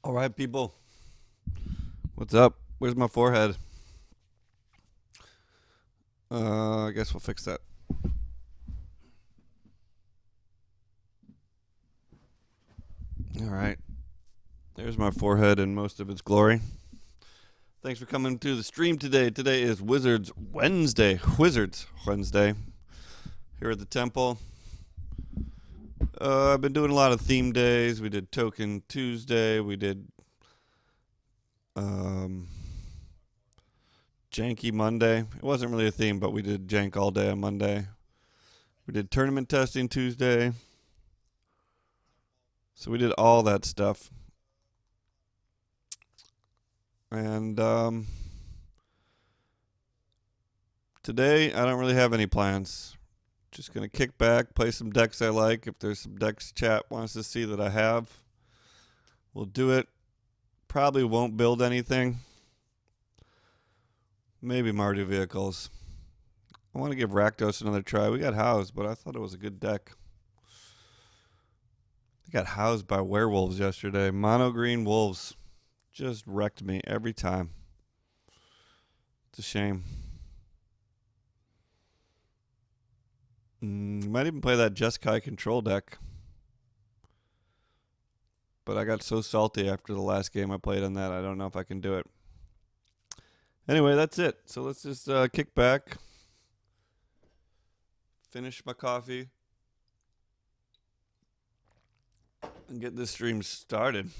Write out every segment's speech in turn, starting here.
All right, people. What's up? Where's my forehead? I guess we'll fix that. All right. There's my forehead in most of its glory. Thanks for coming to the stream today. Today is Whizards Wednesday. Whizards Wednesday. Here at the temple. I've been doing a lot of theme days. We did Token Tuesday. We did Janky Monday. It wasn't really a theme, but we did jank all day on Monday. We did tournament testing Tuesday. So we did all that stuff. And today, I don't really have any plans. Just going to kick back, play some decks I like. If there's some decks chat wants to see that I have, we'll do it. Probably won't build anything. Maybe Mardu vehicles. I want to give Rakdos another try. We got housed, but I thought it was a good deck. I got housed by werewolves yesterday. Mono green wolves just wrecked me every time. It's a shame. Might even play that Jeskai control deck. But I got so salty after the last game I played on that, I don't know if I can do it. Anyway, that's it. So let's just kick back. Finish my coffee. And get this stream started.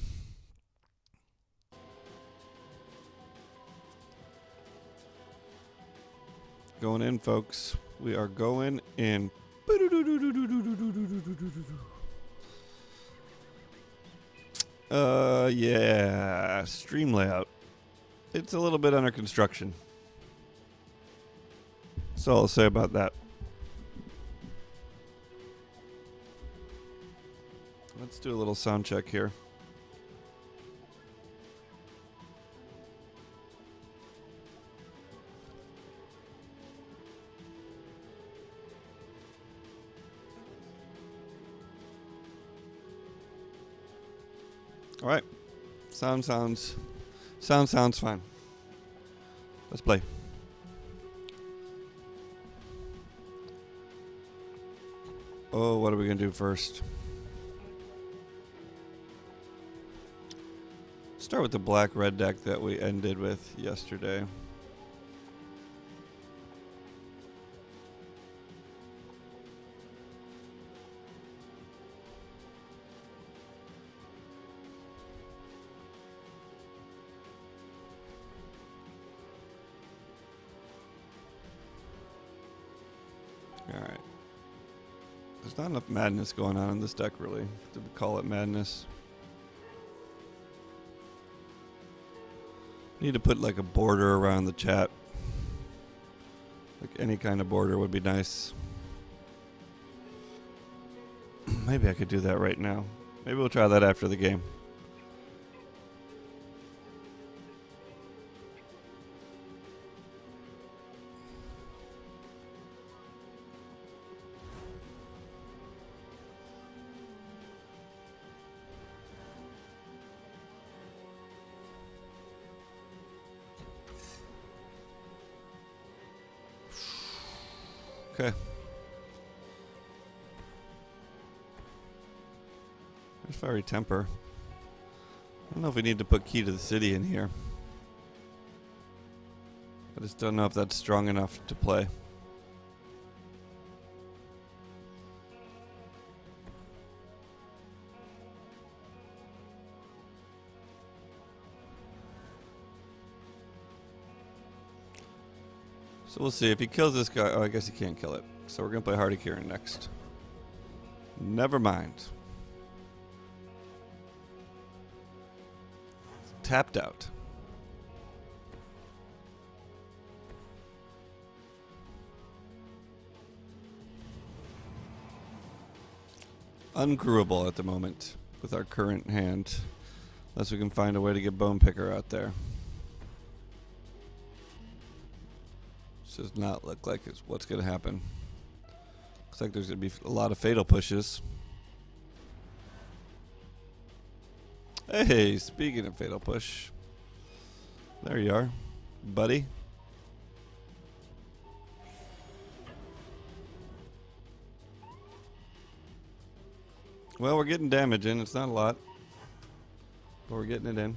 Going in, folks. We are going in. Yeah. Stream layout. It's a little bit under construction. That's all I'll say about that. Let's do a little sound check here. All right. Sound sounds fine. Let's play. Oh, what are we going to do first? Start with the black-red deck that we ended with yesterday. Alright. There's not enough madness going on in this deck, really, to call it madness. Need to put like a border around the chat. Like any kind of border would be nice. Maybe I could do that right now. Maybe we'll try that after the game. Okay. There's Fiery Temper. I don't know if we need to put Key to the City in here. I just don't know if that's strong enough to play. So we'll see. If he kills this guy... Oh, I guess he can't kill it. So we're going to play Hardy Kieran next. Never mind. Tapped out. Uncrewable at the moment with our current hand. Unless we can find a way to get Bone Picker out there. This does not look like it's what's going to happen. Looks like there's going to be a lot of fatal pushes. Hey, speaking of Fatal Push, there you are, buddy. Well, we're getting damage in. It's not a lot, but we're getting it in.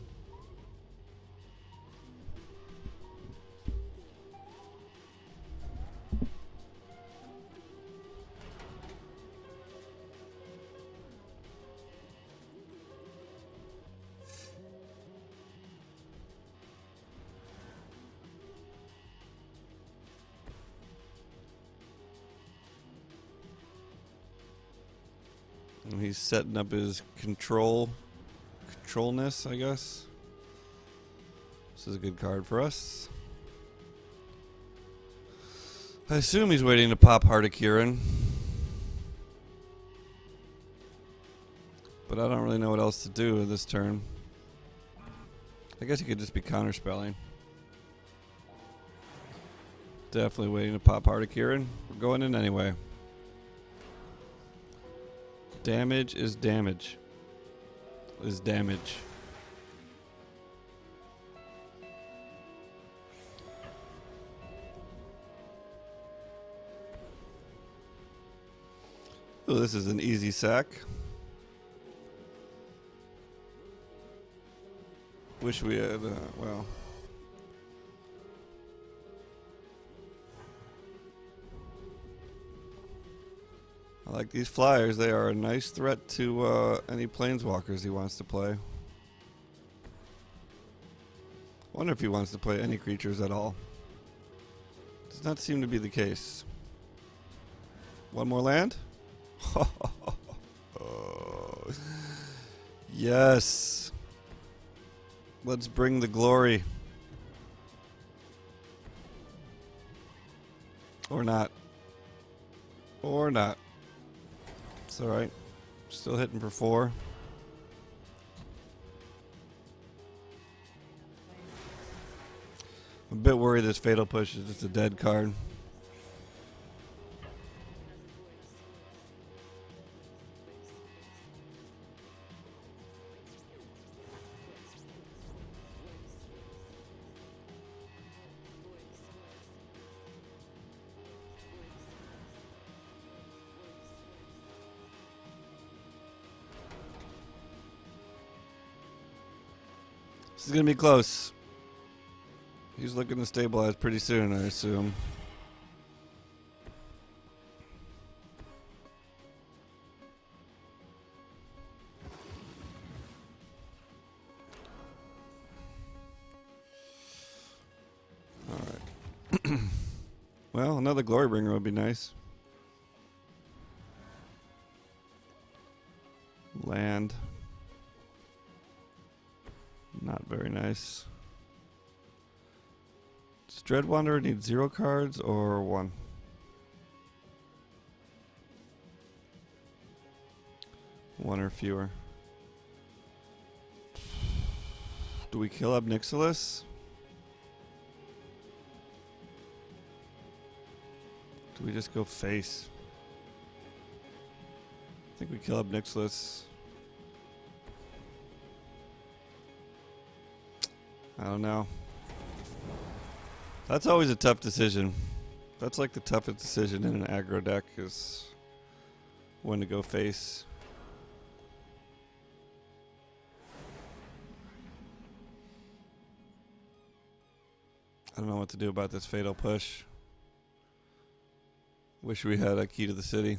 And he's setting up his controlness, I guess. This is a good card for us. I assume he's waiting to pop Heart of Kieran. But I don't really know what else to do this turn. I guess he could just be counterspelling. Definitely waiting to pop Heart of Kieran. We're going in anyway. Damage is damage. Is damage. Oh, this is an easy sack. Wish we had, well. I like these flyers. They are a nice threat to any planeswalkers he wants to play. Wonder if he wants to play any creatures at all. Does not seem to be the case. One more land? Yes. Let's bring the glory. Or not. Or not. It's alright. Still hitting for 4. I'm a bit worried this Fatal Push is just a dead card. This is going to be close. He's looking to stabilize pretty soon, I assume. Alright. Well, another Glorybringer would be nice. Land. Not very nice. Does Dread Wanderer need 0 cards or 1? 1 or fewer. Do we kill up Nixilis? Do we just go face? I think we kill up Nixilis. I don't know. That's always a tough decision. That's like the toughest decision in an aggro deck is when to go face. I don't know what to do about this Fatal Push. Wish we had a key to the city.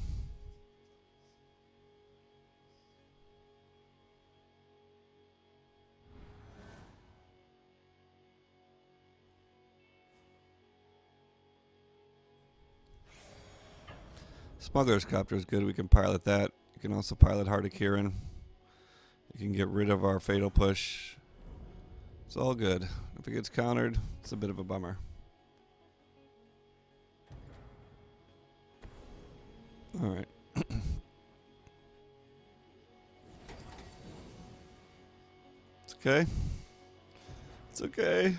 Smuggler's Copter is good. We can pilot that. You can also pilot Heart of Kieran. You can get rid of our Fatal Push. It's all good. If it gets countered, it's a bit of a bummer. Alright. It's okay. It's okay.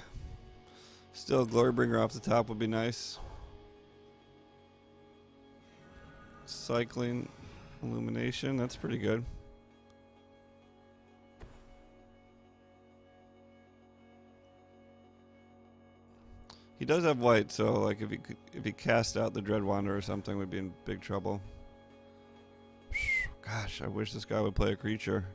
Still, Glorybringer off the top would be nice. Cycling Illumination, that's pretty good. He does have white, so like if he cast out the Dreadwander or something, we'd be in big trouble. Gosh, I wish this guy would play a creature.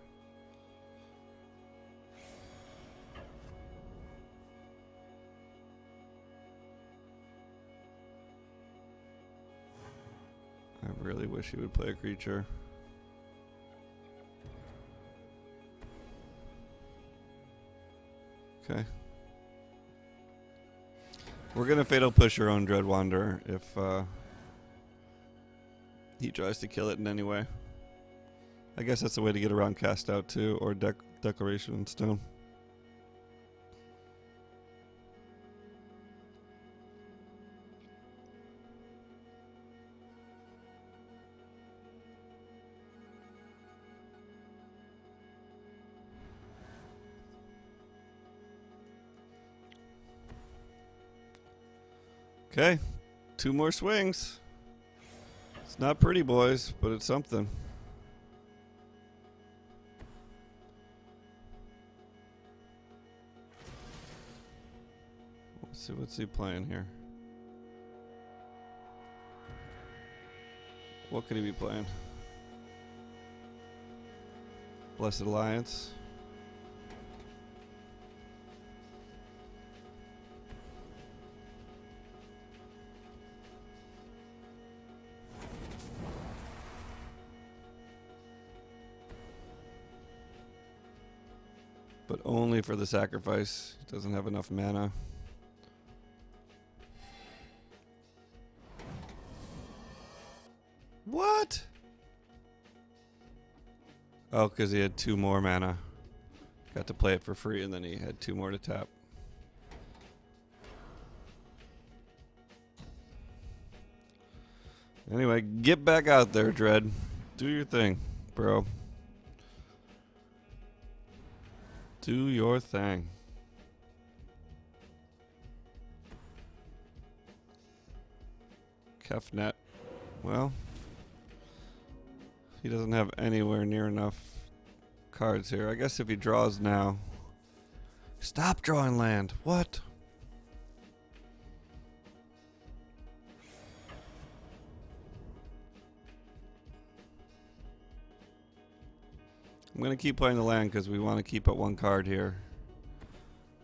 I really wish he would play a creature. Okay. We're going to Fatal Push our own Dreadwander if he tries to kill it in any way. I guess that's the way to get around Cast Out too, or Declaration in Stone. Okay, 2 more swings. It's not pretty, boys, but it's something. Let's see what's he playing here. What could he be playing? Blessed Alliance. But only for the sacrifice. He doesn't have enough mana. What? Oh, because he had 2 more mana. Got to play it for free, and then he had 2 more to tap. Anyway, get back out there, Dread. Do your thing, bro. Do your thing. Kefnet. Well, he doesn't have anywhere near enough cards here. I guess if he draws now. Stop drawing land. What? I'm going to keep playing the land because we want to keep at 1 card here.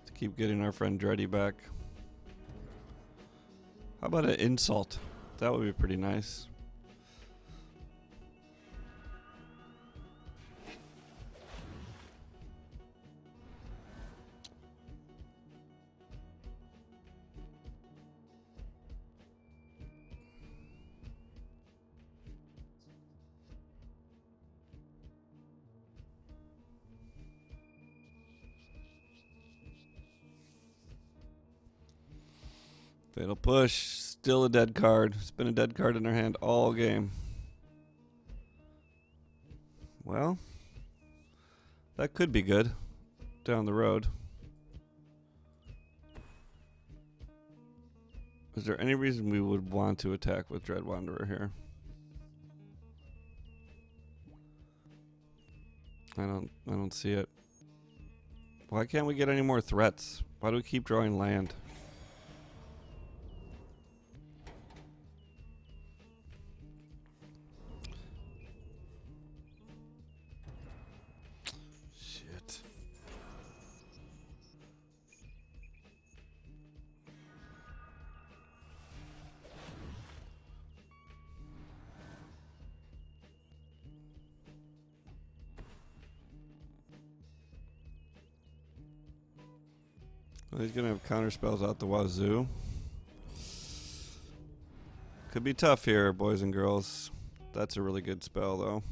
To keep getting our friend Dreddy back. How about an insult? That would be pretty nice. Fatal Push, still a dead card. It's been a dead card in our hand all game. Well, that could be good down the road. Is there any reason we would want to attack with Dread Wanderer here? I don't see it. Why can't we get any more threats? Why do we keep drawing land? Well, he's going to have counter spells out the wazoo. Could be tough here, boys and girls. That's a really good spell, though.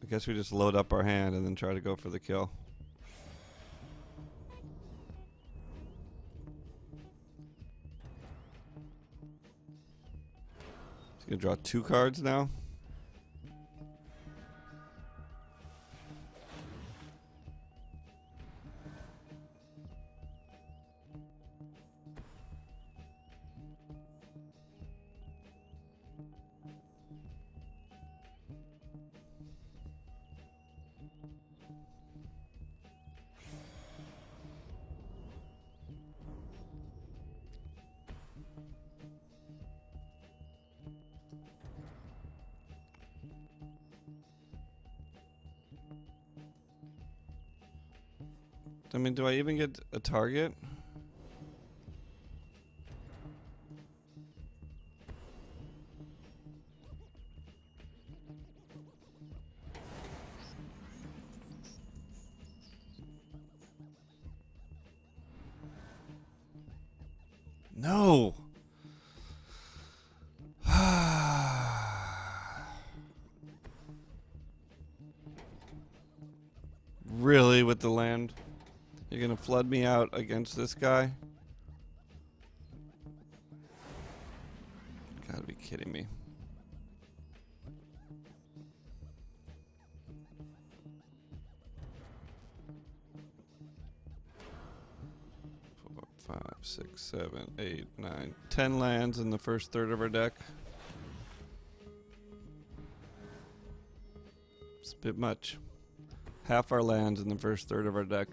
I guess we just load up our hand and then try to go for the kill. He's going to draw 2 cards now. I mean, do I even get a target? No. Really, with the land? You're gonna flood me out against this guy? Gotta be kidding me. Four, 5, 6, 7, 8, 9, 10 lands in the first third of our deck. It's a bit much. Half our lands in the first third of our deck.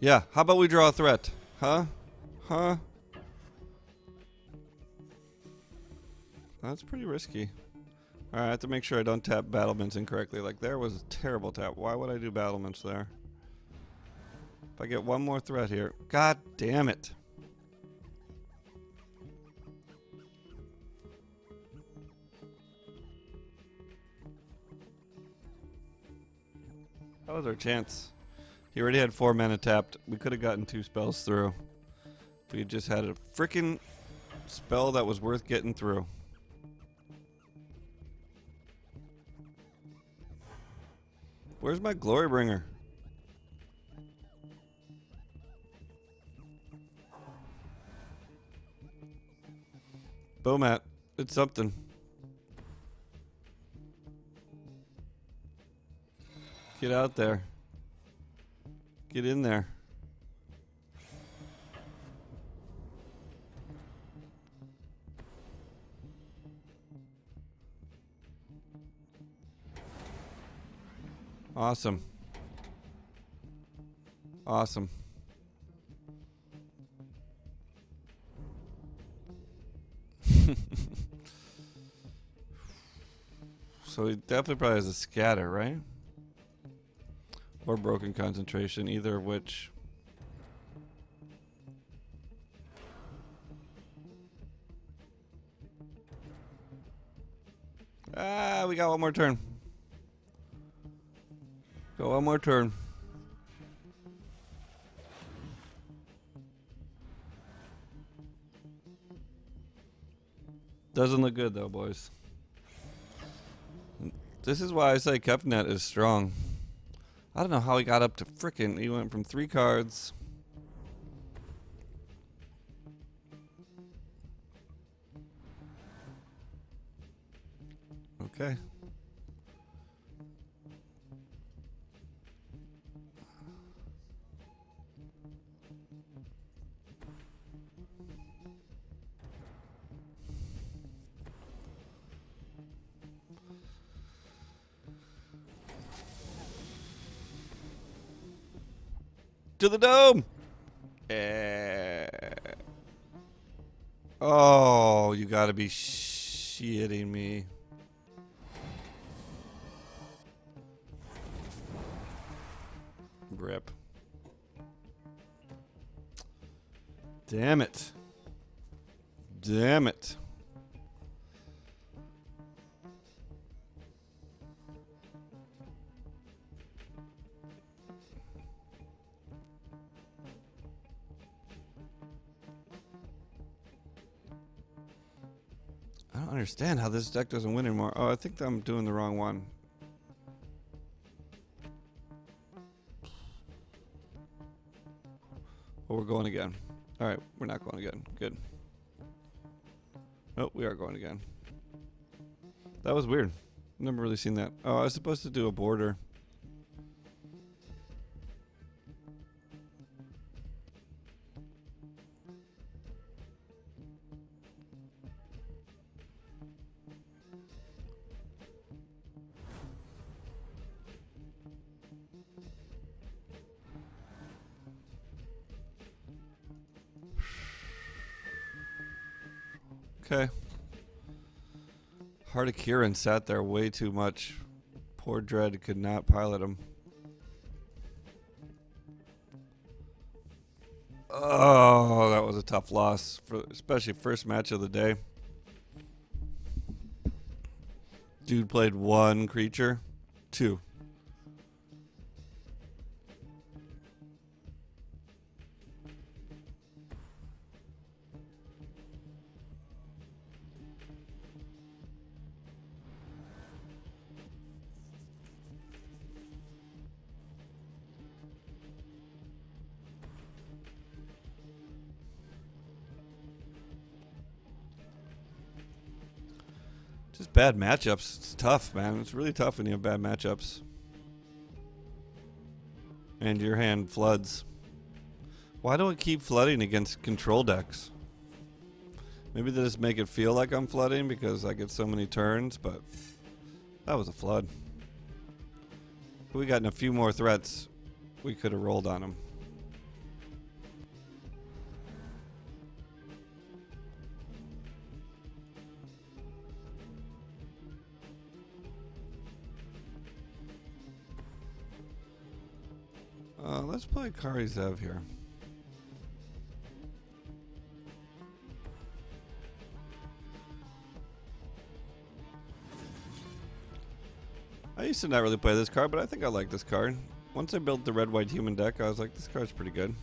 Yeah, how about we draw a threat? Huh? Huh? That's pretty risky. Alright, I have to make sure I don't tap battlements incorrectly. Like, there was a terrible tap. Why would I do battlements there? If I get one more threat here. God damn it. That was our chance. He already had 4 mana tapped. We could have gotten 2 spells through. If we had just had a freaking spell that was worth getting through. Where's my Glorybringer? Bomat, it's something. Get out there. Get in there. Awesome. Awesome. So he definitely probably has a scatter, right? Or broken concentration, either of which. Ah, we got one more turn. Go one more turn. Doesn't look good though, boys. This is why I say Kefnet is strong. I don't know how he got up to frickin'. He went from 3 cards. Okay. To the dome! Oh, you gotta be shitting me. Rip. Damn it. Damn it. I don't understand how this deck doesn't win anymore. Oh, I think I'm doing the wrong one. Oh, we're going again. Alright, we're not going again. Good. Nope, we are going again. That was weird. Never really seen that. Oh, I was supposed to do a border. Okay. Heart of Kieran sat there way too much. Poor Dread could not pilot him. Oh, that was a tough loss, especially first match of the day. Dude played one creature. Two. Just bad matchups. It's tough, man. It's really tough when you have bad matchups. And your hand floods. Why do I keep flooding against control decks? Maybe they just make it feel like I'm flooding because I get so many turns, but that was a flood. If we gotten a few more threats, we could have rolled on them. Let's play Kari Zev here. I used to not really play this card, but I think I like this card. Once I built the red-white human deck, I was like, this card's pretty good.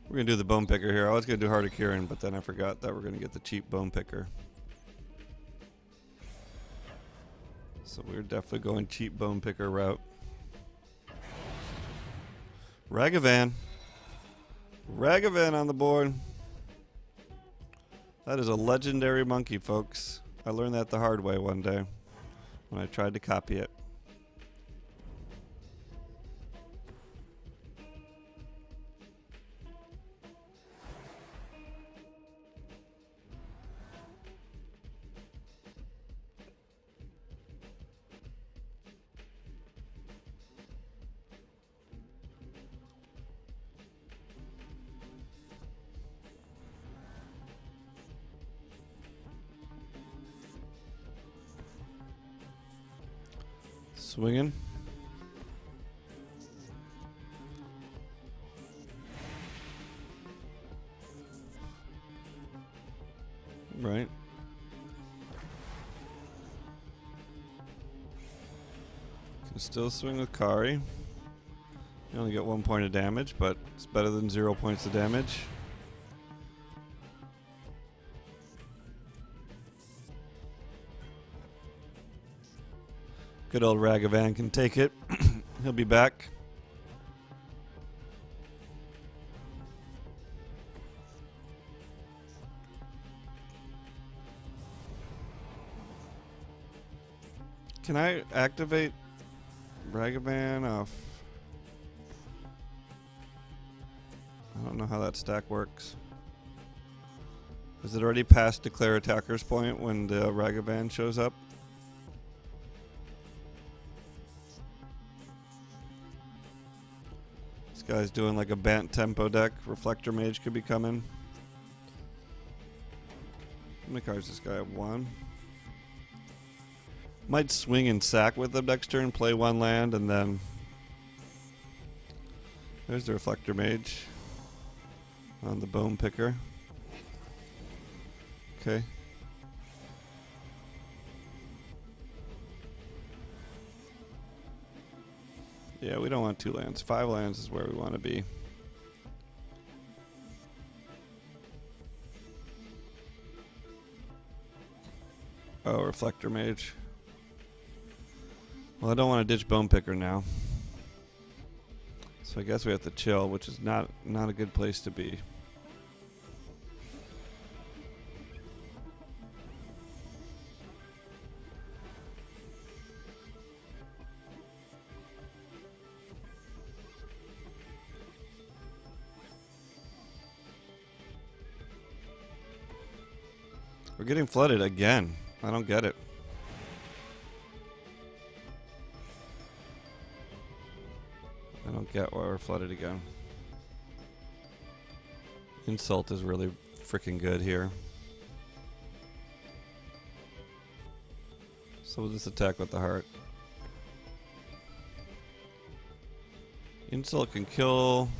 We're going to do the bone picker here. I was going to do Heart of Kieran, but then I forgot that we're going to get the cheap bone picker. So we're definitely going cheap bone picker route. Ragavan. Ragavan on the board. That is a legendary monkey, folks. I learned that the hard way one day when I tried to copy it. Swinging. Right. Can still swing with Kari. You only get 1 point of damage, but it's better than 0 points of damage. Good old Ragavan can take it. He'll be back. Can I activate Ragavan off? I don't know how that stack works. Is it already past declare attacker's point when the Ragavan shows up? This guy's doing like a Bant tempo deck. Reflector Mage could be coming. How many cards does this guy have? 1. Might swing and sack with them next turn, play 1 land, and then there's the Reflector Mage on the Bone Picker. Okay. Yeah, we don't want 2 lands. 5 lands is where we want to be. Oh, Reflector Mage. Well, I don't want to ditch Bone Picker now. So I guess we have to chill, which is not a good place to be. We're getting flooded again. I don't get it. I don't get why we're flooded again. Insult is really freaking good here. So we'll just attack with the heart. Insult can kill.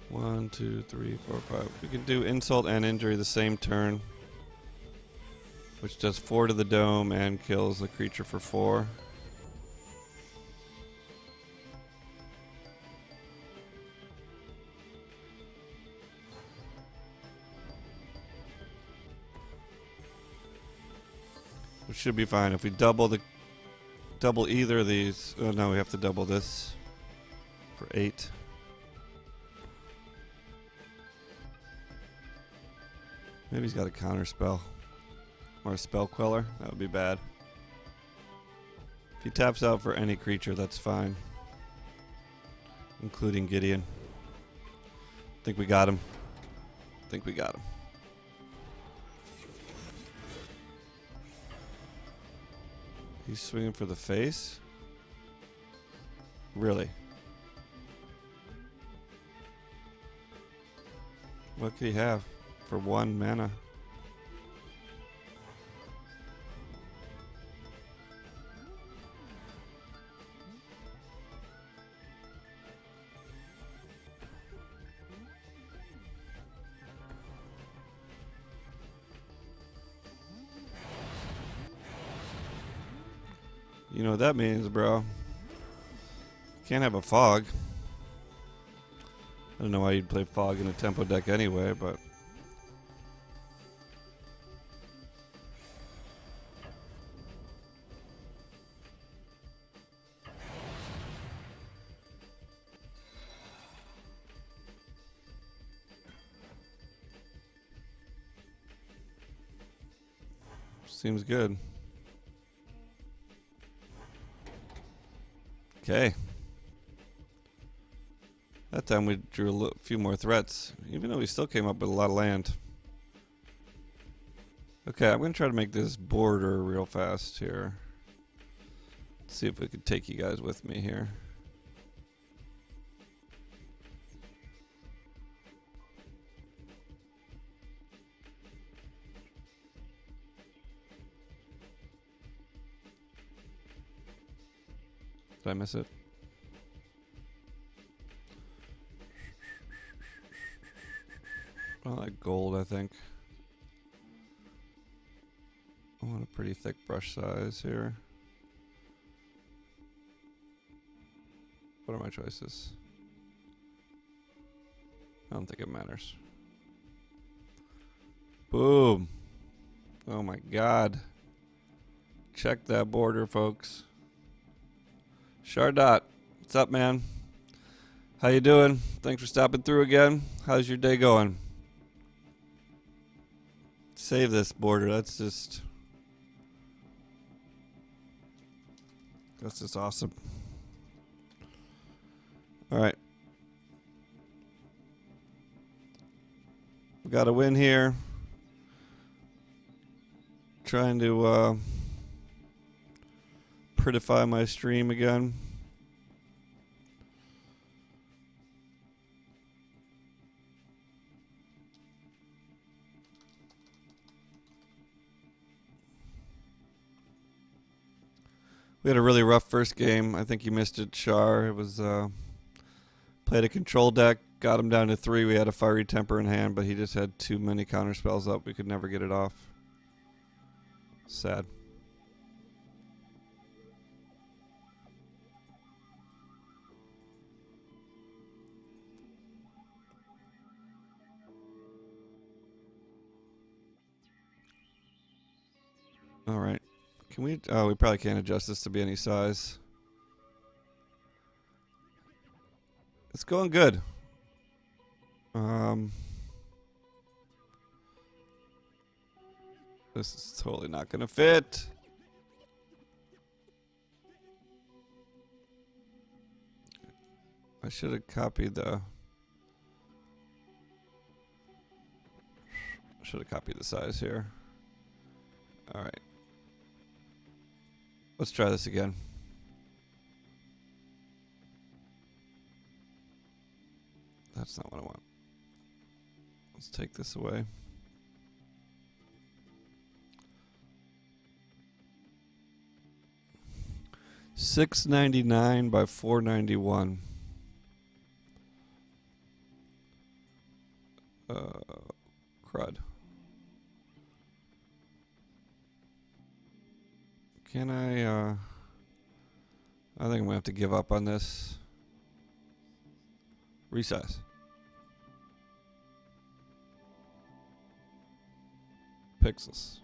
One, two, three, four, five. We can do insult and injury the same turn, which does 4 to the dome and kills the creature for 4. Which should be fine. If we double either of these. Oh no, we have to double this for 8. Maybe he's got a counter spell. Or a spell queller. That would be bad. If he taps out for any creature, that's fine. Including Gideon. Think we got him. Think we got him. He's swinging for the face? Really? What could he have for 1 mana? You know what that means, bro. Can't have a fog. I don't know why you'd play fog in a tempo deck anyway, but... Seems good. Okay. That time we drew a few more threats, even though we still came up with a lot of land. Okay, I'm going to try to make this border real fast here. Let's see if we could take you guys with me here. Did I miss it? I like gold, I think. I want a pretty thick brush size here. What are my choices? I don't think it matters. Boom. Oh my god. Check that border, folks. Chardot, what's up, man? How you doing? Thanks for stopping through again. How's your day going? Save this border. That's just awesome. All right. We got a win here. Trying to prettify my stream again. We had a really rough first game. I think you missed it, Char. It was played a control deck, got him down to 3. We had a fiery temper in hand, but he just had too many counter spells up. We could never get it off. Sad. All right. Can we? Oh, we probably can't adjust this to be any size. It's going good. This is totally not gonna fit. I should have copied the. Should have copied the size here. All right. Let's try this again. That's not what I want. Let's take this away. $6.99 by $4.91. Crud. Can I think I'm gonna have to give up on this. Resize. Pixels.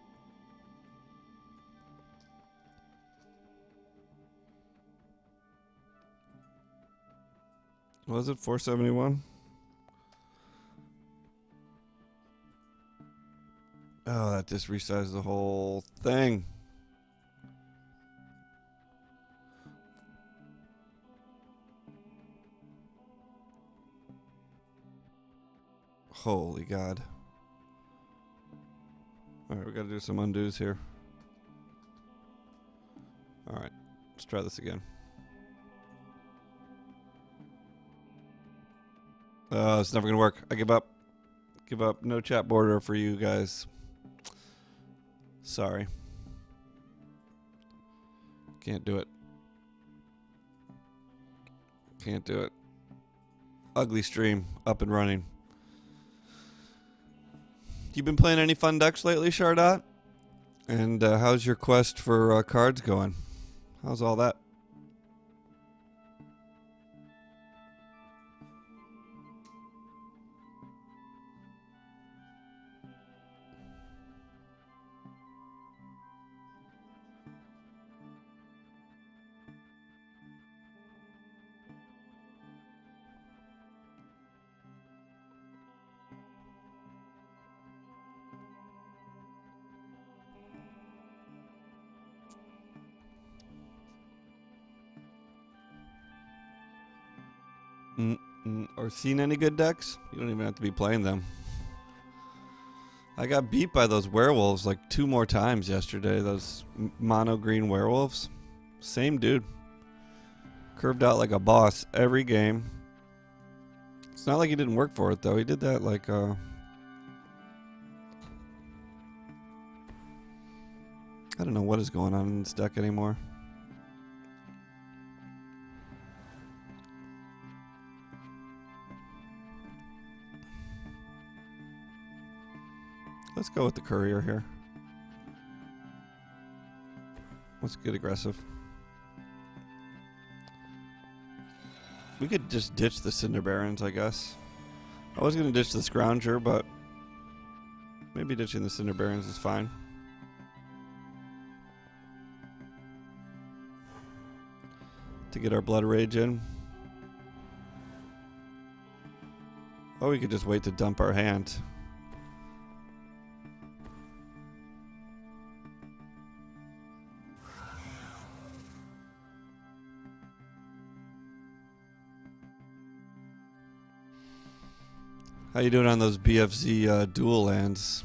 Was it 471? Oh, that just resized the whole thing. Holy God. Alright, we gotta do some undos here. Alright, let's try this again. It's never gonna work. I give up. Give up. No chat border for you guys. Sorry. Can't do it. Can't do it. Ugly stream. Up and running. You been playing any fun decks lately, Chardot? And how's your quest for cards going? How's all that? Or seen any good decks? You don't even have to be playing them. I got beat by those werewolves like 2 more times yesterday. Those mono green werewolves. Same dude. Curved out like a boss every game. It's not like he didn't work for it though. He did that like I don't know what is going on in this deck anymore. Let's go with the courier here. Let's get aggressive. We could just ditch the Cinder Barons, I guess. I was going to ditch the Scrounger, but maybe ditching the Cinder Barons is fine. To get our Blood Rage in. Or we could just wait to dump our hand. How you doing on those BFZ dual lands?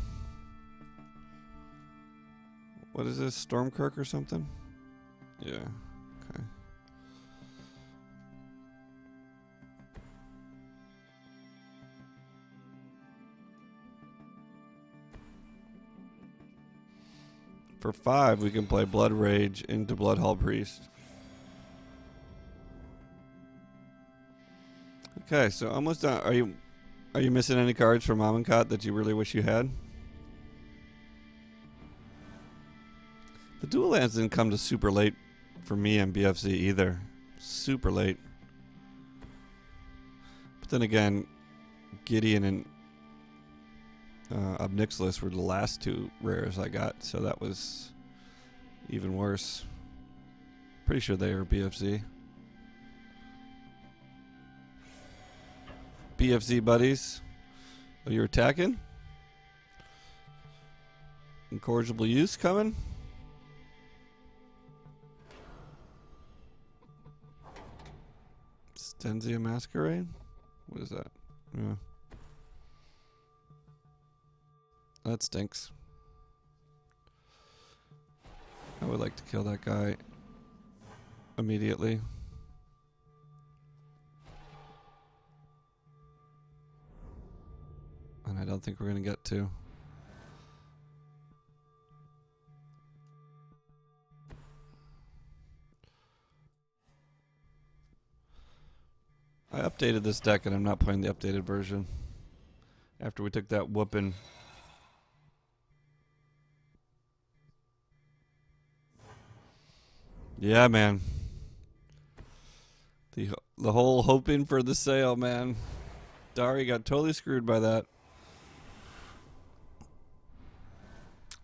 What is this, Stormkirk or something? Yeah, okay. For 5, we can play Blood Rage into Bloodhall Priest. Okay, so almost done. Are you missing any cards from Amonkhet that you really wish you had? The dual lands didn't come to super late for me and BFZ either. Super late. But then again, Gideon and Obnixilis were the last 2 rares I got, so that was Even worse. Pretty sure they are BFZ. BFZ buddies. Oh, you're attacking? Incorrigible use coming? Stenzia Masquerade? What is that? Yeah. That stinks. I would like to kill that guy immediately. And I don't think we're going to get to. I updated this deck and I'm not playing the updated version. After we took that whooping. Yeah, man. The whole hoping for the sale, man. Dari got totally screwed by that.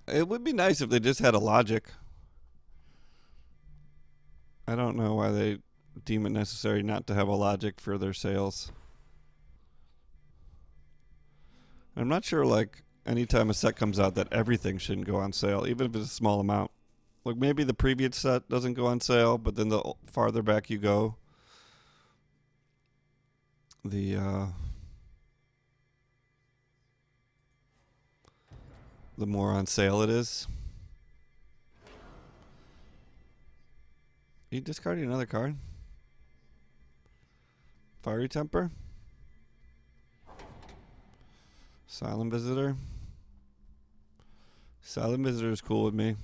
It would be nice if they just had a logic. I don't know why they deem it necessary not to have a logic for their sales. I'm not sure, like, anytime a set comes out that everything shouldn't go on sale, even if it's a small amount. Like, maybe the previous set doesn't go on sale, but then the farther back you go, the more on sale it is. Are you discarding another card? Fiery Temper? Silent Visitor? Silent Visitor is cool with me.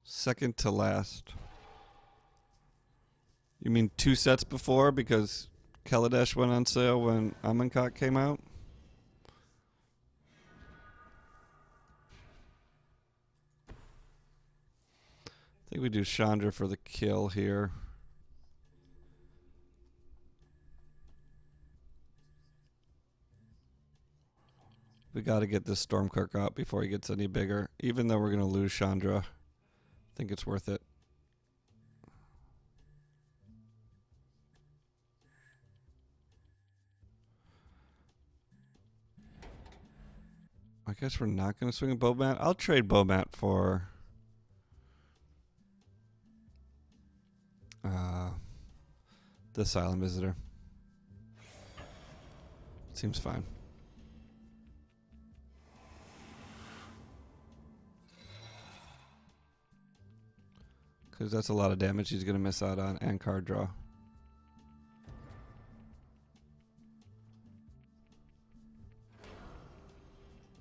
Second to last. You mean 2 sets before because Kaladesh went on sale when Amonkhet came out? I think we do Chandra for the kill here. We got to get this Stormclerk out before he gets any bigger. Even though we're going to lose Chandra, I think it's worth it. I guess we're not going to swing a Bomat. I'll trade Bomat for the Silent Visitor. Seems fine. Because that's a lot of damage he's going to miss out on and card draw.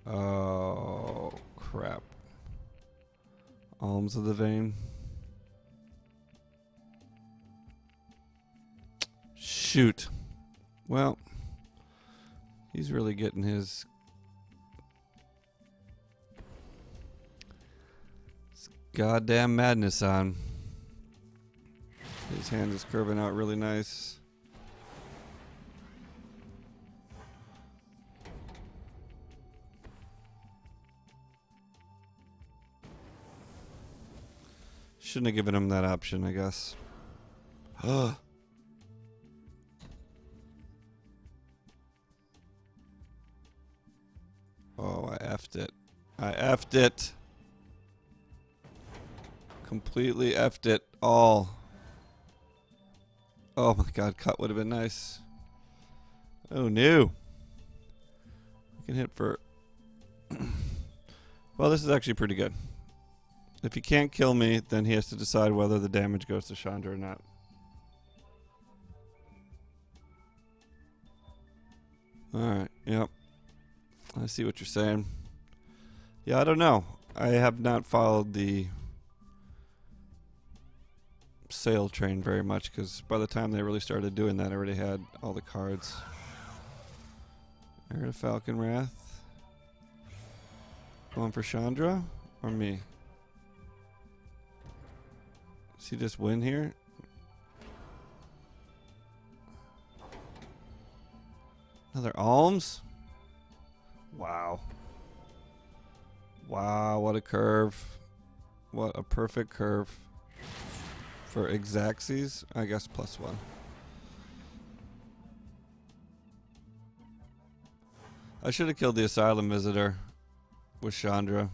Oh, crap. Alms of the Vein. Shoot. Well, he's really getting his goddamn madness on. His hand is curving out really nice. Shouldn't have given him that option, I guess. Oh, I effed it. I effed it. Completely effed it all. Oh my god, cut would have been nice. Oh no. We can hit for... Well, this is actually pretty good. If he can't kill me, then he has to decide whether the damage goes to Chandra or not. Alright, yep. I see what you're saying. Yeah, I don't know. I have not followed the sale train very much because by the time they really started doing that, I already had all the cards. I heard a Falcon Wrath. Going for Chandra or me? Does he just win here? Another alms? Wow. Wow, what a curve. What a perfect curve. For Exacxes, I guess +1. I should have killed the Asylum Visitor with Chandra.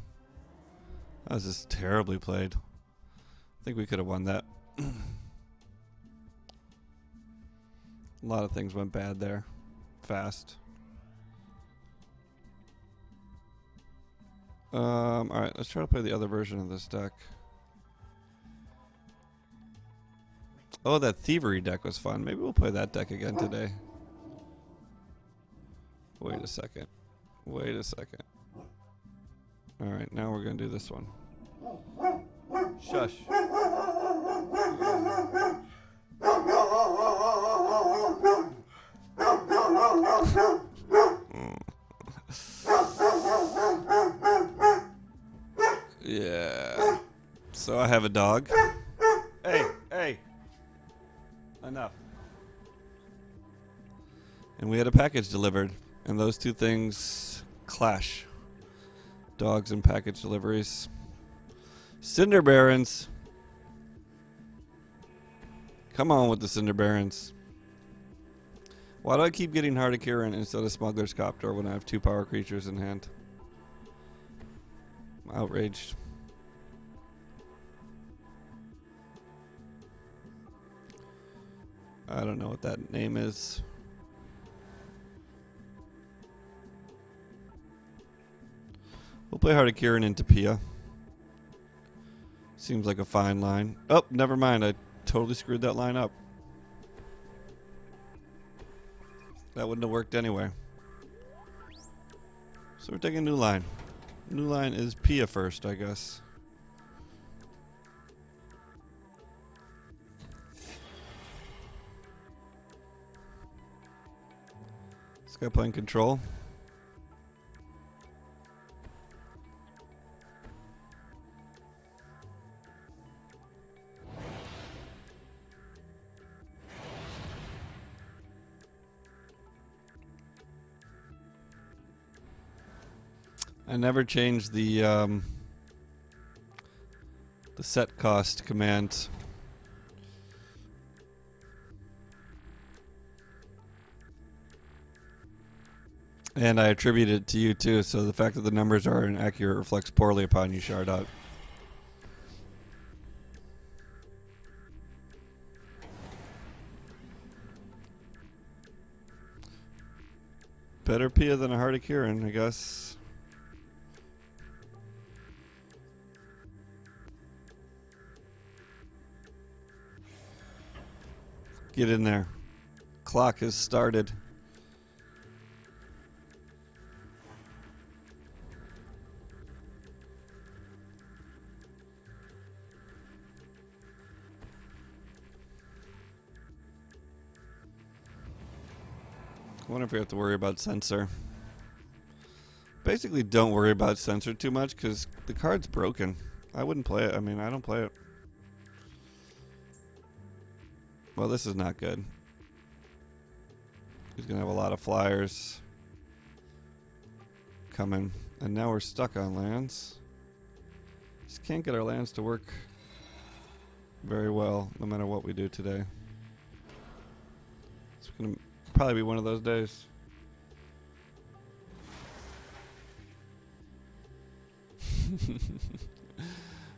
That was just terribly played. I think we could have won that. A lot of things went bad there. Fast. Alright, let's try to play the other version of this deck. Oh, that Thievery deck was fun. Maybe we'll play that deck again today. Wait a second. Wait a second. Alright, now we're going to do this one. Shush. Yeah. So I have a dog. Hey, hey. Enough. And we had a package delivered. And those two things clash. Dogs and package deliveries. Cinder Barons. Come on with the Cinder Barons. Why do I keep getting Hardikiran instead of Smuggler's Copter when I have 2 power creatures in hand? I'm outraged. I don't know what that name is. We'll play Hardikiran into Pia. Seems like a fine line. Oh, never mind. I totally screwed that line up. That wouldn't have worked anyway. So we're taking a new line. New line is Pia first, I guess. This guy playing control. I never changed the set cost command. And I attribute it to you too, so the fact that the numbers are inaccurate reflects poorly upon you, Shardot. Better Pia than a Hardikiran, I guess. Get in there. Clock has started. I wonder if we have to worry about Censor. Basically, don't worry about Censor too much because the card's broken. I wouldn't play it. I mean, I don't play it. Well, this is not good. He's going to have a lot of flyers coming. And now we're stuck on lands. Just can't get our lands to work very well, no matter what we do today. It's going to probably be one of those days.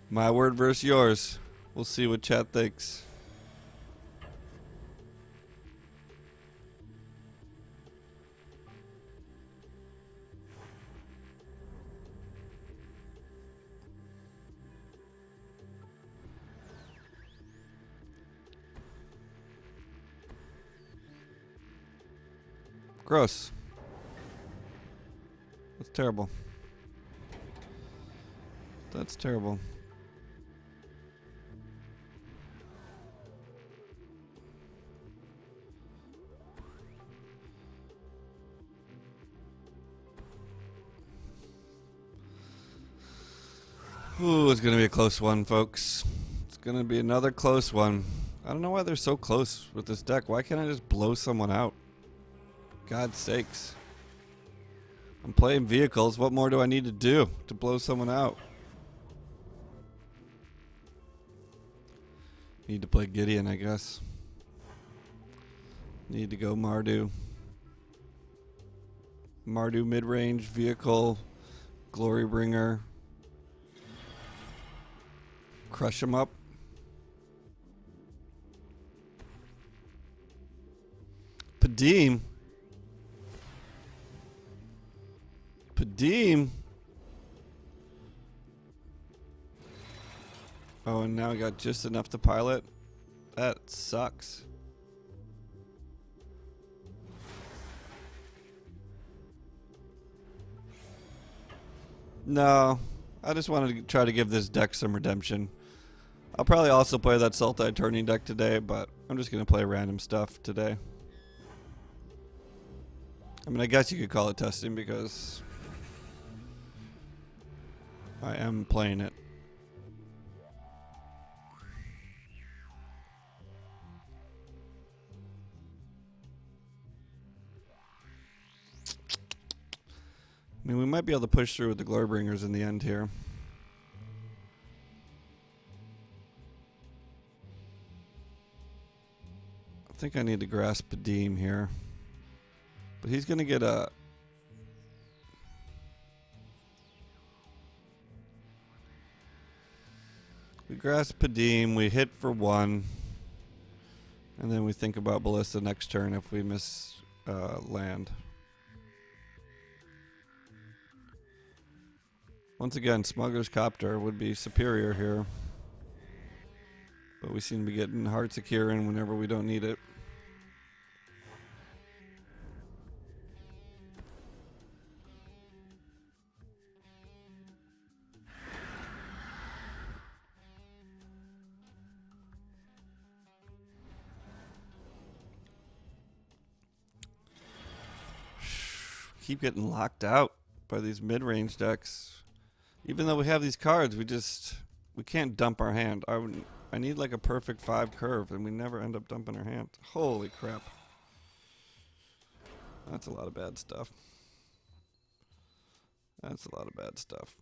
My word versus yours. We'll see what chat thinks. Gross. That's terrible. That's terrible. Ooh, it's going to be a close one, folks. It's going to be another close one. I don't know why they're so close with this deck. Why can't I just blow someone out? God's sakes. I'm playing vehicles. What more do I need to do to blow someone out? Need to play Gideon, I guess. Need to go Mardu. Mardu mid-range vehicle. Glorybringer. Crush him up. Padim. Oh, and now I got just enough to pilot. That sucks. No, I just wanted to try to give this deck some redemption. I'll probably also play that Sultai Turning deck today, but I'm just going to play random stuff today. I mean, I guess you could call it testing because I am playing it. I mean, we might be able to push through with the Glowbringers in the end here. I think I need to grasp Padim here. But he's going to get a... We grasp Padim, we hit for 1. And then we think about Ballista next turn if we miss land. Once again, Smuggler's Copter would be superior here. But we seem to be getting Hearts of Kirin whenever we don't need it. Keep getting locked out by these mid-range decks. Even though we have these cards, we can't dump our hand. I need like a perfect 5 curve, and we never end up dumping our hand. Holy crap. That's a lot of bad stuff. That's a lot of bad stuff.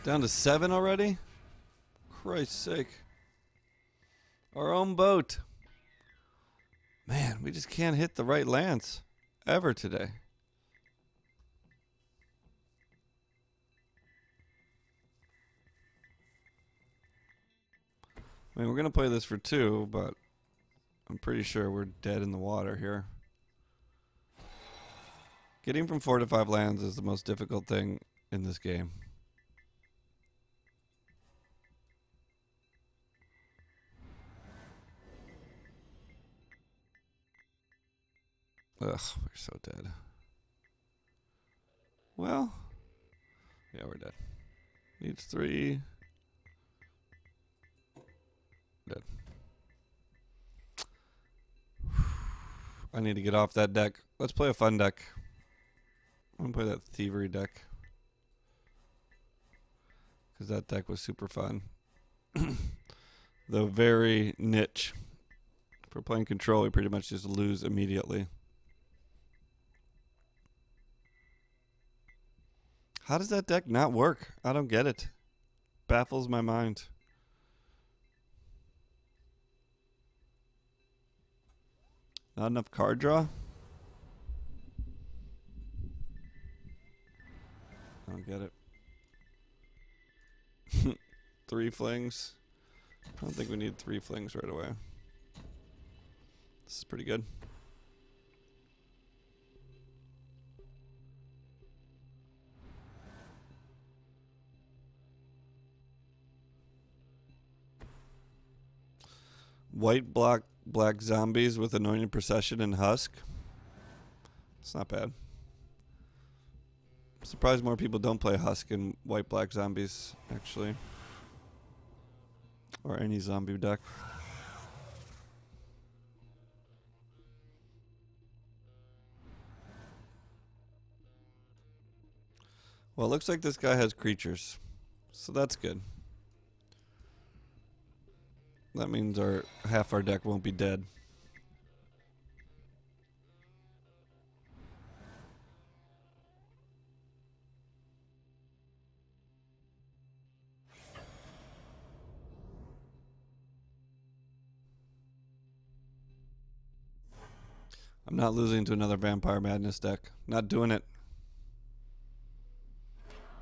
Down to 7 already? Christ's sake. Our own boat. Man, we just can't hit the right lands ever today. I mean, we're going to play this for 2, but I'm pretty sure we're dead in the water here. Getting from 4 to 5 lands is the most difficult thing in this game. Ugh, we're so dead. Well, yeah, we're dead. Needs 3. Dead. I need to get off that deck. Let's play a fun deck. I'm going to play that Thievery deck. Because that deck was super fun. Though very niche. If we're playing control, we pretty much just lose immediately. How does that deck not work? I don't get it. Baffles my mind. Not enough card draw? I don't get it. 3 flings. I don't think we need 3 flings right away. This is pretty good. White black zombies with Anointed Procession and Husk. It's not bad. I'm surprised more people don't play Husk and white black zombies, actually. Or any zombie deck. Well, it looks like this guy has creatures, so that's good. That means half our deck won't be dead. I'm not losing to another Vampire Madness deck. Not doing it.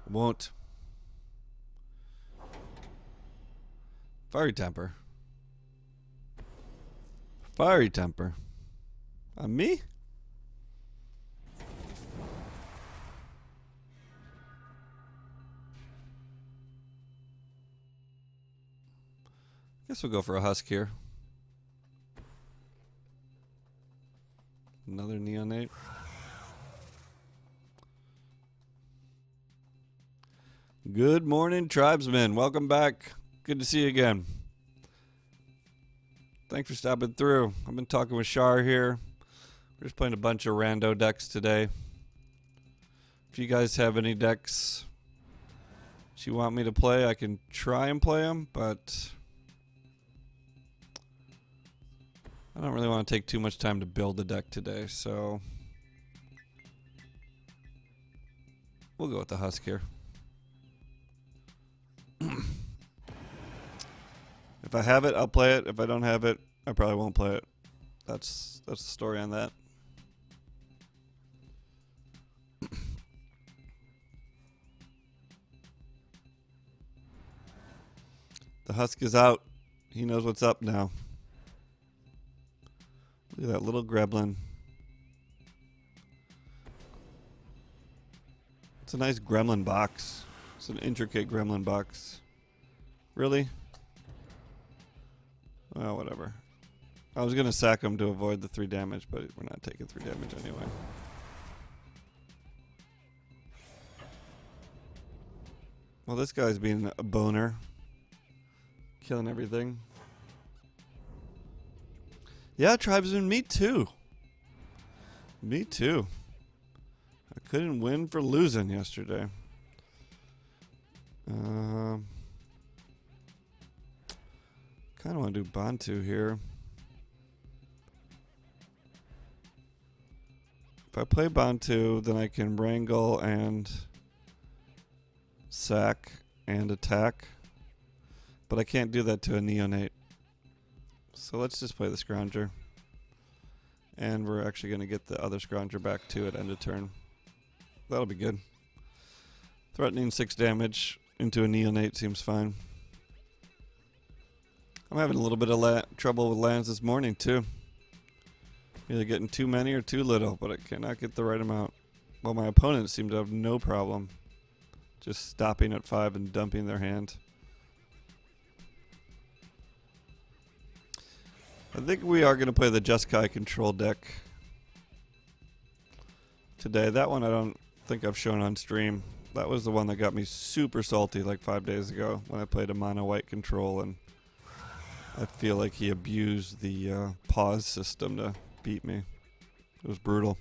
Won't. Fiery Temper. Fiery Temper. On me? Guess we'll go for a Husk here. Another Neonate. Good morning, tribesmen. Welcome back. Good to see you again. Thanks for stopping through. I've been talking with Shar here. We're just playing a bunch of rando decks today. If you guys have any decks that you want me to play, I can try and play them, but I don't really want to take too much time to build the deck today, so we'll go with the Husk here. If I have it, I'll play it. If I don't have it, I probably won't play it. That's the story on that. The Husk is out. He knows what's up now. Look at that little gremlin. It's a nice gremlin box. It's an intricate gremlin box. Really? Well, whatever. I was going to sack him to avoid the 3 damage, but we're not taking 3 damage anyway. Well, this guy's being a boner. Killing everything. Yeah, tribesmen, me too. Me too. I couldn't win for losing yesterday. Kind of want to do Bantu here. If I play Bantu, then I can wrangle and sack and attack. But I can't do that to a Neonate. So let's just play the Scrounger. And we're actually going to get the other Scrounger back too at end of turn. That'll be good. Threatening 6 damage into a Neonate seems fine. I'm having a little bit of trouble with lands this morning too. Either getting too many or too little, but I cannot get the right amount. Well, my opponents seem to have no problem just stopping at 5 and dumping their hand. I think we are going to play the Jeskai control deck today. That one I don't think I've shown on stream. That was the one that got me super salty like 5 days ago when I played a mono white control, and I feel like he abused the pause system to beat me. It was brutal.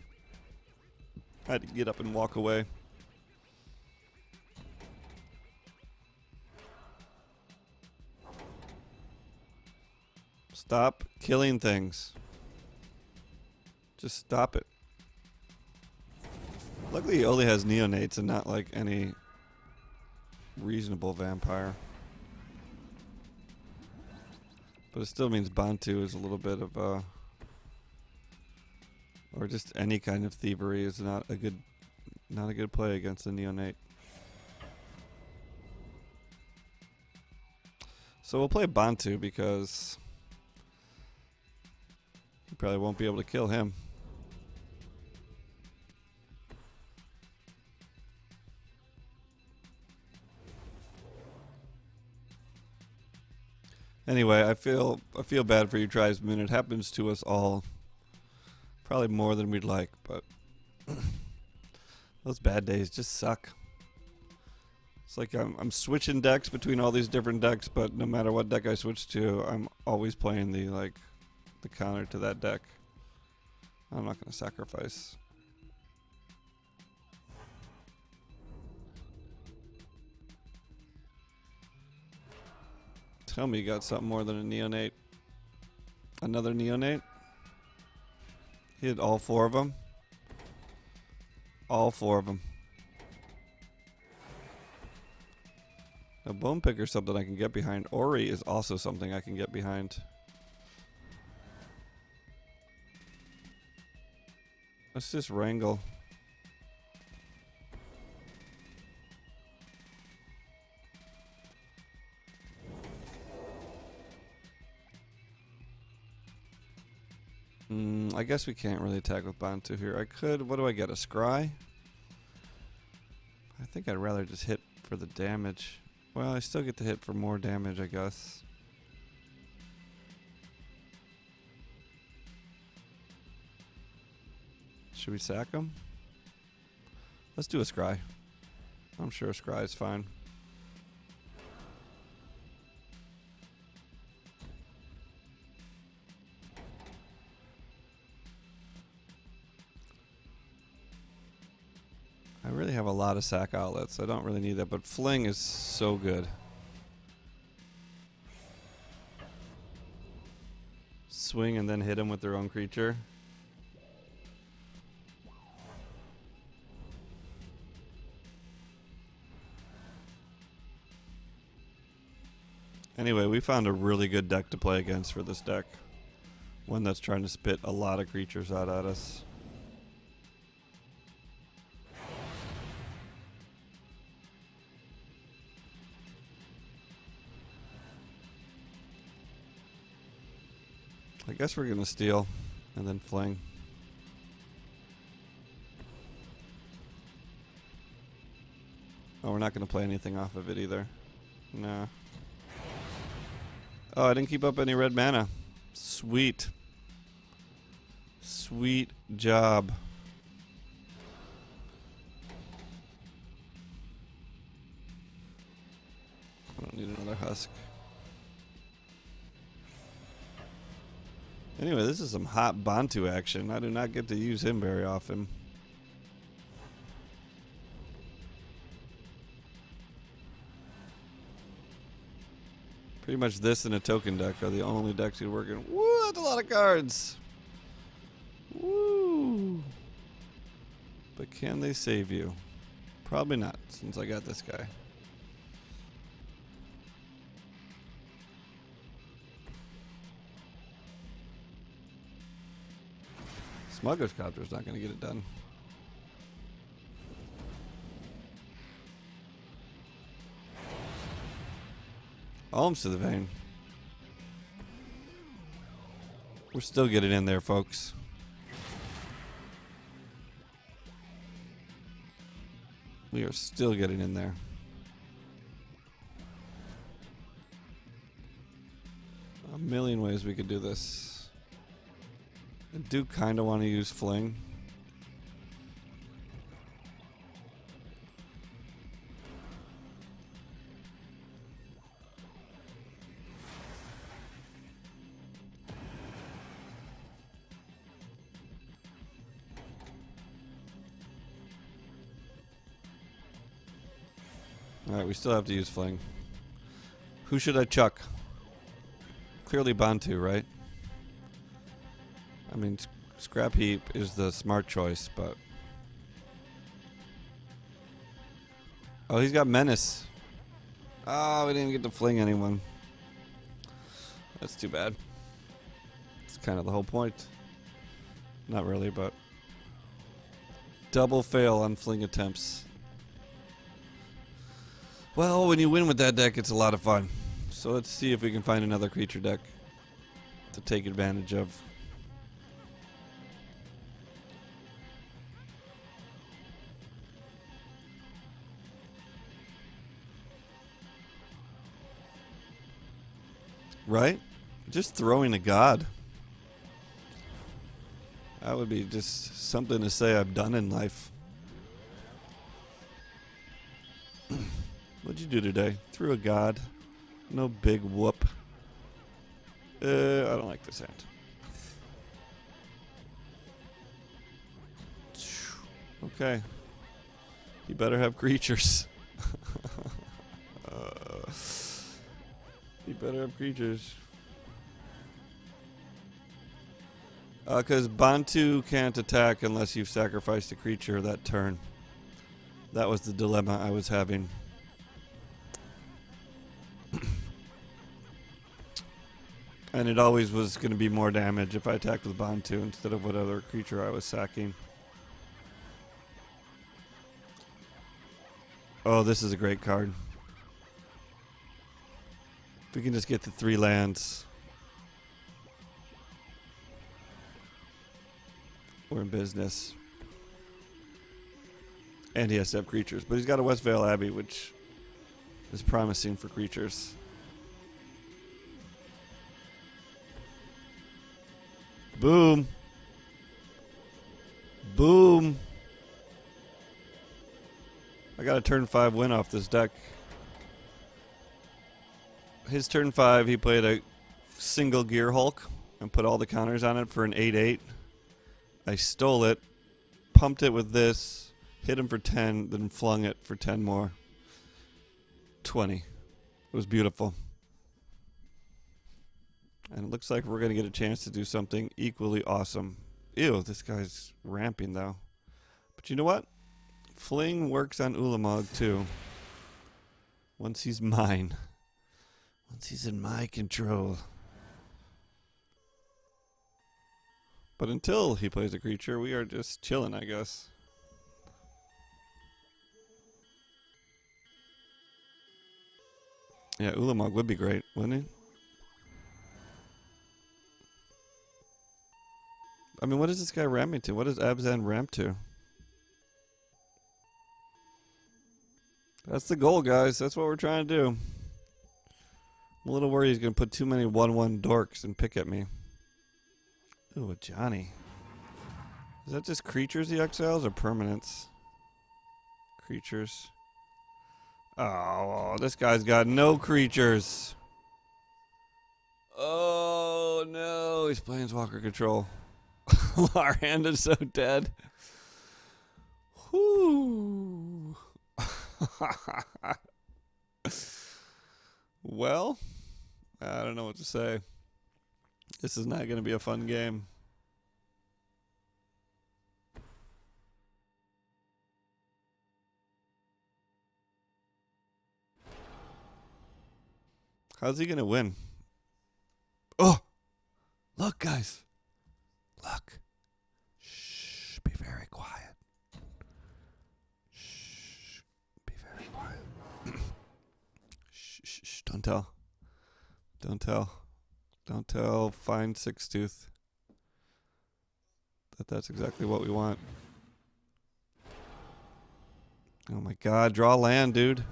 I had to get up and walk away. Stop killing things. Just stop it. Luckily he only has Neonates and not like any reasonable vampire. But it still means Bantu is a little bit of or just any kind of thievery is not a good play against the Neonate. So we'll play Bantu because you probably won't be able to kill him. Anyway, I feel bad for you tribesmen. It happens to us all. Probably more than we'd like, but those bad days just suck. It's like I'm switching decks between all these different decks, but no matter what deck I switch to, I'm always playing the counter to that deck. I'm not going to sacrifice. Tell me you got something more than a neonate. Another neonate? He hit all 4 of them. All 4 of them. A bone picker is something I can get behind. Ori is also something I can get behind. Let's just wrangle. I guess we can't really attack with Bantu here. I could. What do I get? A scry? I think I'd rather just hit for the damage. Well, I still get to hit for more damage, I guess. Should we sack him? Let's do a scry. I'm sure a scry is fine. I really have a lot of sack outlets. I don't really need that, but fling is so good. Swing and then hit him with their own creature. Anyway, we found a really good deck to play against for this deck. One that's trying to spit a lot of creatures out at us. I guess we're gonna steal and then fling. Oh, we're not gonna play anything off of it either. Nah. Oh, I didn't keep up any red mana. Sweet. Sweet job. I don't need another husk. Anyway, this is some hot Bantu action. I do not get to use him very often. Pretty much this and a token deck are the only decks you're working. Woo, that's a lot of cards. Woo. But can they save you? Probably not, since I got this guy. Smuggler's Copter's not going to get it done. Alms to the vein. We're still getting in there, folks. We are still getting in there. A million ways we could do this. I do kind of want to use fling. Alright, we still have to use fling. Who should I chuck? Clearly Bantu, right? I mean, Scrap Heap is the smart choice, but... Oh, he's got Menace. Oh, we didn't get to fling anyone. That's too bad. It's kind of the whole point. Not really, but... Double fail on fling attempts. Well, when you win with that deck, it's a lot of fun. So let's see if we can find another creature deck to take advantage of. Right? Just throwing a god. That would be just something to say I've done in life. What'd you do today? Threw a god. No big whoop. I don't like this hand. Okay. You better have creatures. You better have creatures. Because Bantu can't attack unless you've sacrificed a creature that turn. That was the dilemma I was having. And it always was going to be more damage if I attacked with Bantu instead of whatever creature I was sacking. Oh, this is a great card. If we can just get to 3 lands, we're in business. And he has to have creatures. But he's got a Westvale Abbey, which is promising for creatures. Boom. Boom. I got a turn 5 win off this deck. His turn 5, he played a single Gear Hulk and put all the counters on it for an 8/8. I stole it, pumped it with this, hit him for 10, then flung it for 10 more. 20. It was beautiful. And it looks like we're going to get a chance to do something equally awesome. Ew, this guy's ramping though. But you know what? Fling works on Ulamog too. Once he's mine. Once he's in my control. But until he plays a creature, we are just chilling, I guess. Yeah, Ulamog would be great, wouldn't he? I mean, what is this guy ramming to? What does Abzan ramp to? That's the goal, guys. That's what we're trying to do. I'm a little worried he's going to put too many 1/1 dorks and pick at me. Ooh, a Johnny. Is that just creatures he exiles or permanents? Creatures. Oh, this guy's got no creatures. Oh, no. He's Planeswalker control. Our hand is so dead. Whoo. Well, I don't know what to say. This is not going to be a fun game. How's he going to win? Oh! Look, guys. Look. Shh. Be very quiet. Shh. Be very quiet. Shh, shh, shh. Don't tell. Don't tell. Don't tell Fine Sixtooth that that's exactly what we want. Oh my god. Draw land, dude.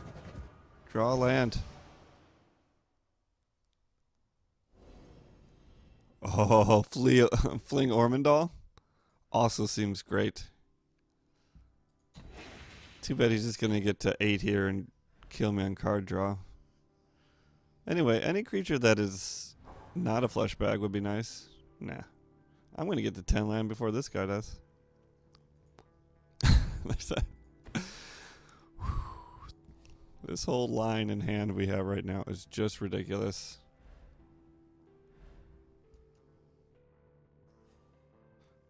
Draw land. Oh, Fling Ormondal also seems great. Too bad he's just going to get to 8 here and kill me on card draw. Anyway, any creature that is not a flesh bag would be nice. Nah. I'm going to get to 10 land before this guy does. There's that. This whole line in hand we have right now is just ridiculous.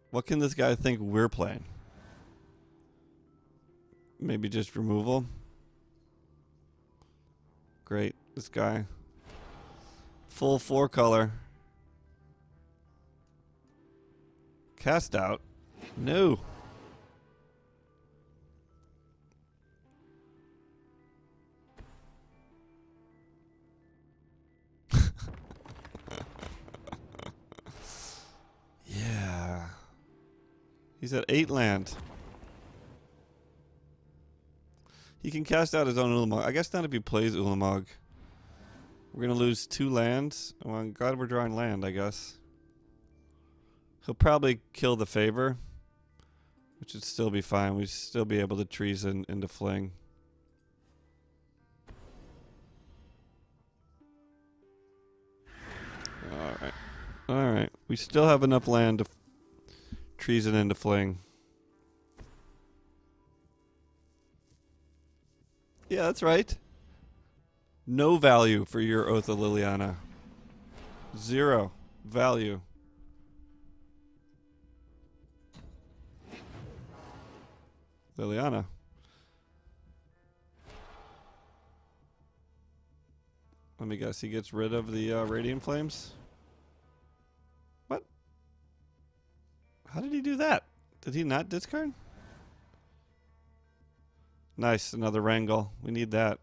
What can this guy think we're playing? Maybe just removal? Great. This guy. Full 4-color. Cast out? No. Yeah. He's at 8 land. He can cast out his own Ulamog. I guess not if he plays Ulamog. We're going to lose 2 lands. Well, God, we're drawing land, I guess. He'll probably kill the favor, which would still be fine. We'd still be able to treason into Fling. Alright. Alright. We still have enough land to treason into Fling. Yeah, that's right. No value for your Oath of Liliana. 0 value. Liliana. Let me guess, he gets rid of the Radiant Flames? What? How did he do that? Did he not discard? Nice, another Wrangle. We need that.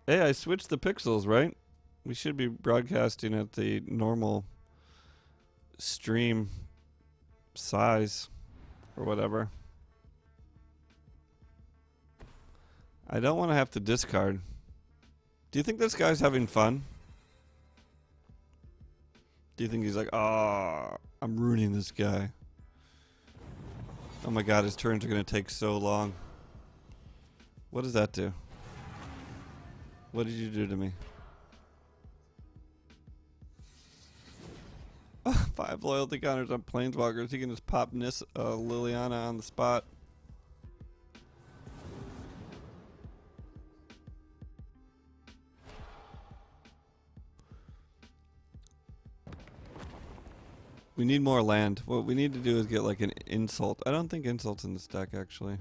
Hey, I switched the pixels, right? We should be broadcasting at the normal stream size or whatever. I don't want to have to discard. Do you think this guy's having fun? Do you think he's like, ah, I'm ruining this guy? Oh my god, his turns are going to take so long. What does that do? What did you do to me? 5 loyalty counters on Planeswalkers. He can just pop Liliana on the spot. We need more land. What we need to do is get like an insult. I don't think insult's in this deck actually.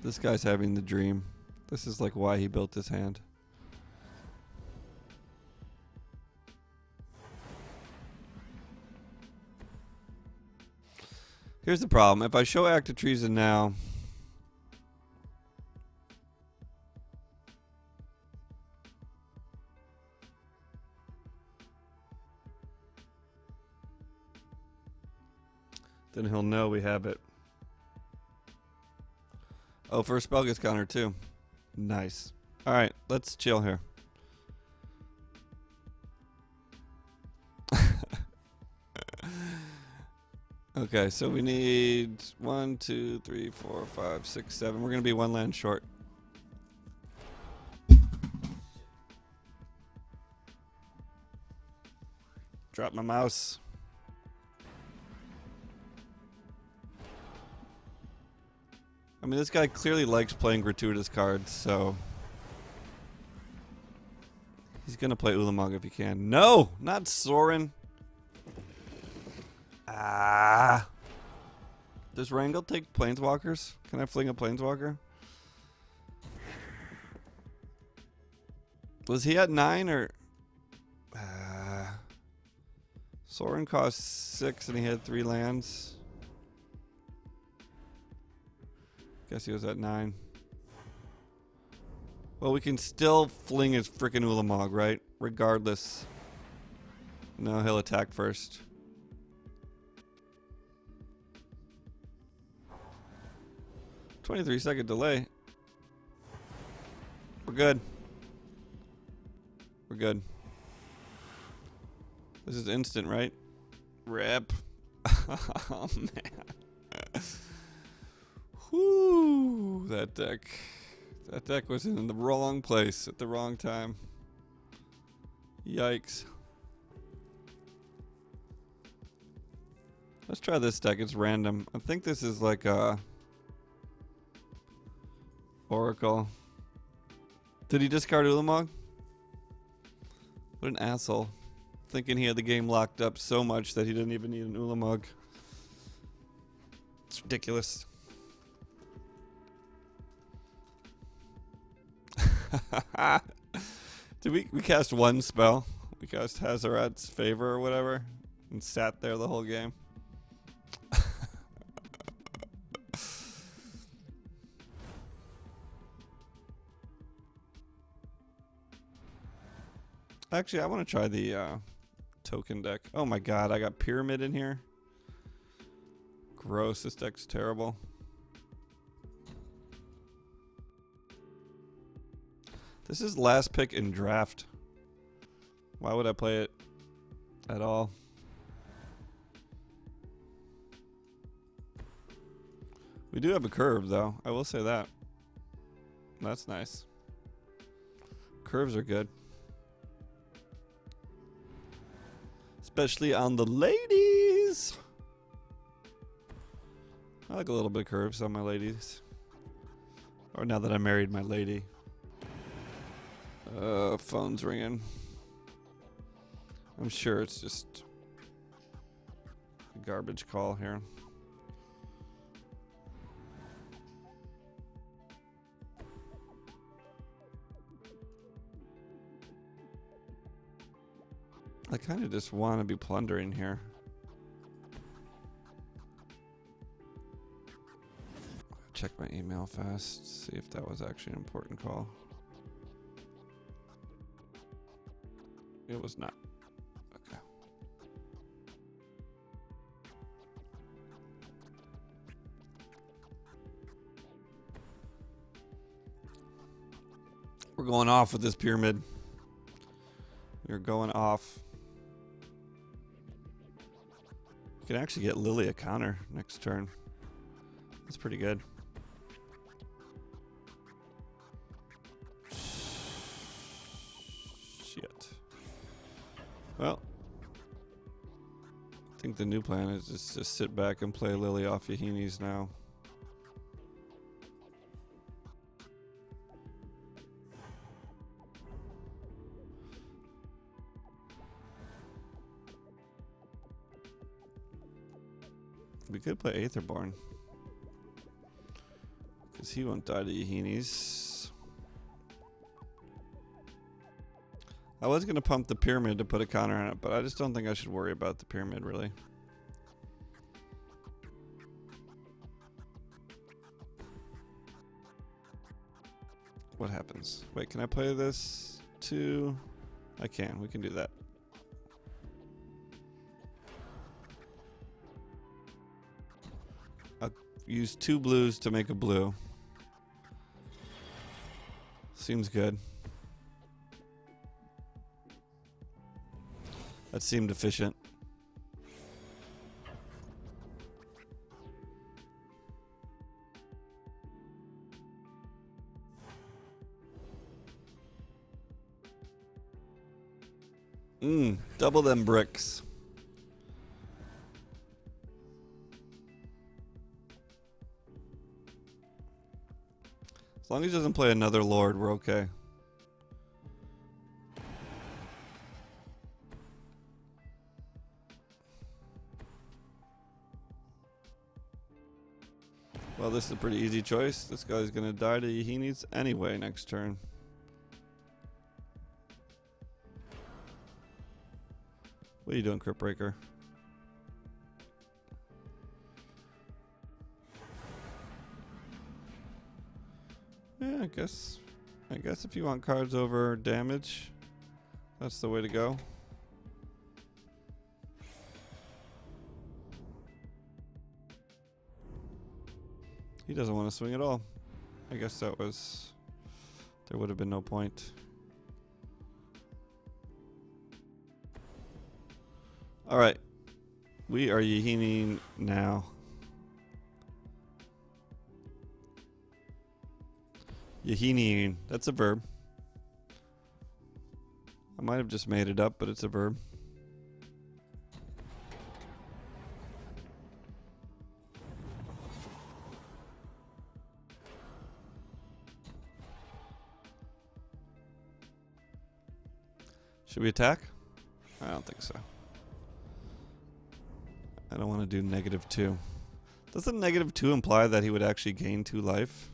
This guy's having the dream. This is like why he built this hand. Here's the problem. If I show Act of Treason now, then he'll know we have it. Oh, for a spell gets counter too. Nice. Alright, let's chill here. Okay, so we need 1, 2, 3, 4, 5, 6, 7. We're gonna be 1 land short. Drop my mouse. I mean, this guy clearly likes playing gratuitous cards, so he's gonna play Ulamog if he can. No, not Sorin. Ah. Does Wrangle take Planeswalkers? Can I fling a Planeswalker? Was he at 9 or? Sorin cost 6 and he had 3 lands. Guess he was at 9. Well, we can still fling his frickin' Ulamog, right? Regardless. No, he'll attack first. "23-second delay. We're good. We're good. This is instant, right? Rip. Oh, man. Whoo, that deck. That deck was in the wrong place at the wrong time. Yikes. Let's try this deck. It's random. I think this is like a Oracle. Did he discard Ulamog? What an asshole. Thinking he had the game locked up so much that he didn't even need an Ulamog. It's ridiculous. Did we cast one spell? We cast Hazaret's Favor or whatever and sat there the whole game. Actually, I want to try the token deck. Oh my god, I got Pyramid in here. Gross, this deck's terrible. This is last pick in draft. Why would I play it at all? We do have a curve, though. I will say that. That's nice. Curves are good. Especially on the ladies. I like a little bit of curves on my ladies. Or now that I married my lady. Phone's ringing. I'm sure it's just a garbage call here. I kind of just want to be plundering here. Check my email fast, see if that was actually an important call. It was not. Okay. We're going off with this pyramid. We're going off. You can actually get Lily a counter next turn. That's pretty good. Shit. Well, I think the new plan is just to sit back and play Lily off Yahinis now. We could play Aetherborn, because he won't die to Yahinis. I was going to pump the pyramid to put a counter on it, but I just don't think I should worry about the pyramid, really. What happens? Wait, can I play this too? I can. We can do that. I'll use 2 blues to make a blue. Seems good. That seemed efficient. Double them bricks. As long as he doesn't play another lord, we're okay. Well, this is a pretty easy choice. This guy's gonna die to Yahinis anyway next turn. What are you doing, Crypt Breaker? Yeah, I guess if you want cards over damage, that's the way to go. He doesn't want to swing at all. I guess there would have been no point. All right, we are Yahining now. Yahining, that's a verb. I might have just made it up, but it's a verb. Should we attack? I don't think so. I don't want to do -2. Doesn't -2 imply that he would actually gain 2 life?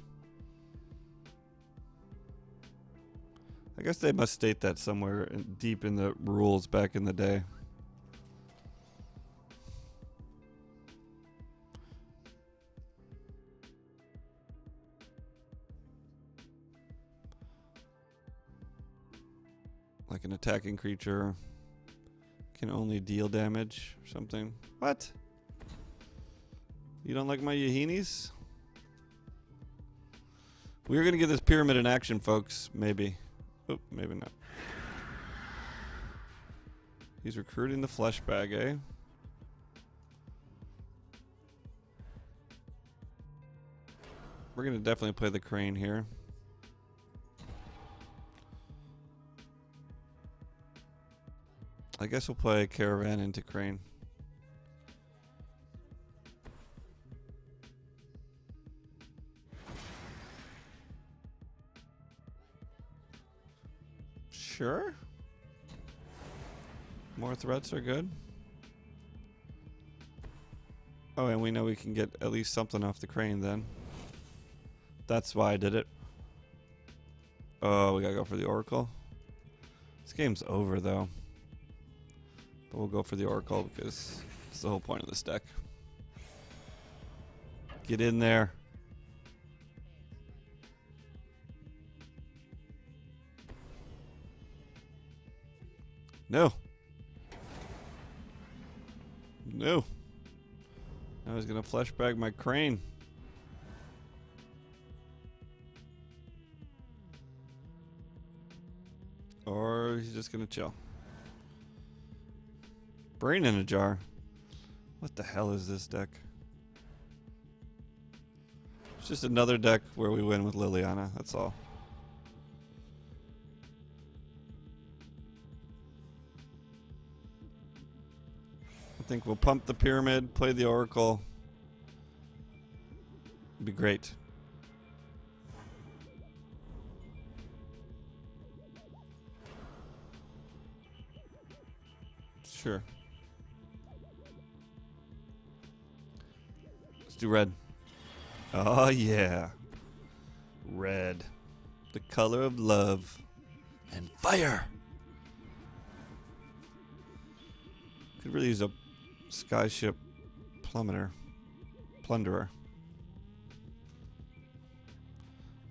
I guess they must state that somewhere deep in the rules back in the day. Like an attacking creature can only deal damage or something. What? You don't like my Yahinis? We're going to get this pyramid in action, folks. Maybe. Oop, maybe not. He's recruiting the flesh bag, eh? We're going to definitely play the crane here. I guess we'll play Caravan into Crane. Sure. More threats are good. Oh, and we know we can get at least something off the Crane then. That's why I did it. Oh, we gotta go for the Oracle. This game's over though. But we'll go for the Oracle because it's the whole point of this deck. Get in there. No. No. Now he's gonna flashback my Crane. Or he's just gonna chill. Brain in a jar. What the hell is this deck? It's just another deck where we win with Liliana, that's all. I think we'll pump the Pyramid, play the Oracle. It'd be great. Sure. Let's do red. Oh yeah. Red. The color of love and fire. Could really use a Skyship Plunderer.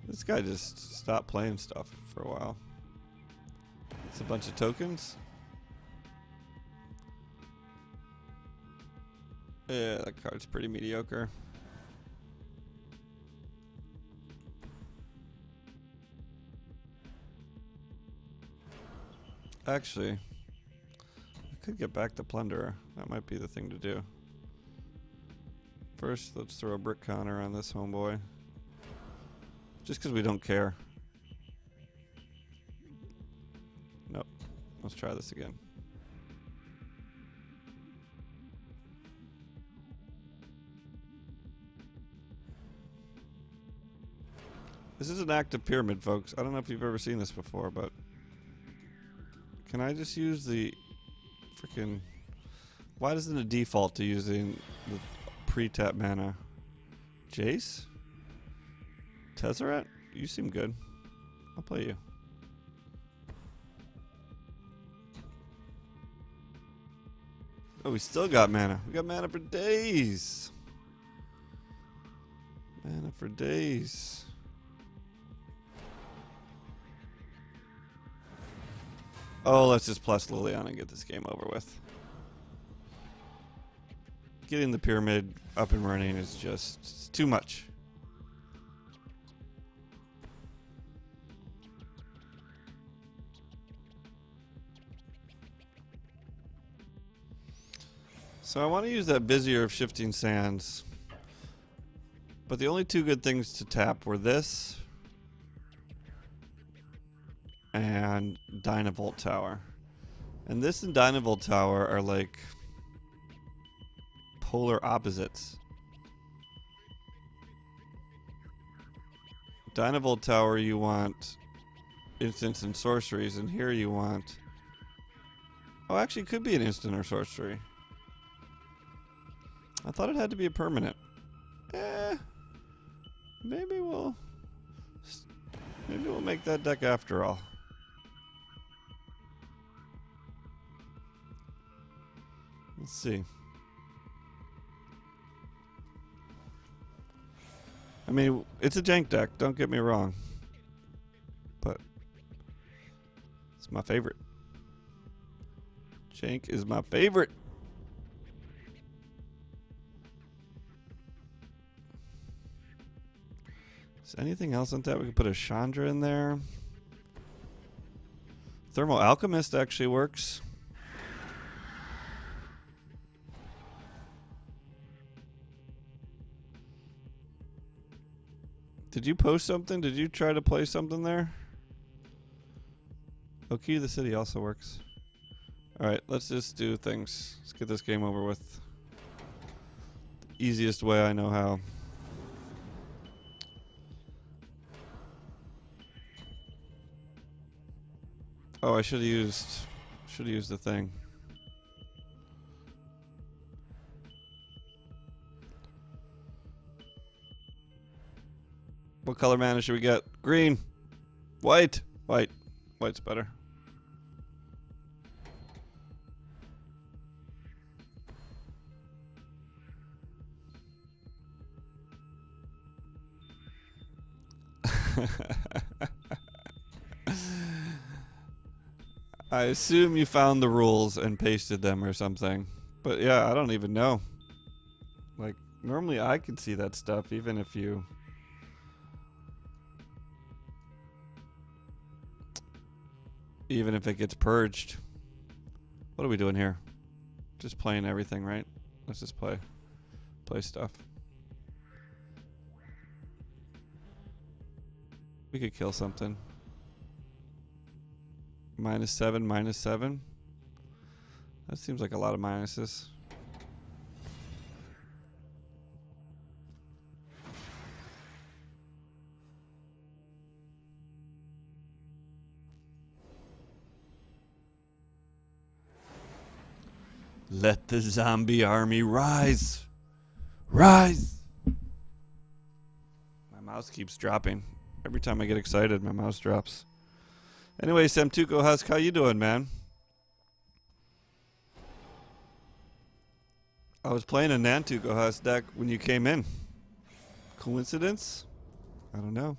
This guy just stopped playing stuff for a while. It's a bunch of tokens. Yeah, that card's pretty mediocre. Actually, I could get back to Plunderer. That might be the thing to do. First, let's throw a brick counter on this homeboy. Just because we don't care. Nope. Let's try this again. This is an active pyramid, folks. I don't know if you've ever seen this before, but can I just use the freaking... Why doesn't it default to using the pre-tap mana? Jace? Tezzeret? You seem good. I'll play you. Oh, we still got mana. We got mana for days. Mana for days. Oh, let's just plus Liliana and get this game over with. Getting the pyramid up and running is just too much. So I want to use that Vizier of Shifting Sands. But the only two good things to tap were this and Dynavolt Tower. And this and Dynavolt Tower are like polar opposites. Dynavolt Tower, you want instants and sorceries, and here you want... Oh, actually it could be an instant or sorcery. I thought it had to be a permanent. Maybe we'll make that deck after all. Let's see. I mean, it's a jank deck, don't get me wrong. But it's my favorite. Jank is my favorite. Is anything else on that? We could put a Chandra in there. Thermal Alchemist actually works. Did you post something? Did you try to play something there? Oh, Key to the City also works. Alright, let's just do things. Let's get this game over with. The easiest way I know how. Oh, I should have used the thing. What color mana should we get? Green. White. White. White's better. I assume you found the rules and pasted them or something. But yeah, I don't even know. Like, normally I can see that stuff even if you... Even if it gets purged. What are we doing here? Just playing everything, right? Let's just play stuff. We could kill something. -7, -7. That seems like a lot of minuses. Let the zombie army rise. Rise. My mouse keeps dropping. Every time I get excited, my mouse drops. Anyway, Samtuko Husk, how you doing, man? I was playing a Nantuko Husk deck when you came in. Coincidence? I don't know.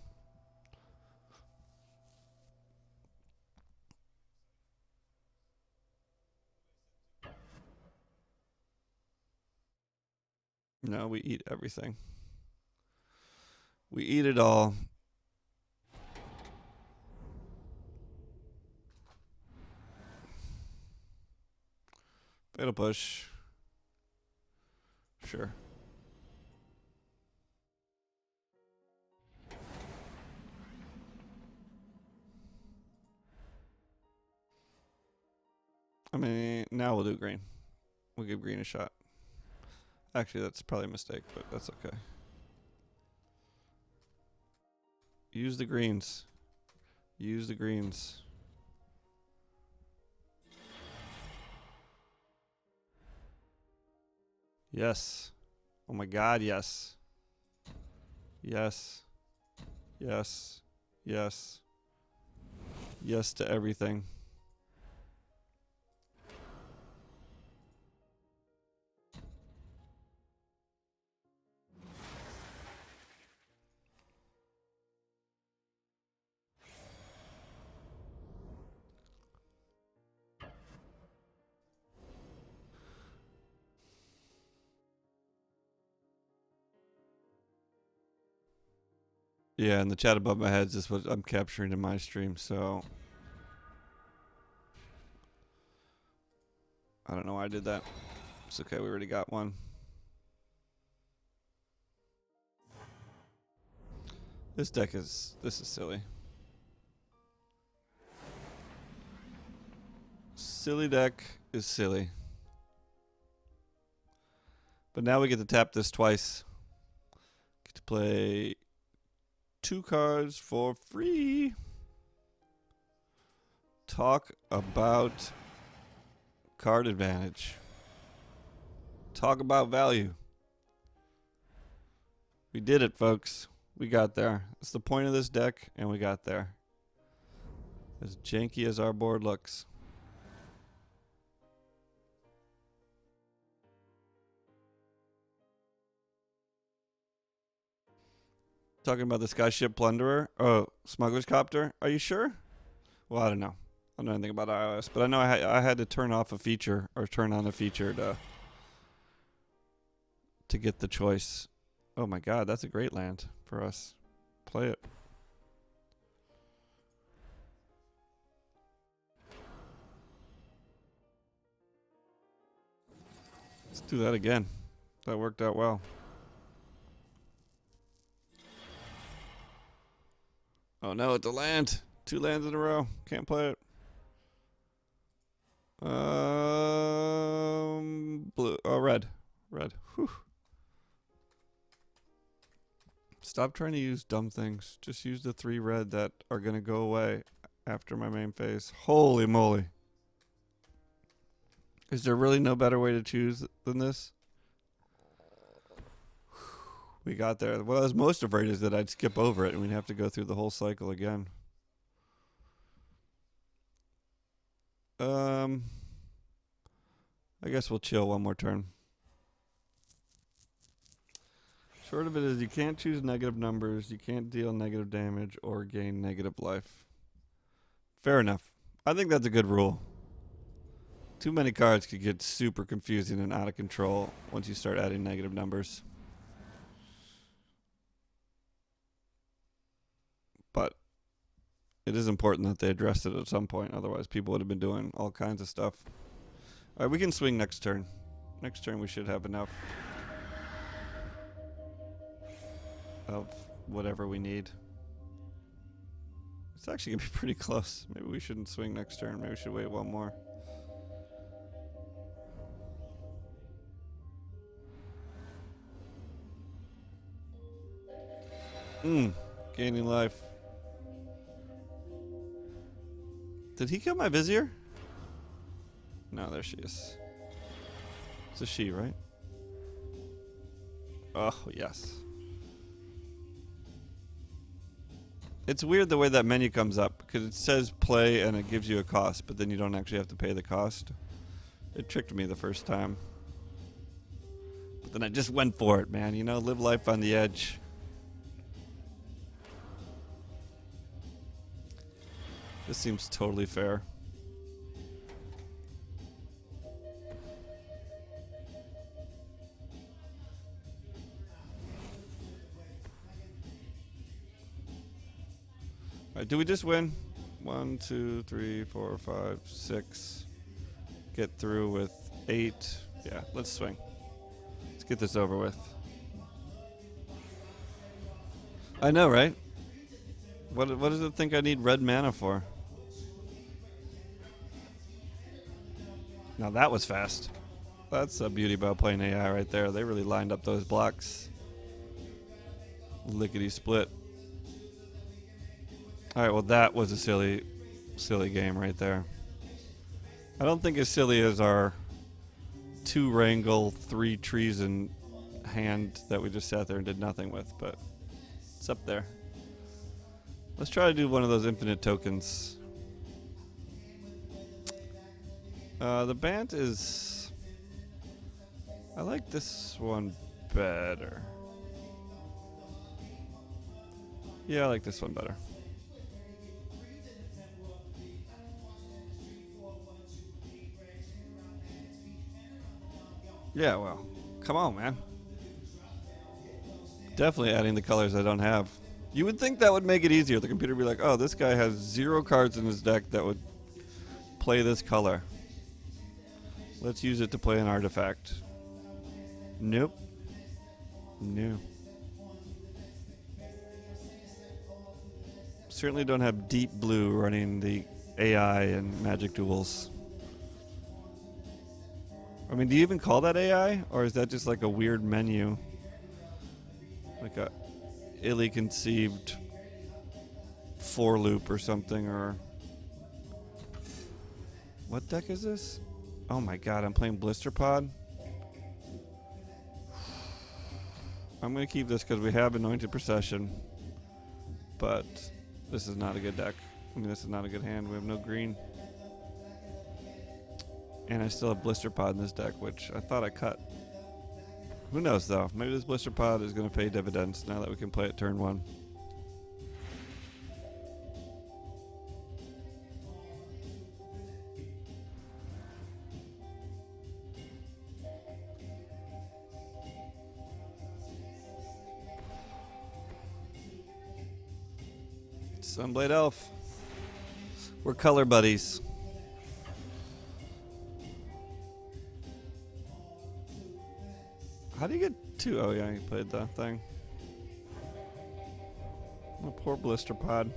No, we eat everything. We eat it all. Fatal push. Sure. I mean, now we'll do green. We'll give green a shot. Actually, that's probably a mistake, but that's okay. Use the greens. Use the greens. Yes. Oh my god, yes. Yes. Yes. Yes. Yes to everything. Yeah, and the chat above my head is just what I'm capturing in my stream, so I don't know why I did that. It's okay, we already got one. This is silly. Silly deck is silly. But now we get to tap this twice. Get to play 2 cards for free. Talk about card advantage. Talk about value. We did it, folks. We got there. That's the point of this deck, and we got there. As janky as our board looks. Talking about the Skyship Plunderer. Oh, Smuggler's Copter. Are you sure? Well, I don't know. I don't know anything about iOS, but I know I had to turn off a feature or turn on a feature to get the choice. Oh my god, that's a great land for us. Play it. Let's do that again. That worked out well. Oh no, it's a land. 2 lands in a row. Can't play it. Oh, red. Red. Whew. Stop trying to use dumb things. Just use the 3 red that are going to go away after my main phase. Holy moly. Is there really no better way to choose than this? We got there. What I was most afraid is that I'd skip over it and we'd have to go through the whole cycle again. I guess we'll chill one more turn. Short of it is you can't choose negative numbers, you can't deal negative damage, or gain negative life. Fair enough. I think that's a good rule. Too many cards could get super confusing and out of control once you start adding negative numbers. But it is important that they addressed it at some point, otherwise people would have been doing all kinds of stuff. Alright, we can swing next turn. Next turn we should have enough of whatever we need. It's actually going to be pretty close. Maybe we shouldn't swing next turn. Maybe we should wait one more. Gaining life. Did he kill my Vizier? No, there she is. It's a she, right? Oh, yes. It's weird the way that menu comes up, because it says play and it gives you a cost, but then you don't actually have to pay the cost. It tricked me the first time. But then I just went for it, man. You know, live life on the edge. This seems totally fair. Alright, do we just win? 1, 2, 3, 4, 5, 6. Get through with 8. Yeah, let's swing. Let's get this over with. I know, right? What does it think I need red mana for? Now that was fast. That's a beauty about playing AI right there. They really lined up those blocks. Lickety split. Alright, well that was a silly game right there. I don't think as silly as our 2 wrangle, 3 treason hand that we just sat there and did nothing with, but it's up there. Let's try to do one of those infinite tokens. The Bant is... I like this one better. Yeah, I like this one better. Yeah, well, come on, man. Definitely adding the colors I don't have. You would think that would make it easier. The computer would be like, oh, this guy has 0 cards in his deck that would play this color. Let's use it to play an artifact. Nope. No. Certainly don't have Deep Blue running the AI and Magic Duels. I mean, do you even call that AI? Or is that just like a weird menu? Like a illy conceived for loop or something, or... What deck is this? Oh my god, I'm playing Blister Pod? I'm going to keep this because we have Anointed Procession. But this is not a good deck. I mean, this is not a good hand. We have no green. And I still have Blister Pod in this deck, which I thought I cut. Who knows, though? Maybe this Blister Pod is going to pay dividends now that we can play it turn 1. Sunblade Elf. We're color buddies. How do you get 2? Oh yeah, you played that thing. Oh, poor Blister Pod.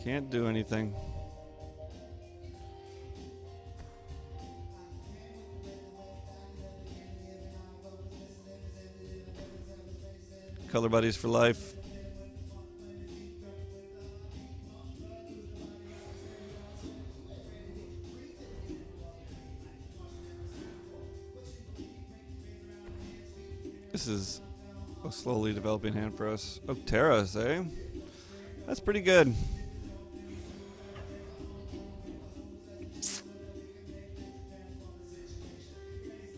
Can't do anything. Color buddies for life. This is a slowly developing hand for us. Oh, Terras, eh? That's pretty good.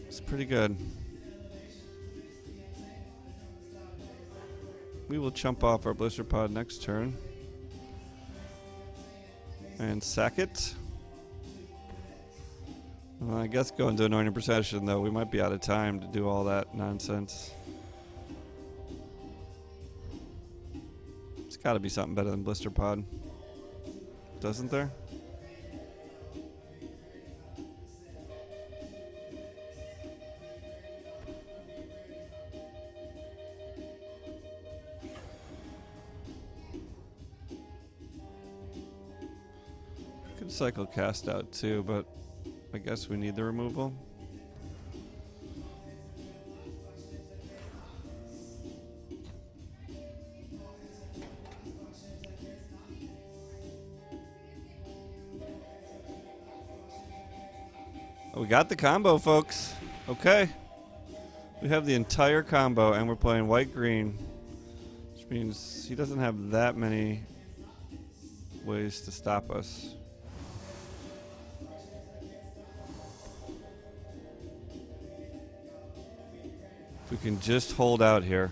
It's pretty good. We will chump off our Blister Pod next turn. And sack it. Well, I guess go into Anointing Procession, though. We might be out of time to do all that nonsense. It's gotta be something better than Blister Pod. Doesn't there? Could cycle cast out too, but I guess we need the removal. Oh, we got the combo, folks. Okay. We have the entire combo, and we're playing white-green, which means he doesn't have that many ways to stop us. If we can just hold out here.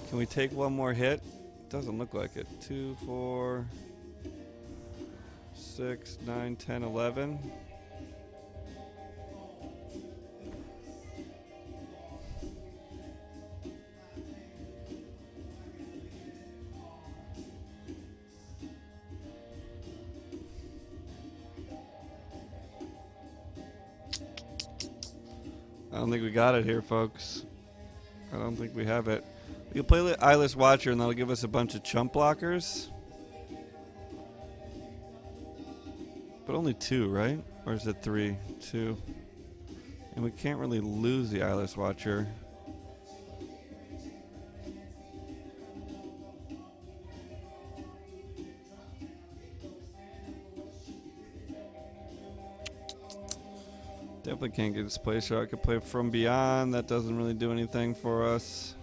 Can we take one more hit? Doesn't look like it. 2, 4, 6, 9, 10, 11. I don't think we got it here, folks. I don't think we have it. We can play the Eyeless Watcher, and that'll give us a bunch of chump blockers. But only 2, right? Or is it 3? 2. And we can't really lose the Eyeless Watcher. Definitely can't get this play show. I could play From Beyond. That doesn't really do anything for us.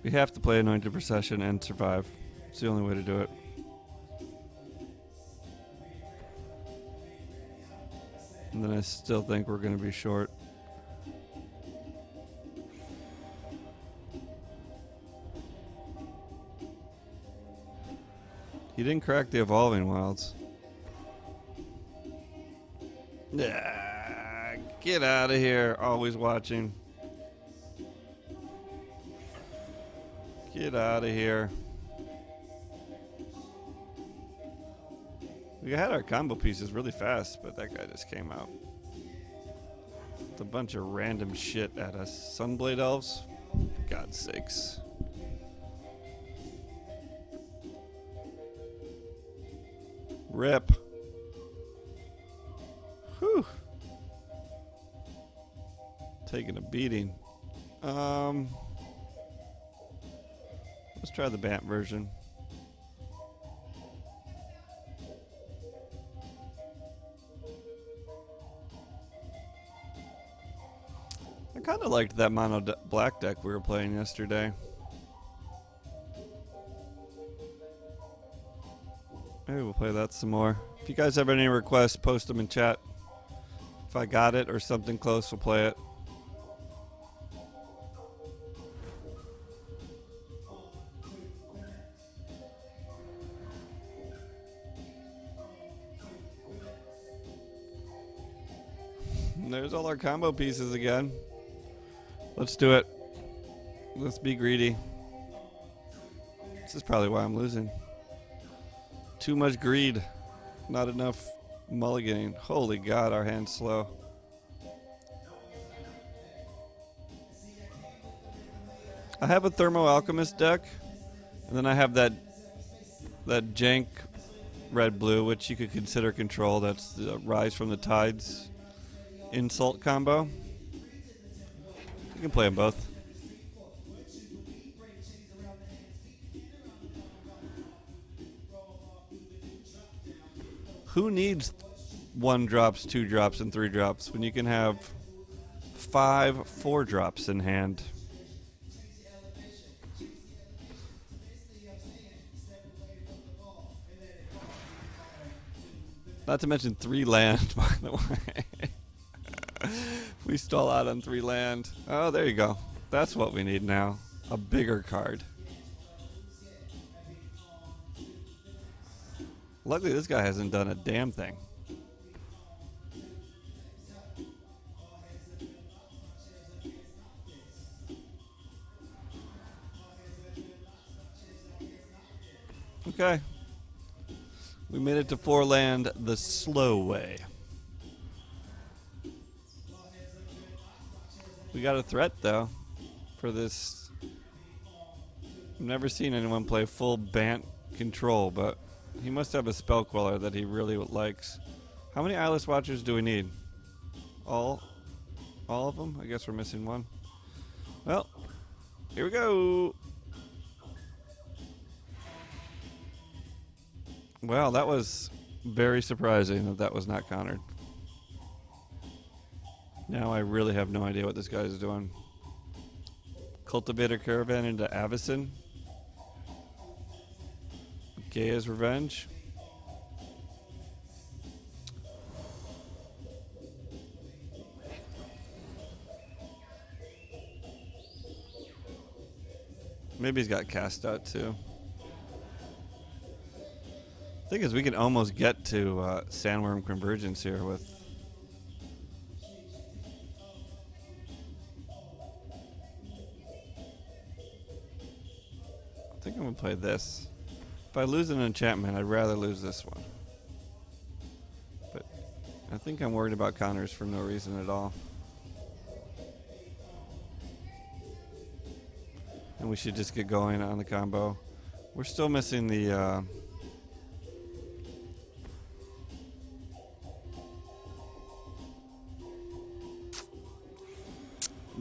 We have to play Anointed Procession and survive. It's the only way to do it. And then I still think we're going to be short. He didn't crack the Evolving Wilds. Ah, get out of here. Always watching. Get out of here. We had our combo pieces really fast, but that guy just came out with a bunch of random shit at us. Sunblade Elves? For God's sakes. Rip. Whew. Taking a beating. Let's try the BAMP version. I kind of liked that mono black deck we were playing yesterday. Maybe we'll play that some more. If you guys have any requests, post them in chat. If I got it or something close, we'll play it. And there's all our combo pieces again. Let's do it. Let's be greedy. This is probably why I'm losing. Too much greed. Not enough mulliganing. Holy God, our hand's slow. I have a Thermo Alchemist deck, and then I have that jank red-blue, which you could consider control. That's the Rise from the Tides insult combo. You can play them both. Who needs 1 drops, 2 drops, and 3 drops when you can have 5 4 drops in hand? Not to mention 3 land, by the way. We stall out on 3 land. Oh, there you go. That's what we need now. A bigger card. Luckily, this guy hasn't done a damn thing. Okay. We made it to 4 land the slow way. We got a threat, though, for this. I've never seen anyone play full Bant control, but he must have a spell queller that he really likes. How many Eyeless Watchers do we need? All of them? I guess we're missing 1. Well, here we go. Wow, that was very surprising that that was not countered. Now I really have no idea what this guy is doing. Cultivator Caravan into Avacyn. Gaia's Revenge. Maybe he's got cast out too. Thing is, we can almost get to Sandworm Convergence here with. I think I'm gonna play this. If I lose an enchantment, I'd rather lose this one. But I think I'm worried about counters for no reason at all. And we should just get going on the combo. We're still missing the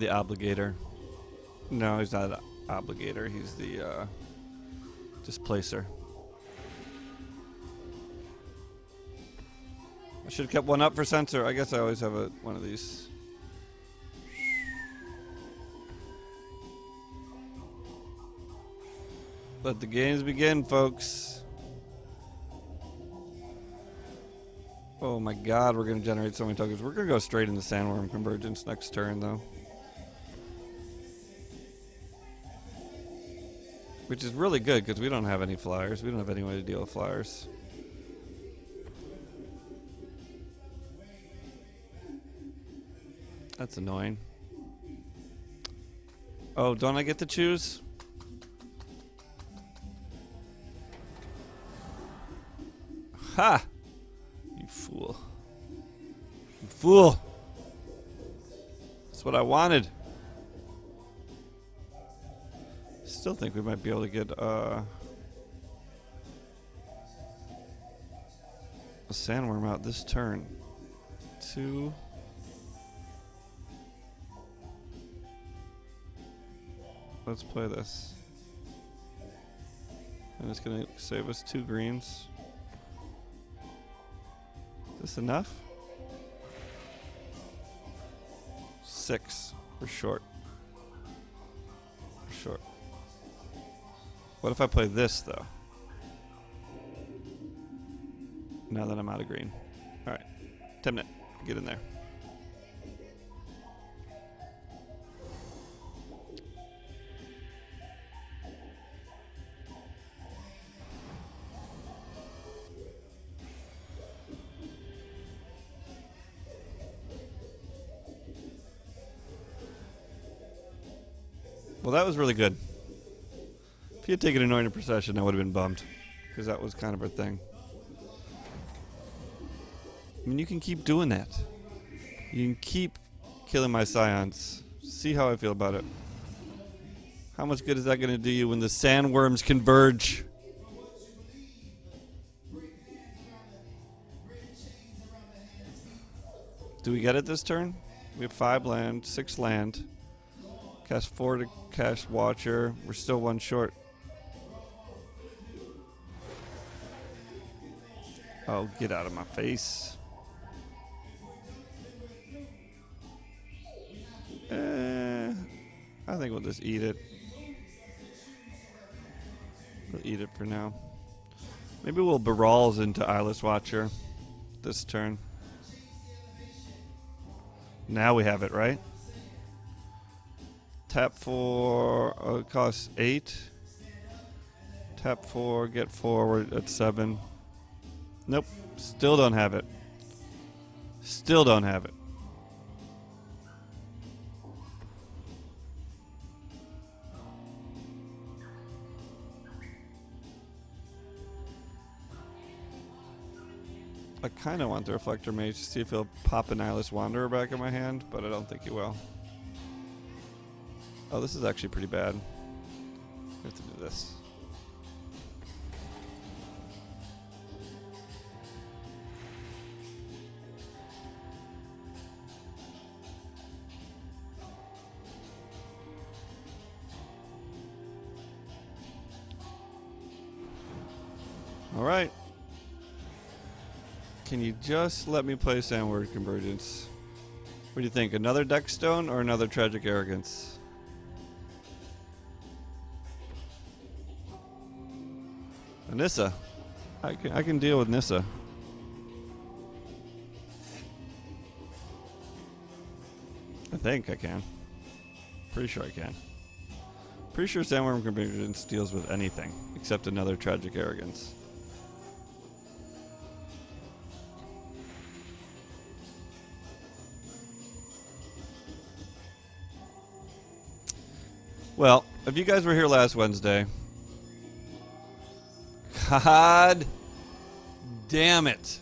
Obligator. No, he's not an Obligator. He's the Displacer. I should have kept one up for Censor. I guess I always have one of these. Let the games begin, folks. Oh my god, we're going to generate so many tokens. We're going to go straight into Sandworm Convergence next turn, though. Which is really good, because we don't have any flyers. We don't have any way to deal with flyers. That's annoying. Oh, don't I get to choose? Ha! You fool. You fool! That's what I wanted. Still think we might be able to get a Sandworm out this turn. 2. Let's play this. And it's gonna save us 2 greens. Is this enough? 6. We're short. We're short. What if I play this, though? Now that I'm out of green. Alright. Temnet, get in there. Well, that was really good. If he had taken Anointed Procession, I would have been bummed. Because that was kind of our thing. I mean, you can keep doing that. You can keep killing my Scions. See how I feel about it. How much good is that going to do you when the Sandworms converge? Do we get it this turn? We have 5 land, 6 land. Cast 4 to cast Watcher. We're still 1 short. Oh, get out of my face. I think we'll just eat it. We'll eat it for now. Maybe we'll Barrals into Eyeless Watcher this turn. Now we have it, right? Tap 4, it costs 8. Tap 4, get forward at 7. Nope, still don't have it. Still don't have it. I kind of want the Reflector Mage to see if he'll pop an Eyeless Wanderer back in my hand, but I don't think he will. Oh, this is actually pretty bad. We have to do this. All right. Can you just let me play Sandward Convergence? What do you think? Another Deck Stone or another Tragic Arrogance? Nissa. I can deal with Nissa. I think I can. Pretty sure I can. Pretty sure Sandworm Convergence deals with anything except another Tragic Arrogance. Well, if you guys were here last Wednesday, God damn it.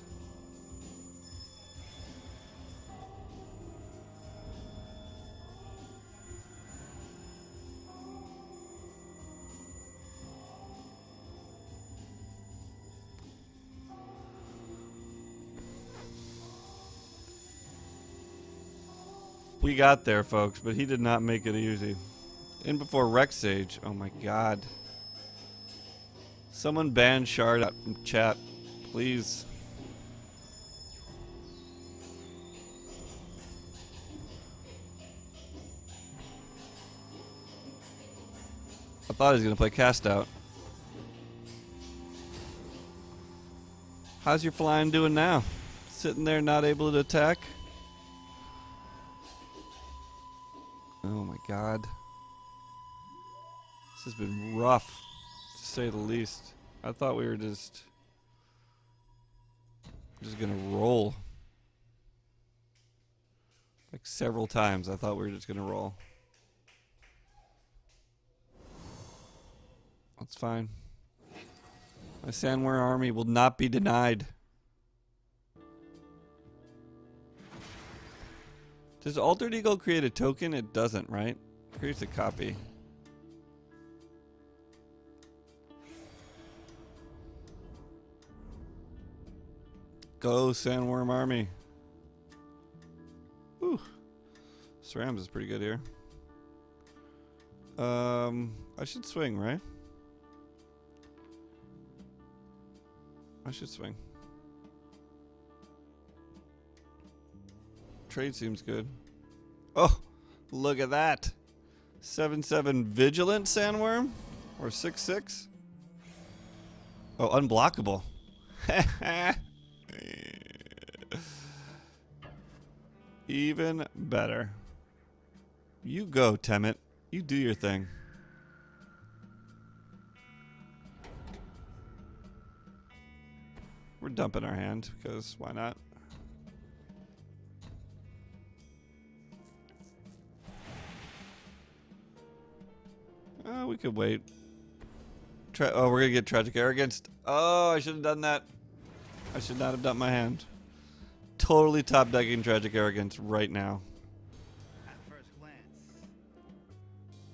We got there, folks, but he did not make it easy. In before Rex Sage. Oh my god. Someone ban Shard out from chat, please. I thought he was going to play Cast Out. How's your flying doing now? Sitting there not able to attack? Oh my god. This has been rough, to say the least. I thought we were just gonna roll. Like several times I thought we were just gonna roll. That's fine. My Sandworm army will not be denied. Does Altered Eagle create a token? It doesn't, right? It creates a copy. Go Sandworm army. Whew. Cerams is pretty good here. I should swing, right? I should swing. Trade seems good. Oh, look at that. 7/7 Vigilant Sandworm? Or 6/6? Oh, unblockable. Even better. You go, Temet. You do your thing. We're dumping our hand, because why not? Oh, we could wait. Oh, we're going to get Tragic Arrogance. Oh, I should have done that. I should not have dumped my hand. Totally top decking Tragic Arrogance right now. At first glance,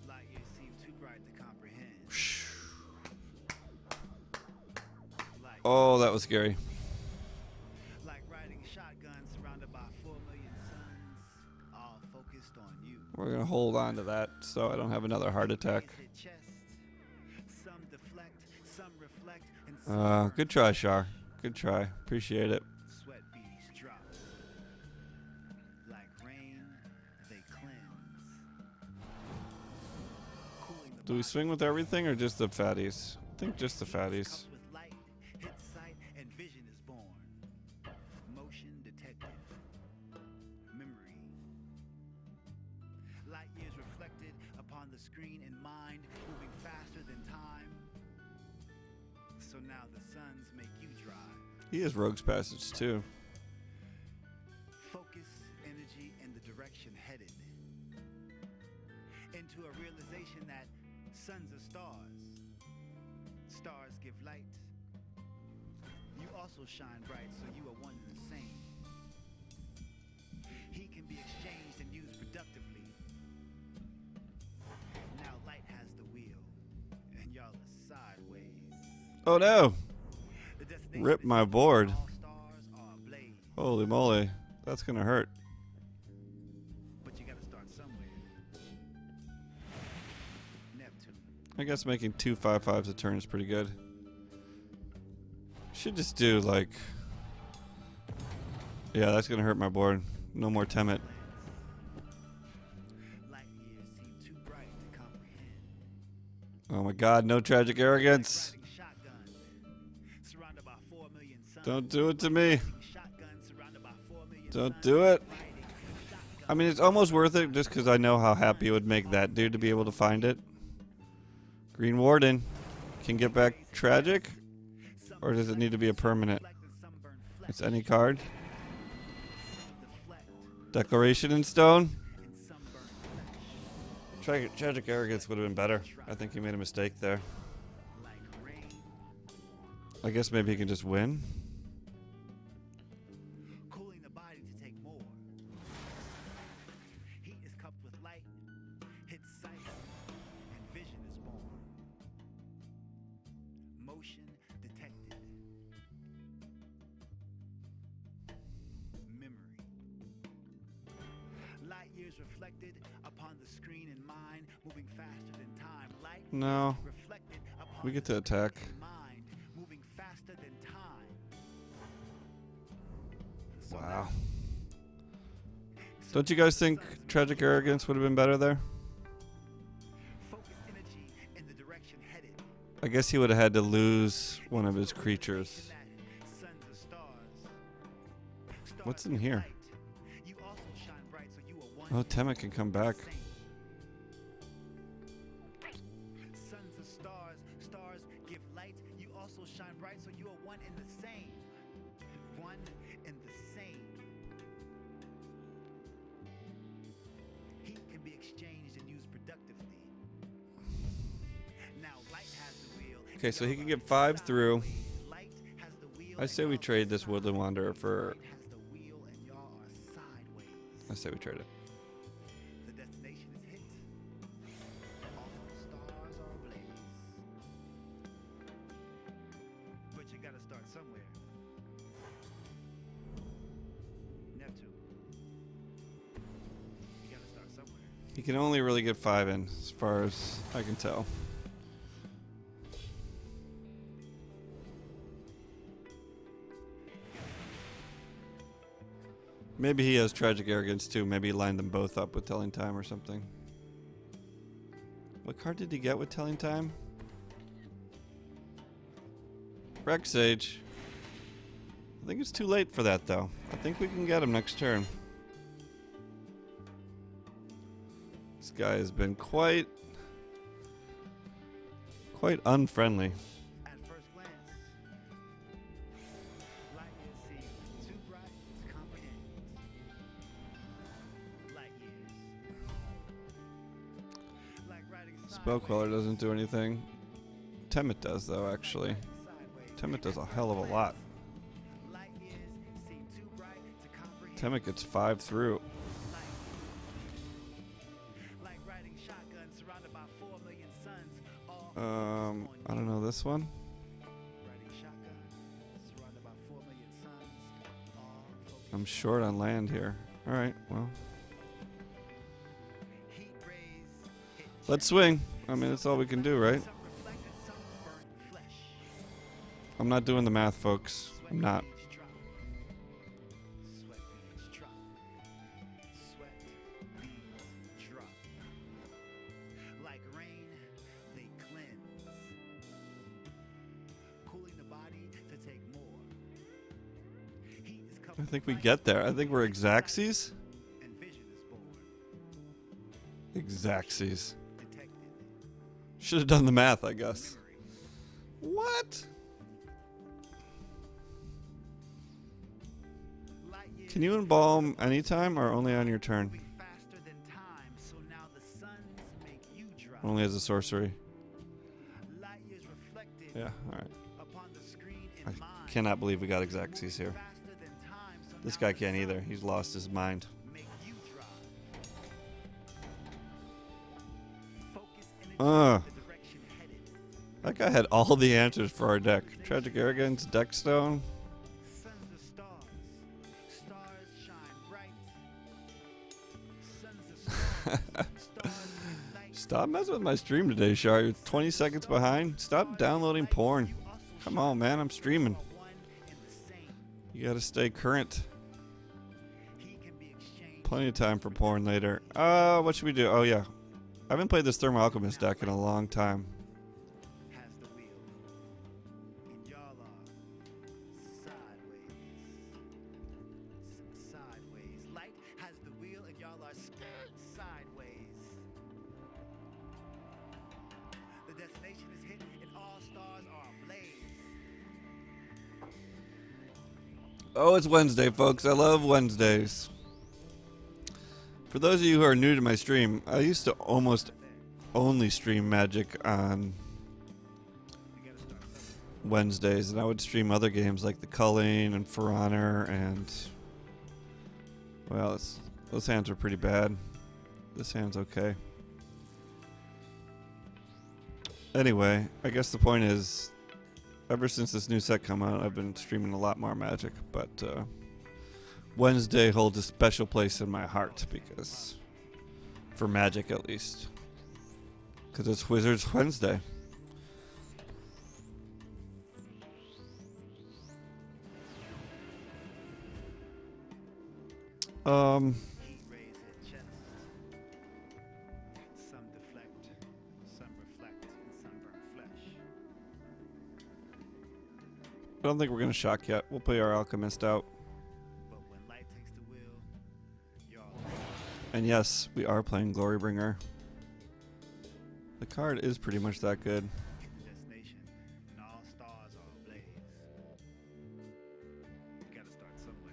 light years seem too bright to comprehend. Oh, that was scary. Like riding shotgun surrounded by 4 million We're gonna hold on to that so I don't have another heart attack. Hit chest. Some deflect, some reflect, and some Good try, Shar. Good try. Appreciate it. sweat beads drop. Like rain, they cleanse. Cooling the Do we body, swing with everything or just the fatties? I think just the fatties. cupped with light, hit sight, and vision is born. Motion detected. Memory. Light years reflected upon the screen in mind, moving faster than time. So now the suns make you drive. He has Rogue's Passage too. Focus, energy, and the direction headed. Into a realization that suns are stars. Stars give light. You also shine bright, so you are one and the same. He can be exchanged and used productively. Now light has the wheel, and y'all are sideways. Oh no! The destination Rip is my set. board. All stars are ablaze. Holy moly. That's gonna hurt. But you gotta start somewhere. Neptune. I guess making 2 5/5s a turn is pretty good. Should just do like... Yeah, that's gonna hurt my board. No more Temet. Light years seem too bright to comprehend. Oh my god, no tragic arrogance. Riding shotgun, surrounded by 4 million suns. Don't do it to me. Shotgun surrounded by 4 million Don't suns. do it. Riding shotgun. I mean, it's almost worth it just because I know how happy it would make that dude to be able to find it. Green Warden can get back tragic, or does it need to be a permanent? It's any card. Declaration in stone. Tragic arrogance would have been better. I think he made a mistake there. Like rain, I guess maybe he can just win. cooling the body to take more. Heat is cupped with light, hits sight, and vision is born. Motion detected. Memory. Light years reflected upon the screen in mind, moving faster than time. Light No. reflected upon We get the to attack. screen in mind, moving faster than time. So Wow. Don't you guys think tragic arrogance would have been better there? focus energy in the direction headed. I guess he would have had to lose one of his creatures. Suns are stars. What's in here? You also shine bright, so you are one Oh, Temet can come back. same. Suns are stars. Stars give light. You also shine bright, so you are one in the same. One in the same. Heat can be exchanged and used productively. Now light has the wheel. Okay, so he can get 5 through. Light has the wheel. I and say we y'all are trade this Woodland Wanderer for... Light has the wheel and y'all are sideways. I say we trade it. The destination is hit. All stars are ablaze. But you gotta start somewhere. Neptune. You gotta start somewhere. He can only really get 5 in, as far as I can tell. Maybe he has tragic arrogance too. Maybe he lined them both up with Telling Time or something. What card did he get with Telling Time? Rex Sage. I think it's too late for that though. I think we can get him next turn. This guy has been quite unfriendly. At first glance, light years seem too bright to comprehend. Light years. Like riding Spell Queller doesn't do anything. Temet does though, actually. Temet does a hell of a lot. Light years seem too bright to comprehend. Temet gets 5 through. Like riding shotgun surrounded by 4 million suns. All I don't know this one. riding shotgun surrounded by 4 million suns. All focused. I'm short on land here. Alright, well. Let's swing. I mean, that's all we can do, right? Some reflected, some burnt flesh. I'm not doing the math, folks. I'm not. Beads drop. Sweat beads drop. Sweat beads drop. Like rain, they cleanse. Cooling the body to take more. Heat is I coupled think we with get there. I think we're exactsies. and vision is born. Exactsies. Detected. Should have done the math, I guess. Memory. What? Light years Can you embalm anytime or only on your turn? moving faster than time, so now the suns make you drop. Only as a sorcery. Light years reflected Yeah, alright. upon the screen in I mind. cannot believe we got exactsies here. Faster than time, so This now guy the can't either. suns He's lost his mind. make you drop. Focus energy Ugh. in the direction headed. That guy had all the answers for our deck. Tragic Arrogance, Deckstone. Sons of stars. Stars shine bright. Sons of stars. Stars give light. Stop messing with my stream today, Shar. You're 20 seconds behind. Stop downloading porn. You also Come on, man. I'm streaming. are one and the same. You gotta stay current. He can be exchanged. Plenty of time for porn later. What should we do? Oh, yeah. I haven't played this Thermal Alchemist deck in a long time. Has the wheel. And y'all are sideways. Sideways. Light has the wheel and y'all are sideways. The destination is hit and all stars are ablaze. Oh, it's Wednesday, folks. I love Wednesdays. For those of you who are new to my stream, I used to almost only stream Magic on We gotta start somewhere. Wednesdays, and I would stream other games like the Culling and For Honor, and well, those hands are pretty bad. This hand's okay. Anyway, I guess the point is, ever since this new set come out, I've been streaming a lot more Magic, but Wednesday holds a special place in my heart because, for Magic at least, because it's Wizards Wednesday. Heat rays hit chest. Some deflect, some reflect, and some burn flesh. I don't think we're gonna shock yet. We'll play our Alchemist out. But when light takes the wheel, y'all And yes, we are playing Glorybringer. The card is pretty much that good. hit the destination, and all stars are ablaze. Gotta start somewhere.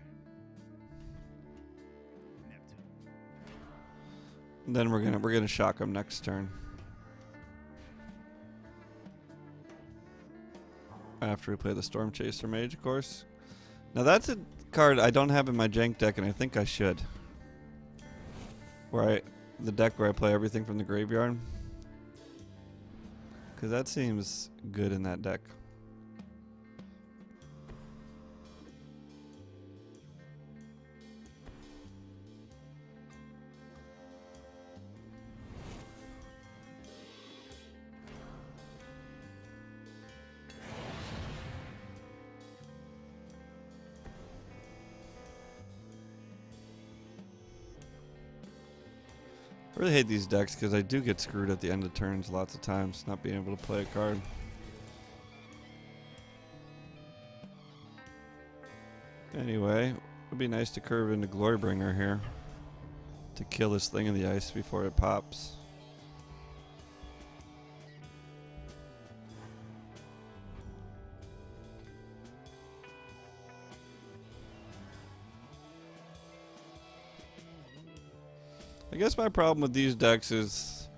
Neptune. And then we're gonna shock him next turn. After we play the Storm Chaser Mage, of course. Now that's a card I don't have in my jank deck, and I think I should. The deck where I play everything from the graveyard. Because that seems good in that deck. I really hate these decks because I do get screwed at the end of turns lots of times, not being able to play a card. Anyway, it would be nice to curve into Glorybringer here to kill this thing in the ice before it pops. I guess my problem with these decks is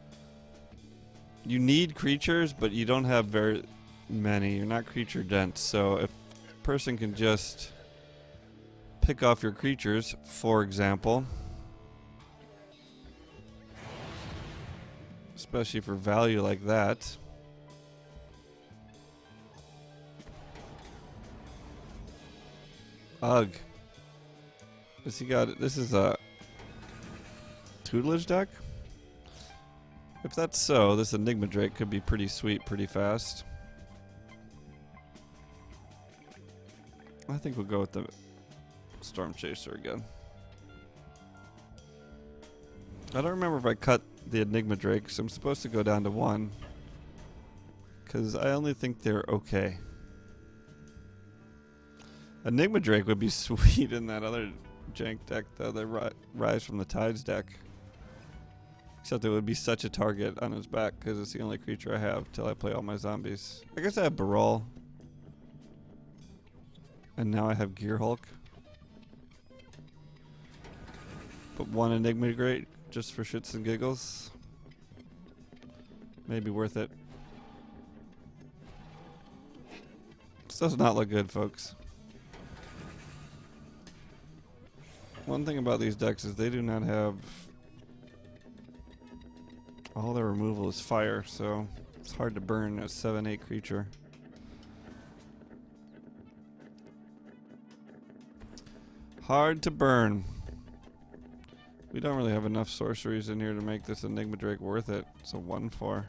you need creatures, but you don't have very many. You're not creature dense, so if a person can just pick off your creatures, for example, especially for value like that. Ugh. This is a tutelage deck? If that's so, this Enigma Drake could be pretty sweet pretty fast. I think we'll go with the Storm Chaser again. I don't remember if I cut the Enigma Drake, so I'm supposed to go down to 1. Because I only think they're okay. Enigma Drake would be sweet in that other jank deck, though, the Rise from the Tides deck. Except it would be such a target on his back because it's the only creature I have till I play all my zombies. I guess I have Baral. And now I have Gear Hulk. But 1 Enigma Drake just for shits and giggles. Maybe worth it. This does not look good, folks. One thing about these decks is they do not have... all their removal is fire, so it's hard to burn a 7/8 creature. Hard to burn. We don't really have enough sorceries in here to make this Enigma Drake worth it. It's a 1/4.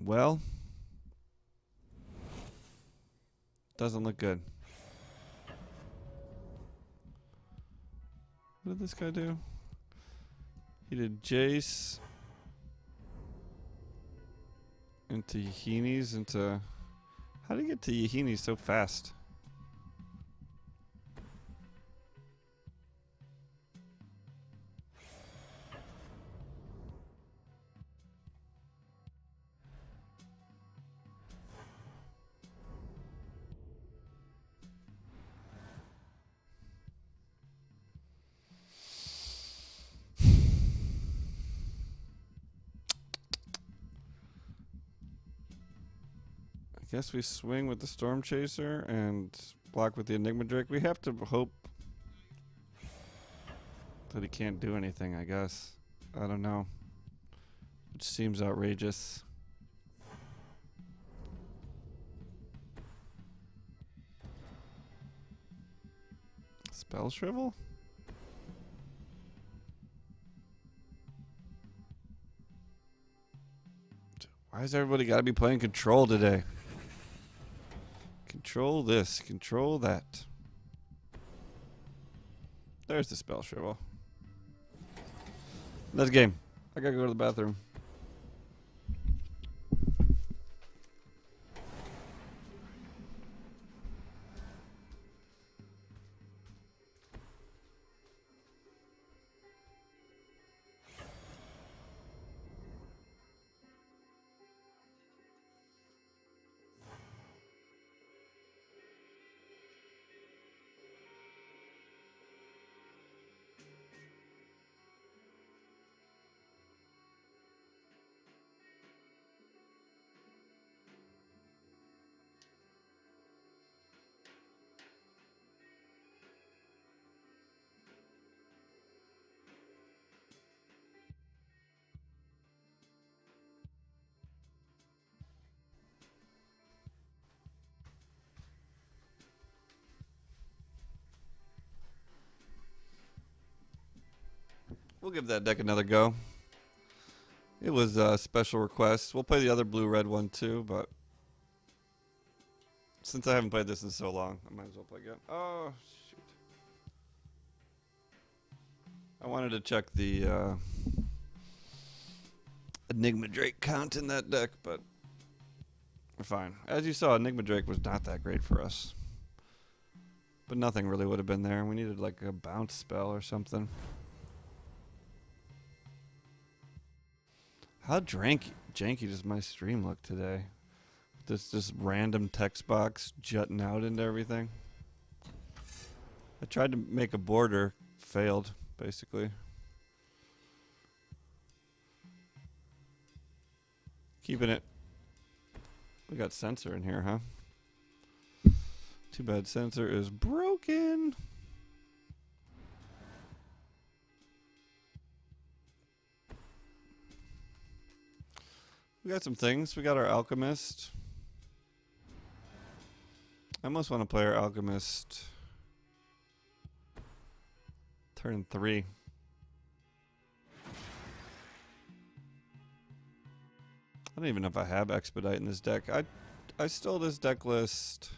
Well, doesn't look good. What did this guy do? He did Jace into Yahinis into... How did he get to Yahinis so fast? I guess we swing with the Storm Chaser and block with the Enigma Drake. We have to hope that he can't do anything, I guess. I don't know. Which seems outrageous. Spell Shrivel? Why has everybody got to be playing Control today? Control this, control that. There's the Spell Shrivel. That's game. I gotta go to the bathroom. We'll give that deck another go. It was a special request. We'll play the other blue-red one too, but since I haven't played this in so long, I might as well play again. Oh, shoot. I wanted to check the Enigma Drake count in that deck, but we're fine. As you saw, Enigma Drake was not that great for us. But nothing really would have been there. We needed like a bounce spell or something. How janky does my stream look today? This just random text box jutting out into everything. I tried to make a border, failed, basically. Keeping it. We got sensor in here, huh? Too bad sensor is broken. We got some things. We got our Alchemist. I almost want to play our Alchemist Turn 3. I don't even know if I have Expedite in this deck. I stole this deck list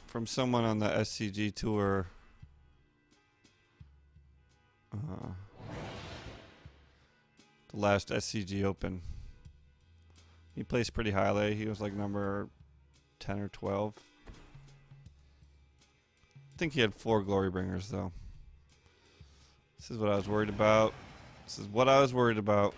from someone on the SCG tour. The last SCG Open. He placed pretty highly. He was like number 10 or 12. I think he had 4 Glory Bringers though. This is what I was worried about. This is what I was worried about.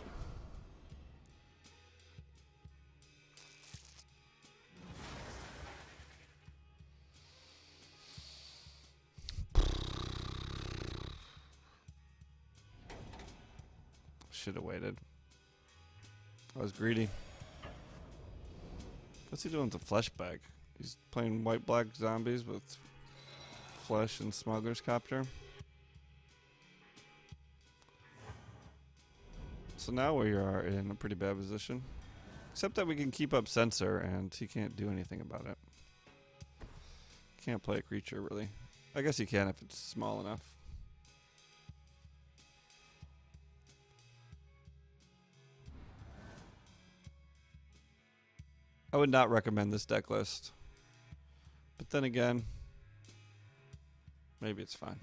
Should have waited. I was greedy. What's he doing with the flesh bag? He's playing white-black zombies with flesh and smuggler's copter. So now we are in a pretty bad position. Except that we can keep up Censor and he can't do anything about it. Can't play a creature really. I guess he can if it's small enough. I would not recommend this deck list. But then again, maybe it's fine.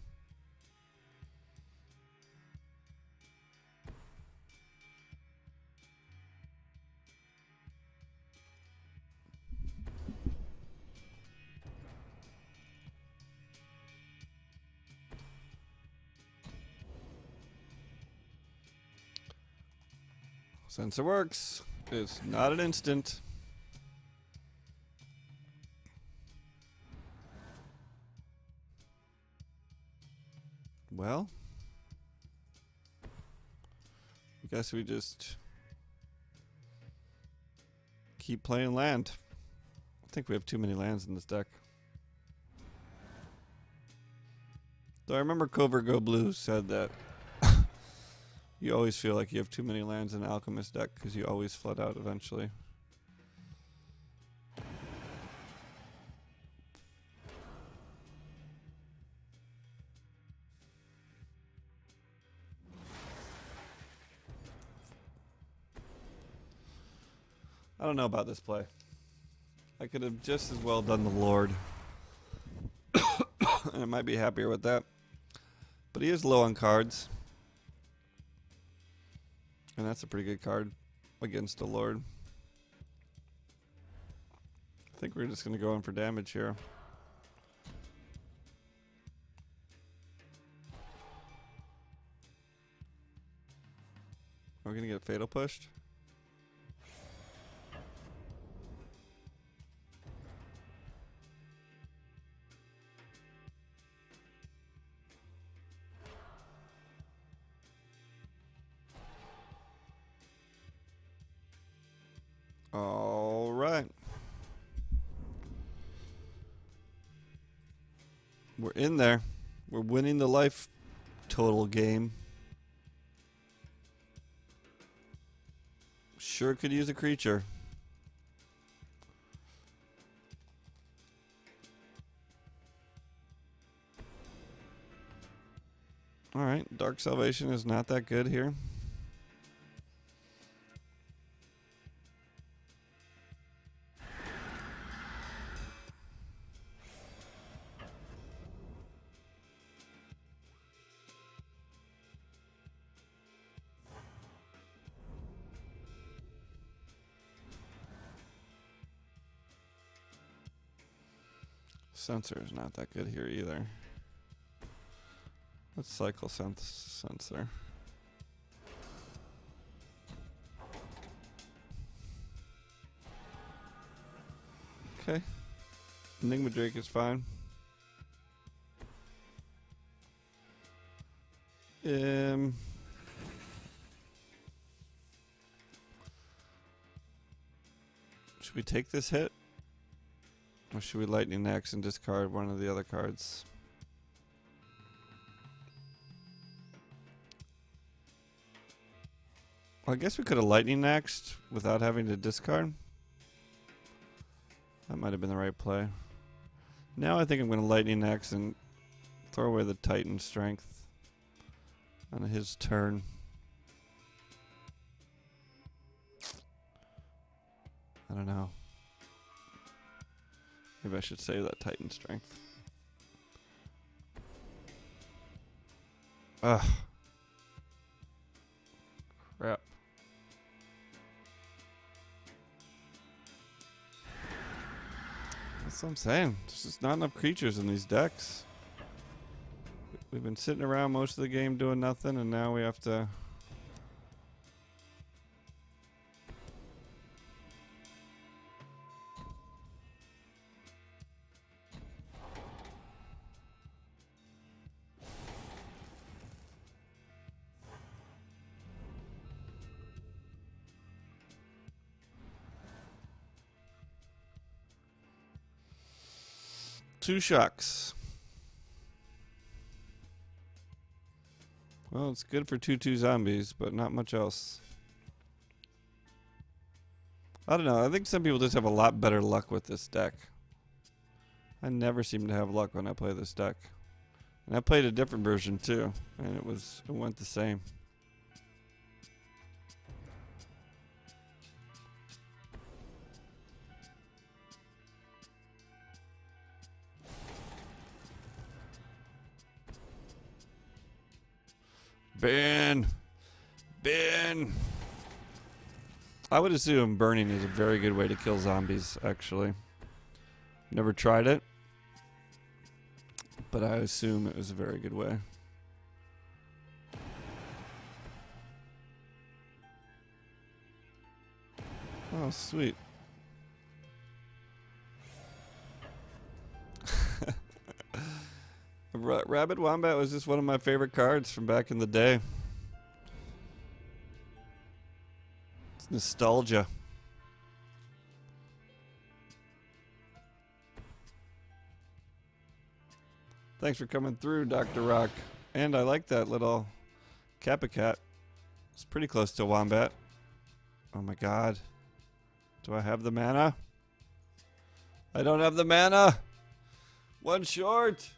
Censor works. It's not an instant. Well, I guess we just keep playing land. I think we have too many lands in this deck. Though I remember Covert Go Blue said that you always feel like you have too many lands in the Alchemist deck because you always flood out eventually. I don't know about this play. I could have just as well done the Lord. And I might be happier with that. But he is low on cards. And that's a pretty good card against the Lord. I think we're just going to go in for damage here. Are we going to get Fatal pushed? All right. We're in there. We're winning the life total game. Sure could use a creature. All right, Dark Salvation is not that good here. Censor is not that good here either. Let's cycle Censor. Okay. Enigma Drake is fine. Should we take this hit? Or should we Lightning Axe and discard one of the other cards? Well, I guess we could have Lightning Axed without having to discard. That might have been the right play. Now I think I'm going to Lightning Axe and throw away the Titan Strength on his turn. I don't know. Maybe I should save that Titan Strength. Ugh. Crap. That's what I'm saying. There's just not enough creatures in these decks. We've been sitting around most of the game doing nothing, and now we have to... Two shocks. Well, it's good for 2/2 zombies, but not much else. I don't know. I think some people just have a lot better luck with this deck. I never seem to have luck when I play this deck. And I played a different version too, and it went the same. Ben! I would assume burning is a very good way to kill zombies, actually. Never tried it, but I assume it was a very good way. Oh, sweet. Rabbit Wombat was just one of my favorite cards from back in the day. It's nostalgia. Thanks for coming through, Dr. Rock. And I like that little Kappa-Cat. It's pretty close to Wombat. Oh my god. Do I have the mana? I don't have the mana! One short!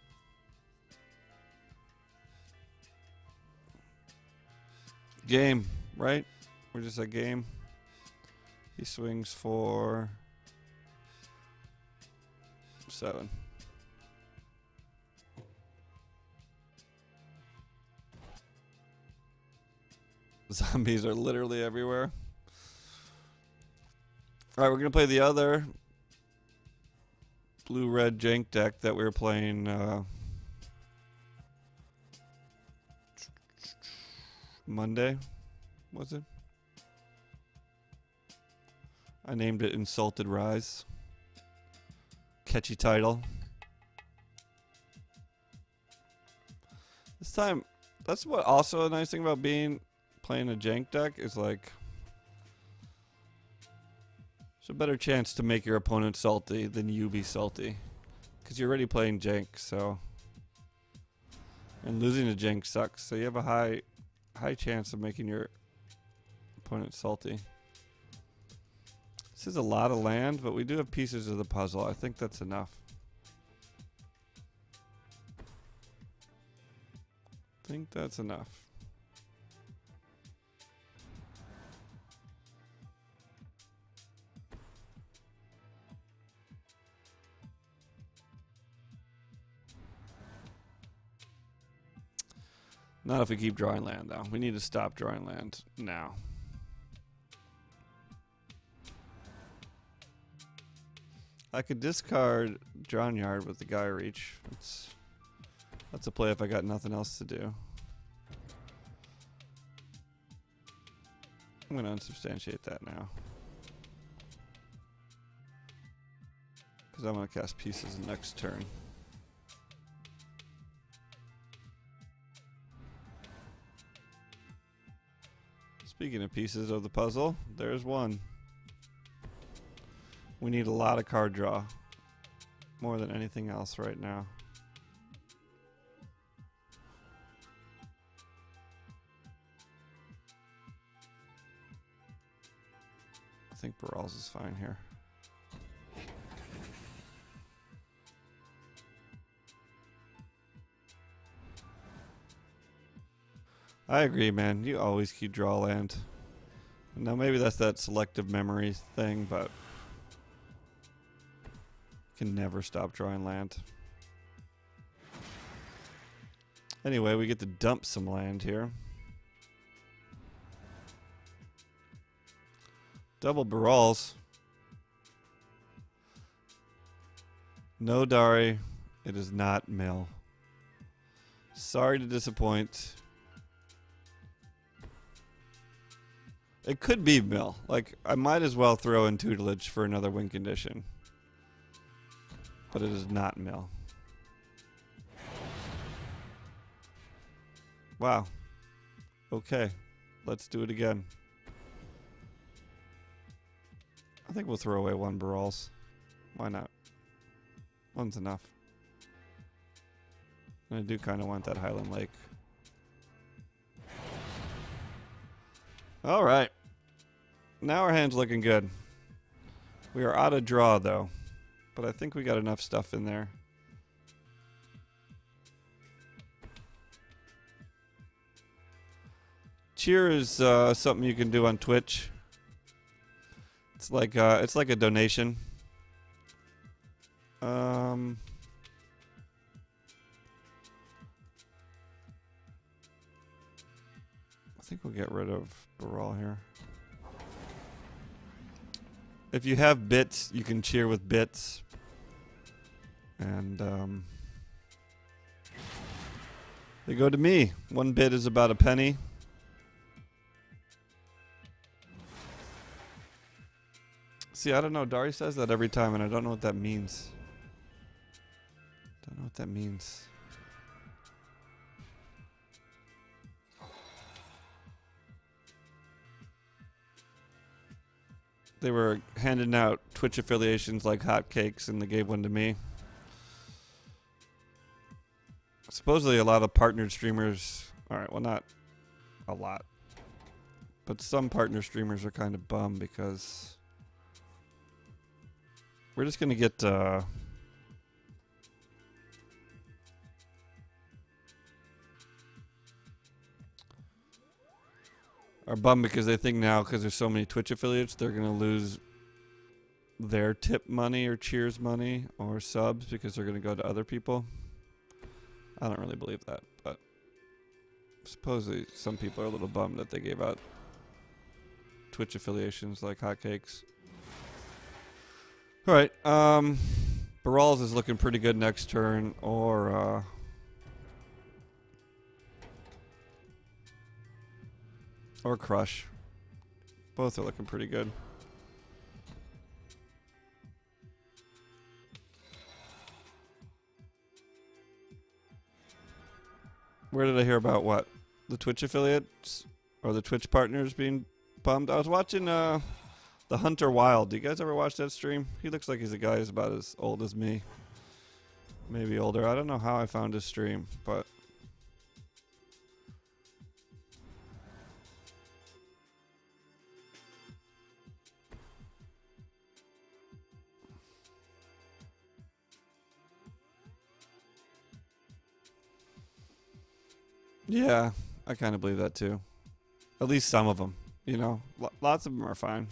Game, right? We're just a game. He swings for 7. Zombies are literally everywhere. Alright, we're going to play the other blue-red jank deck that we were playing Monday, was it? I named it Insulted Rise. Catchy title. This time, that's what also a nice thing about playing a jank deck is like there's a better chance to make your opponent salty than you be salty. Because you're already playing jank, so. And losing a jank sucks, so you have a high chance of making your opponent salty. This is a lot of land, but we do have pieces of the puzzle. I think that's enough. I think that's enough. Not if we keep drawing land, though. We need to stop drawing land now. I could discard Drawn Yard with the Guy Reach. That's a play if I got nothing else to do. I'm going to unsubstantiate that now. Because I'm going to cast Pieces next turn. Speaking of pieces of the puzzle, there's one. We need a lot of card draw. More than anything else right now. I think Barals is fine here. I agree, man. You always keep draw land. Now maybe that's that selective memory thing, but you can never stop drawing land. Anyway, we get to dump some land here. Double barrels. No Dari. It is not mill. Sorry to disappoint. It could be mill. Like, I might as well throw in tutelage for another win condition. But it is not mill. Wow. Okay. Let's do it again. I think we'll throw away one barrels. Why not? One's enough. And I do kind of want that Highland Lake. All right. Now our hand's looking good. We are out of draw, though. But I think we got enough stuff in there. Cheer is something you can do on Twitch. It's like a donation. I think we'll get rid of Baral here. If you have bits, you can cheer with bits. And they go to me. 1 bit is about a penny. See, I don't know. Dari says that every time, and I don't know what that means. Don't know what that means. They were handing out Twitch affiliations like hotcakes, and they gave one to me. Supposedly a lot of partnered streamers... Alright, well, not a lot. But some partner streamers are kind of bummed because... We're just going to get... are bummed because they think now, because there's so many Twitch affiliates, they're going to lose their tip money or cheers money or subs because they're going to go to other people. I don't really believe that, but supposedly some people are a little bummed that they gave out Twitch affiliations like hotcakes. All right, Barals is looking pretty good next turn, or Crush. Both are looking pretty good. Where did I hear about what? The Twitch affiliates? Or the Twitch partners being bummed? I was watching the Hunter Wild. Do you guys ever watch that stream? He looks like he's a guy who's about as old as me. Maybe older. I don't know how I found his stream, but... Yeah, I kind of believe that too. At least some of them, you know. Lots of them are fine.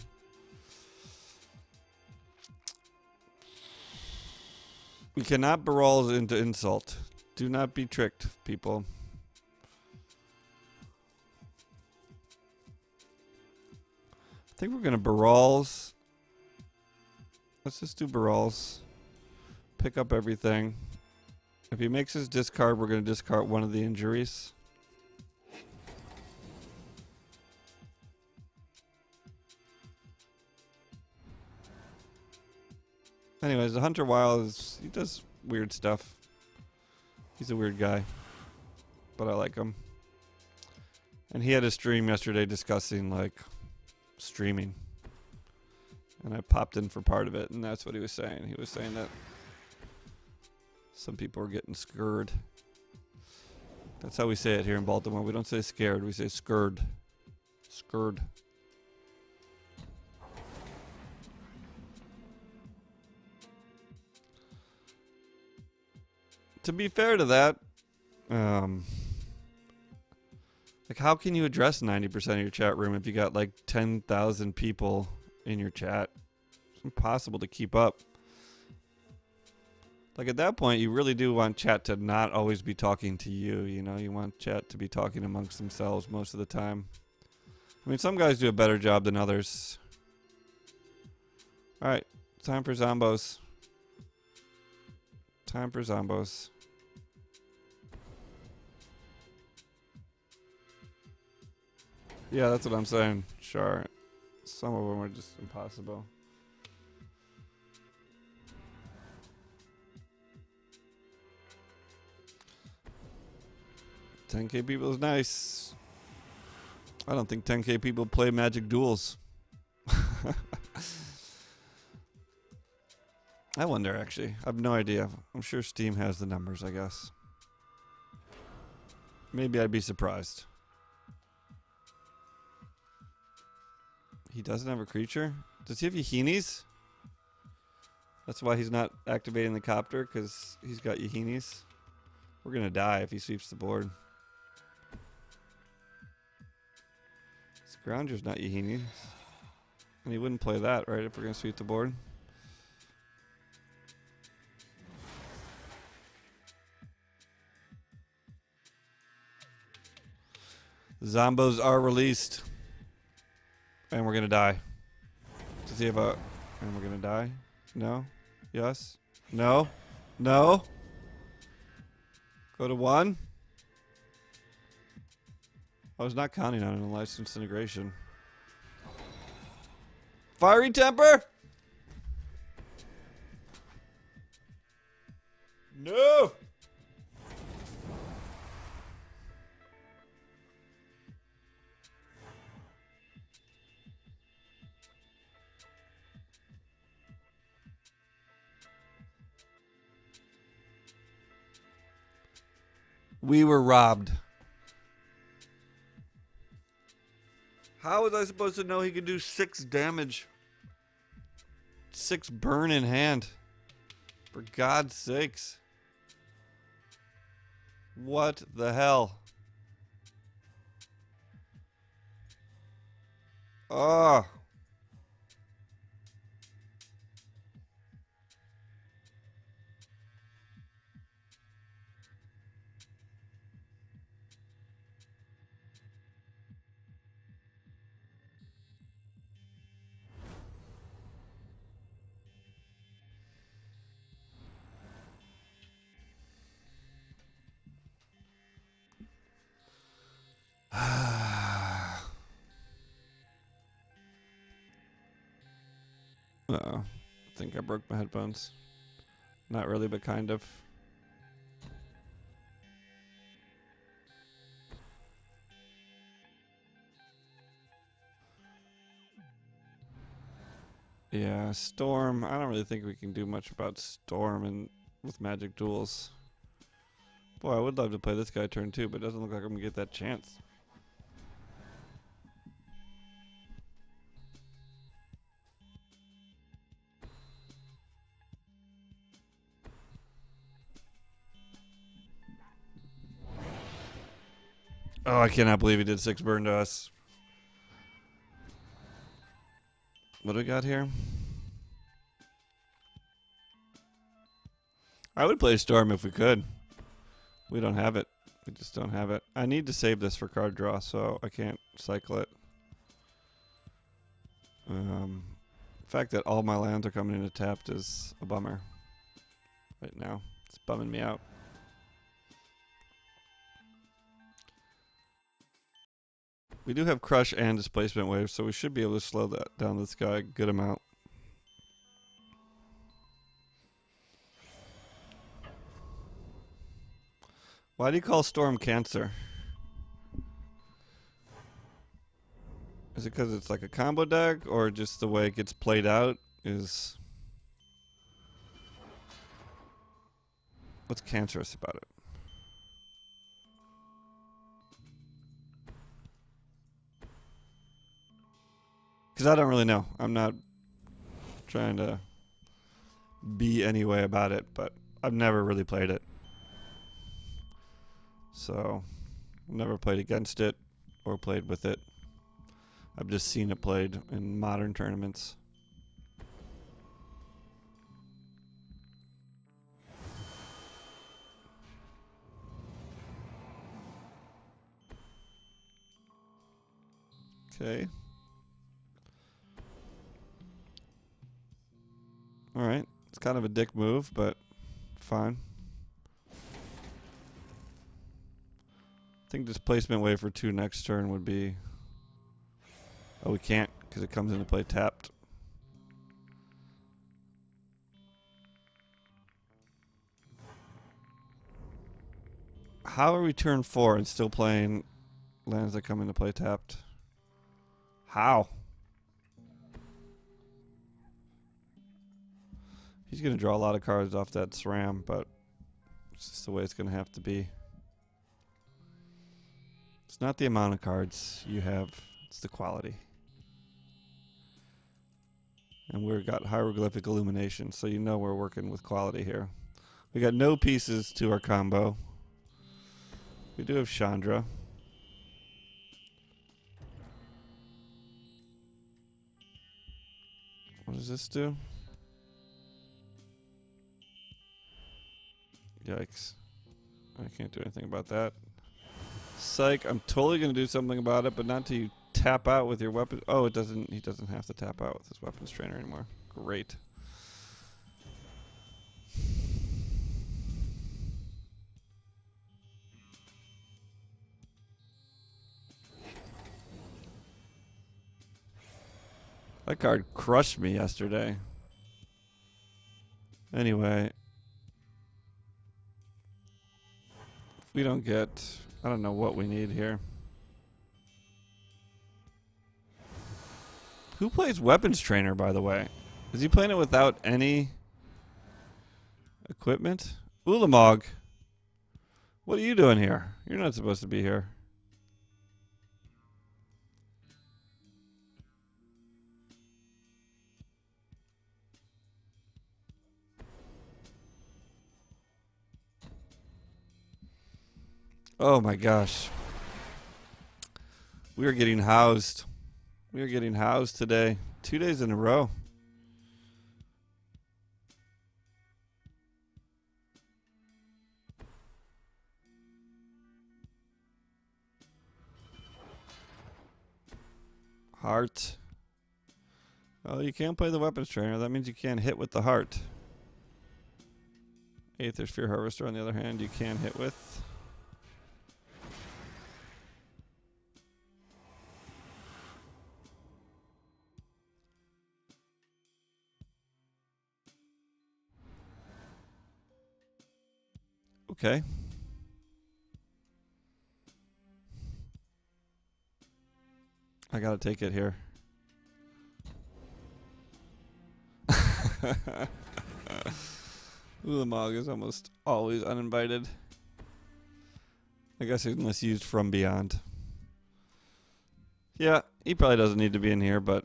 We cannot barrel into insult. Do not be tricked, people. I think we're going to barrels. Let's just do barrels. Pick up everything. If he makes his discard, we're going to discard one of the injuries. Anyways, the Hunter Wild he does weird stuff. He's a weird guy, but I like him. And he had a stream yesterday discussing like streaming, and I popped in for part of it, and that's what he was saying. He was saying that some people are getting scared. That's how we say it here in Baltimore. We don't say scared, we say scared. Scared. To be fair to that, Like, how can you address 90% of your chat room if you got like 10,000 people in your chat? It's impossible to keep up. Like, at that point, you really do want chat to not always be talking to you, you know? You want chat to be talking amongst themselves most of the time. I mean, some guys do a better job than others. Alright, time for Zombos. Time for Zombos. Yeah, that's what I'm saying. Sure. Some of them are just impossible. $10K people is nice. I don't think 10K people play Magic Duels. I wonder, actually. I have no idea. I'm sure Steam has the numbers, I guess. Maybe I'd be surprised. He doesn't have a creature? Does he have Yahinis? That's why he's not activating the copter, because he's got Yahinis. We're going to die if he sweeps the board. Grounder's not Yahinis. And he wouldn't play that, right, if we're going to sweep the board. Zombos are released. And we're going to die. Does he have a... And we're going to die? No? Yes? No? No? Go to 1? I was not counting on an unlicensed integration. Fiery Temper? No! We were robbed. How was I supposed to know he could do 6 damage? 6 burn in hand. For God's sakes. What the hell? Oh. Uh-oh. I think I broke my headphones. Not really, but kind of. Yeah, Storm. I don't really think we can do much about Storm and with Magic Duels. Boy, I would love to play this guy turn 2, but it doesn't look like I'm going to get that chance. Oh, I cannot believe he did 6 burn to us. What do we got here? I would play Storm if we could. We don't have it. We just don't have it. I need to save this for card draw, so I can't cycle it. The fact that all my lands are coming into tapped is a bummer right now. It's bumming me out. We do have Crush and Displacement Wave, so we should be able to slow that down this guy a good amount. Why do you call Storm Cancer? Is it because it's like a combo deck, or just the way it gets played out is... What's cancerous about it? Because I don't really know. I'm not trying to be any way about it, but I've never really played it. So, never played against it. or played with it. I've just seen it played in modern tournaments. Okay. Alright. It's kind of a dick move, but fine. I think displacement wave for 2 next turn would be... Oh, we can't because it comes into play tapped. How are we turn 4 and still playing lands that come into play tapped? How? He's going to draw a lot of cards off that SRAM, but it's just the way it's going to have to be. It's not the amount of cards you have, it's the quality. And we've got hieroglyphic illumination, so you know we're working with quality here. We got no pieces to our combo. We do have Chandra. What does this do? Yikes. I can't do anything about that. Psych, I'm totally going to do something about it, but not till you tap out with your weapon. Oh, it doesn't. He doesn't have to tap out with his weapons trainer anymore. Great. That card crushed me yesterday. Anyway. If we don't get... I don't know what we need here. Who plays weapons trainer, by the way? Is he playing it without any equipment? Ulamog. What are you doing here? You're not supposed to be here. Oh my gosh. We are getting housed. We are getting housed today. 2 days in a row. Heart. Oh, you can't play the weapons trainer. That means you can't hit with the heart. Aether Sphere Harvester, on the other hand, you can hit with. Okay. I gotta take it here. Ulamog is almost always uninvited. I guess unless used from beyond. Yeah, he probably doesn't need to be in here, but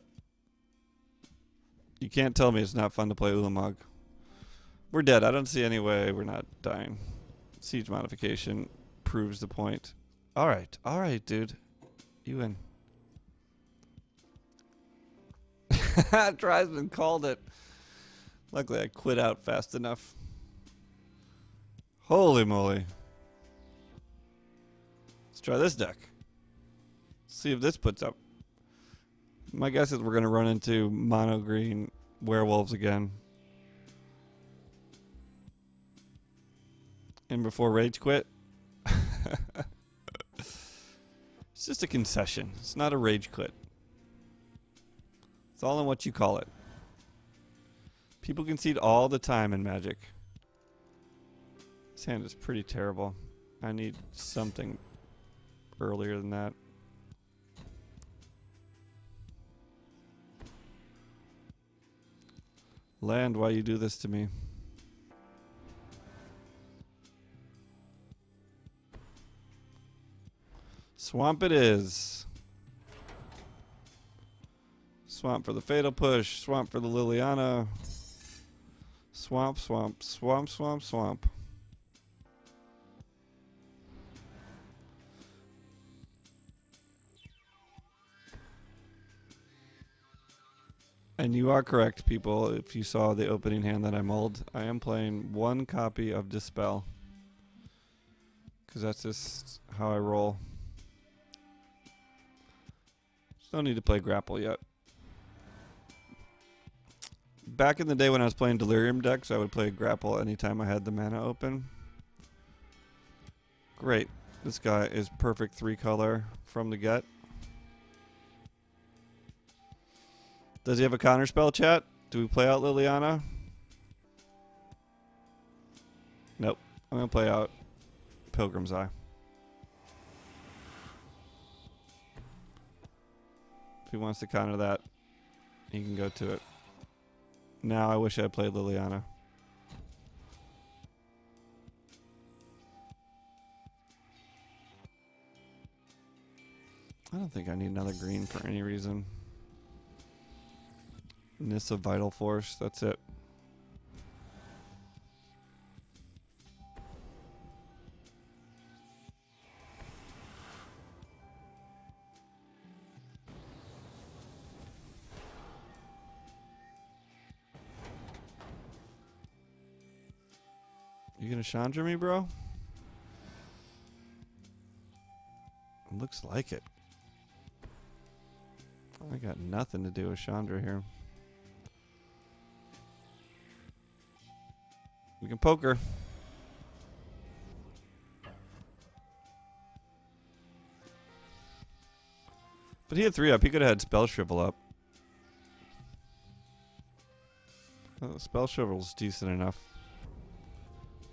you can't tell me it's not fun to play Ulamog. We're dead. I don't see any way we're not dying. Siege modification proves the point. Alright, dude. You win. Tribesman called it. Luckily I quit out fast enough. Holy moly. Let's try this deck. See if this puts up. My guess is we're going to run into mono green werewolves again. And before rage quit. It's just a concession. It's not a rage quit. It's all in what you call it. People concede all the time in Magic. This hand is pretty terrible. I need something earlier than that. Land, why you do this to me? Swamp it is. Swamp for the Fatal Push. Swamp for the Liliana. Swamp, swamp, swamp, swamp, swamp. And you are correct, people. If you saw the opening hand that I mulled, I am playing one copy of Dispel. Because that's just how I roll. Don't need to play Grapple yet. Back in the day when I was playing Delirium decks, I would play Grapple anytime I had the mana open. Great. This guy is perfect 3-color from the get. Does he have a counterspell, chat? Do we play out Liliana? Nope. I'm going to play out Pilgrim's Eye. If he wants to counter that, he can go to it. Now I wish I had played Liliana. I don't think I need another green for any reason. Nissa Vital Force, that's it. You gonna Chandra me, bro? Looks like it. I got nothing to do with Chandra here. We can poke her. But he had 3 up. He could have had Spell Shrivel up. Well, Spell Shrivel's decent enough.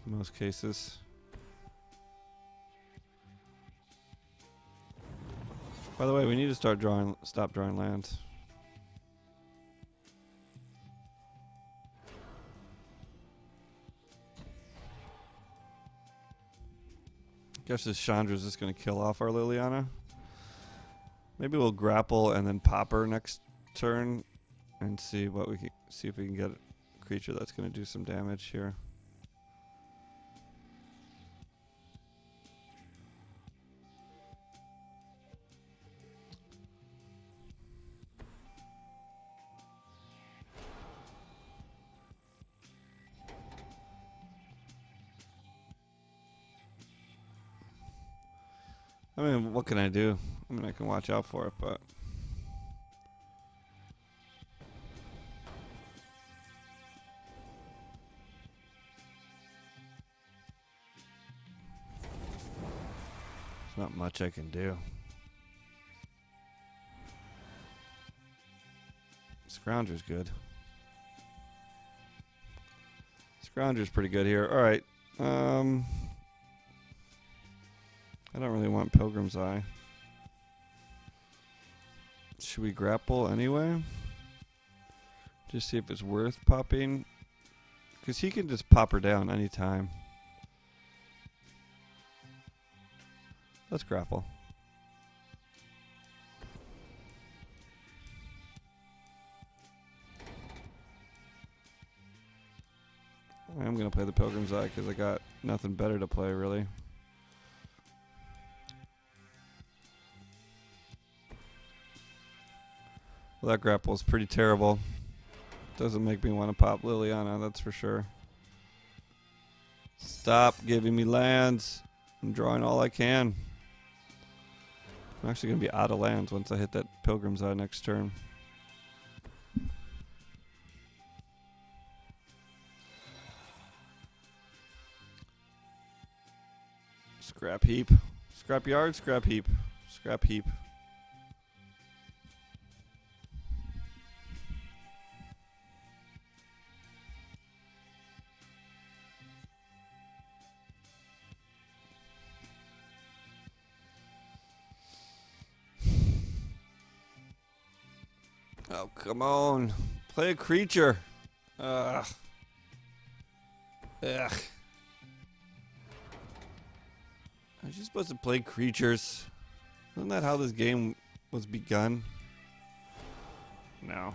In most cases. By the way, we need to stop drawing lands. Guess this Chandra's just going to kill off our Liliana. Maybe we'll grapple and then pop her next turn and see what we can, see if we can get a creature that's going to do some damage here. I mean, what can I do? I mean, I can watch out for it, but... there's not much I can do. Scrounger's good. Scrounger's pretty good here. Alright. I don't really want Pilgrim's Eye. Should we grapple anyway? Just see if it's worth popping. Because he can just pop her down anytime. Let's grapple. I'm going to play the Pilgrim's Eye because I got nothing better to play, really. Well, that grapple is pretty terrible. Doesn't make me want to pop Liliana, that's for sure. Stop giving me lands. I'm drawing all I can. I'm actually going to be out of lands once I hit that Pilgrim's Eye next turn. Scrap heap. Scrap yard, scrap heap. Scrap heap. Oh, come on. Play a creature. Ugh. Ugh. I was just supposed to play creatures. Isn't that how this game was begun? No.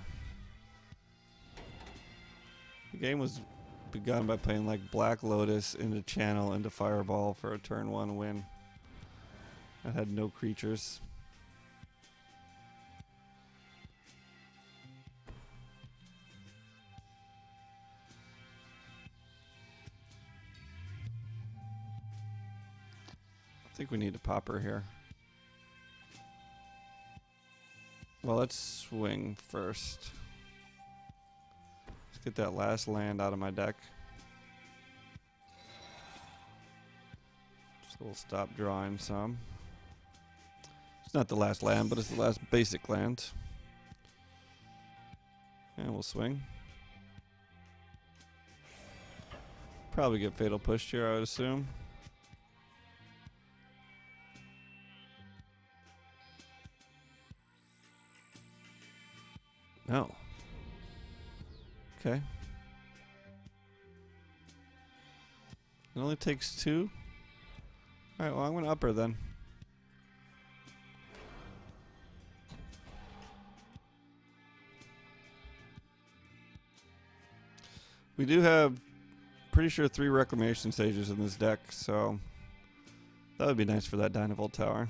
The game was begun by playing like Black Lotus into Channel into Fireball for a turn 1 win. I had no creatures. think we need a popper here. Well, let's swing first. Let's get that last land out of my deck. So we'll stop drawing some. It's not the last land, but it's the last basic land. And we'll swing. Probably get fatal pushed here, I would assume. No. Okay. It only takes 2. Alright, well, I'm going to upper then. We do have, pretty sure, 3 reclamation stages in this deck, so that would be nice for that Dynavolt tower.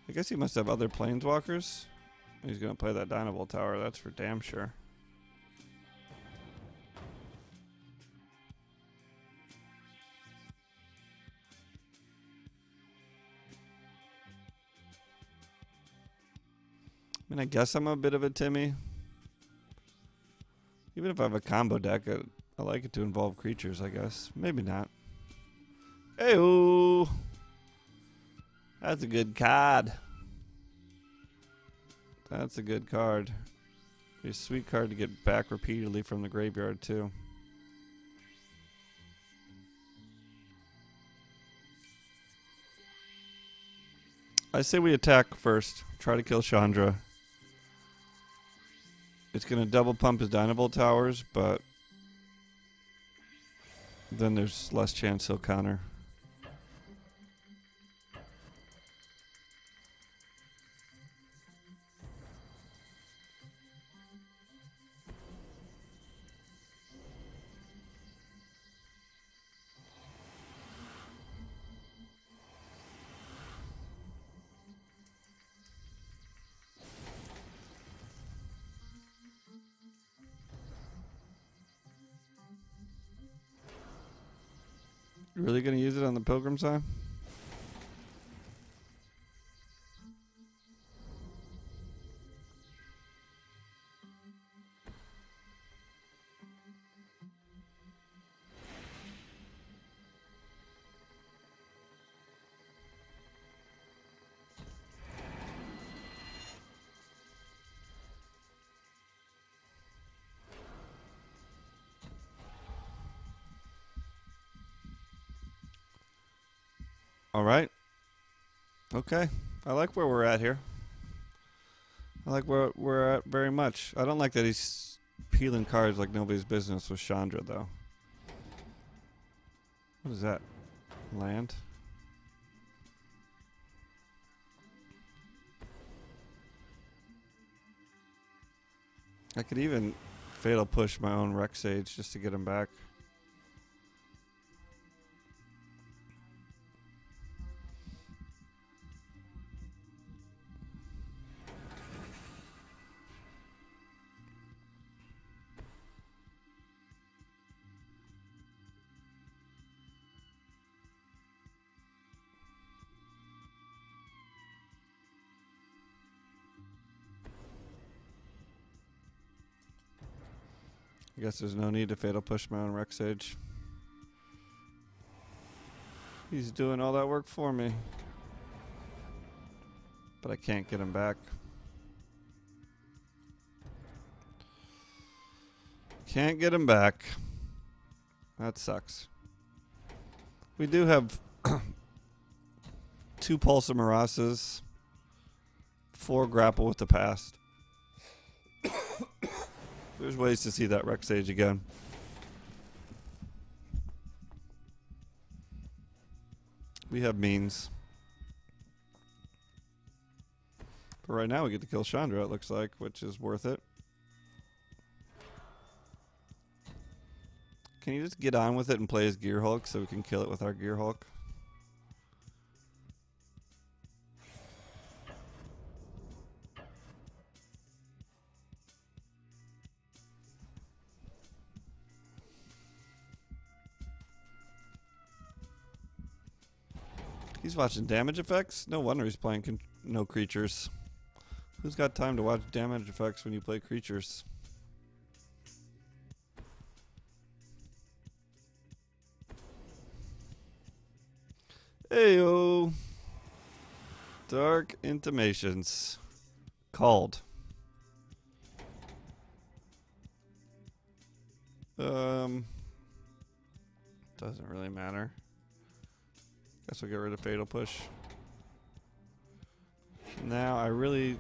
I guess he must have other planeswalkers. He's going to play that Dynavolt tower, that's for damn sure. I mean, I guess I'm a bit of a Timmy. Even if I have a combo deck, I like it to involve creatures, I guess. Maybe not. Hey-oh! That's a good card. That's a good card. Be a sweet card to get back repeatedly from the graveyard, too. I say we attack first. Try to kill Chandra. It's going to double pump his Dynavolt towers, but then there's less chance he'll counter. You really going to use it on the Pilgrim side? All right. Okay. I like where we're at here. I like where we're at very much. I don't like that he's peeling cards like nobody's business with Chandra, though. What is that? Land? I could even fatal push my own Rex Sage just to get him back. I guess there's no need to fatal push my own Rex Sage. He's doing all that work for me. But I can't get him back. Can't get him back. That sucks. We do have 2 Pulse of Marasas, 4 Grapple with the Past. There's ways to see that Rex Sage again. We have means. But right now we get to kill Chandra, it looks like, which is worth it. Can you just get on with it and play as Gear Hulk so we can kill it with our Gear Hulk? He's watching damage effects? No wonder he's playing no creatures. Who's got time to watch damage effects when you play creatures? Heyo! Dark Intimations. Called. Doesn't really matter. Guess we'll get rid of Fatal Push. Now, I really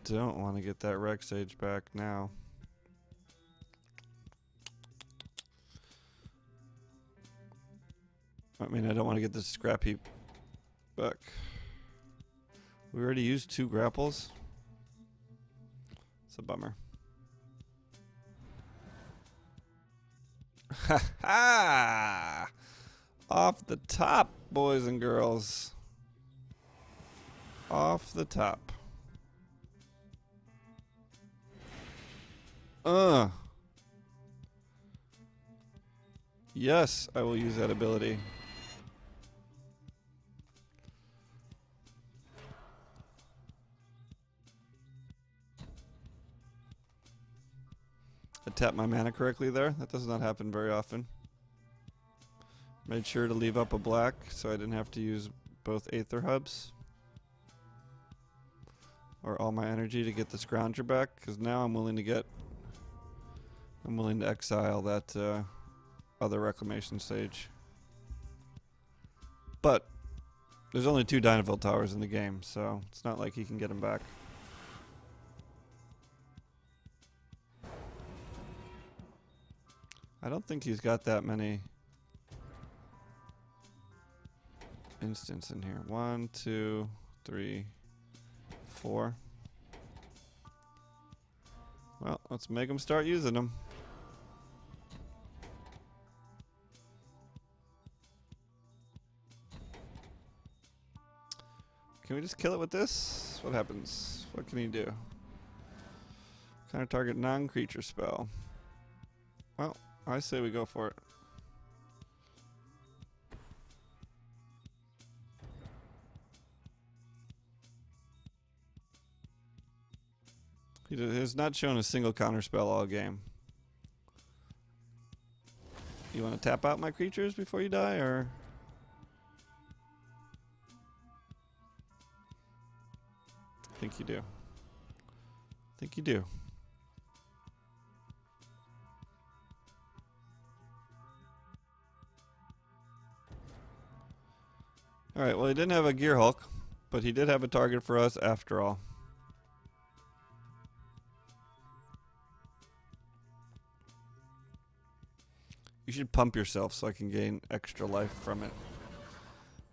don't want to get that Rex Sage back now. I mean, I don't want to get this scrap heap back. We already used 2 grapples. It's a bummer. Ha ha! Off the top, boys and girls. Off the top. Yes, I will use that ability. I tapped my mana correctly there. That does not happen very often. Made sure to leave up a black so I didn't have to use both Aether Hubs. Or all my energy to get the Scrounger back, because now I'm willing to exile that other Reclamation Sage. But there's only 2 Dynaville Towers in the game, so it's not like he can get them back. I don't think he's got that many instants in here. 1, 2, 3, 4. Well, let's make him start using them. Can we just kill it with this? What happens? What can he do? Kind of target non-creature spell. Well, I say we go for it. He has not shown a single counter spell all game. You want to tap out my creatures before you die, or? I think you do. I think you do. Alright, well he didn't have a Gear Hulk, but he did have a target for us after all. You should pump yourself so I can gain extra life from it.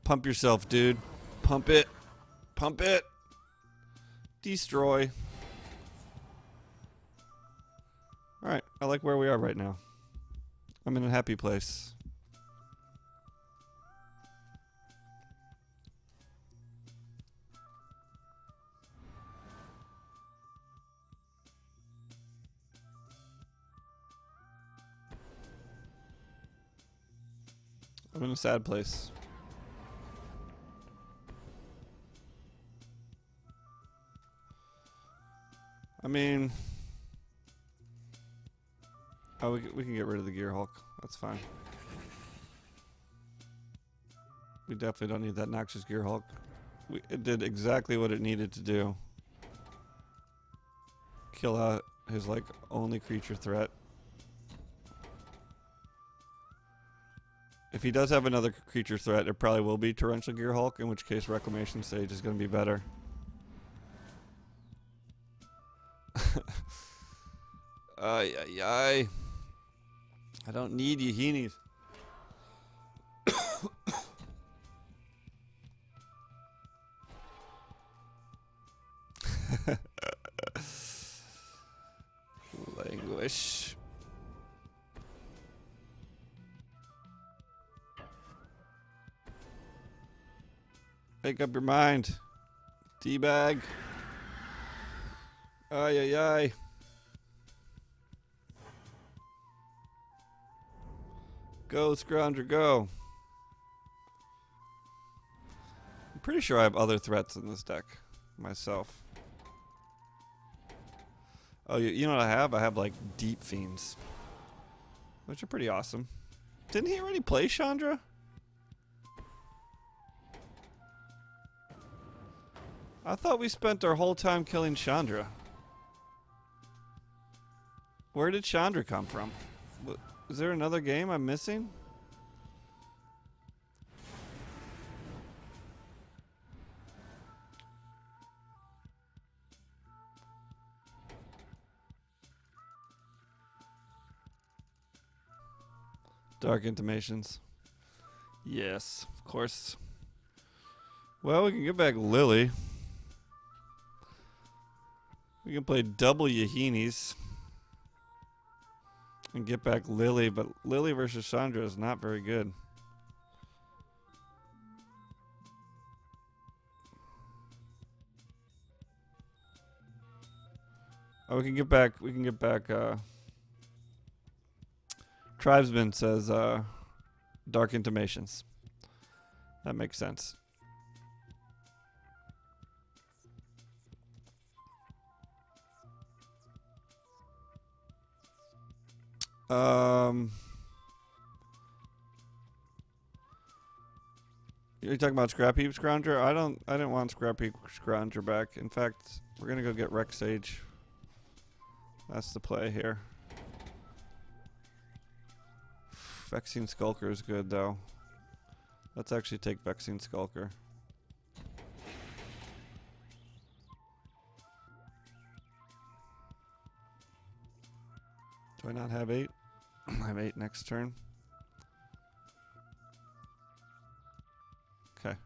Pump yourself, dude. Pump it. Pump it. Destroy. Alright, I like where we are right now. I'm in a happy place. I'm in a sad place. I mean, oh, we can get rid of the Gear Hulk. That's fine. We definitely don't need that Noxious Gear Hulk. It did exactly what it needed to do. Kill out his like only creature threat. If he does have another creature threat, it probably will be Torrential Gear Hulk, in which case Reclamation Sage is going to be better. Ay, ay, ay. I don't need you heenies. Languish. Make up your mind. Teabag. Ay, ay, ay. Go, Scrounger, go. Pretty sure I have other threats in this deck myself. Oh, you know what I have? I have like Deep Fiends, which are pretty awesome. Didn't he already play Chandra? I thought we spent our whole time killing Chandra. Where did Chandra come from? Is there another game I'm missing? Dark Intimations. Yes, of course. Well, we can get back Lily. We can play double Yahinis and get back Lily, but Lily versus Chandra is not very good. Oh, we can get back. Tribesman says Dark Intimations. That makes sense. You're talking about Scrap Heap Scrounger? I didn't want Scrap Heap Scrounger back. In fact, we're gonna go get Rex Sage. That's the play here. Vexing Skulker is good though. Let's actually take Vexing Skulker. Do I not have 8? I have 8 next turn. Okay.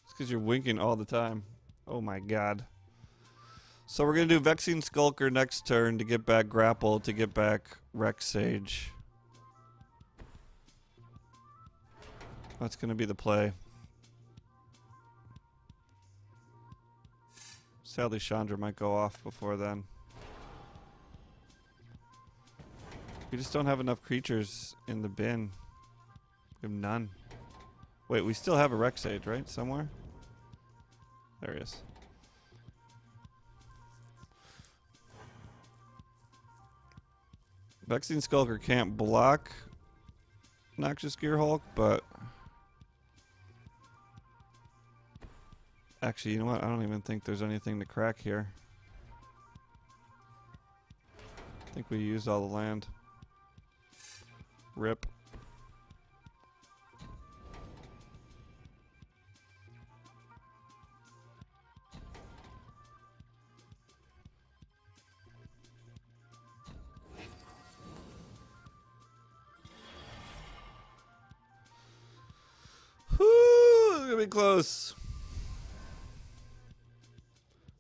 It's because you're winking all the time. Oh my god. So we're going to do Vexing Skulker next turn to get back Grapple, to get back Rex Sage. That's going to be the play. Sadly, Chandra might go off before then. We just don't have enough creatures in the bin. We have none. Wait, we still have a Rex Sage, right? Somewhere? There he is. Vexing Skulker can't block Noxious Gearhulk, but actually, you know what? I don't even think there's anything to crack here. I think we used all the land. Rip. Whew, it's gonna be close.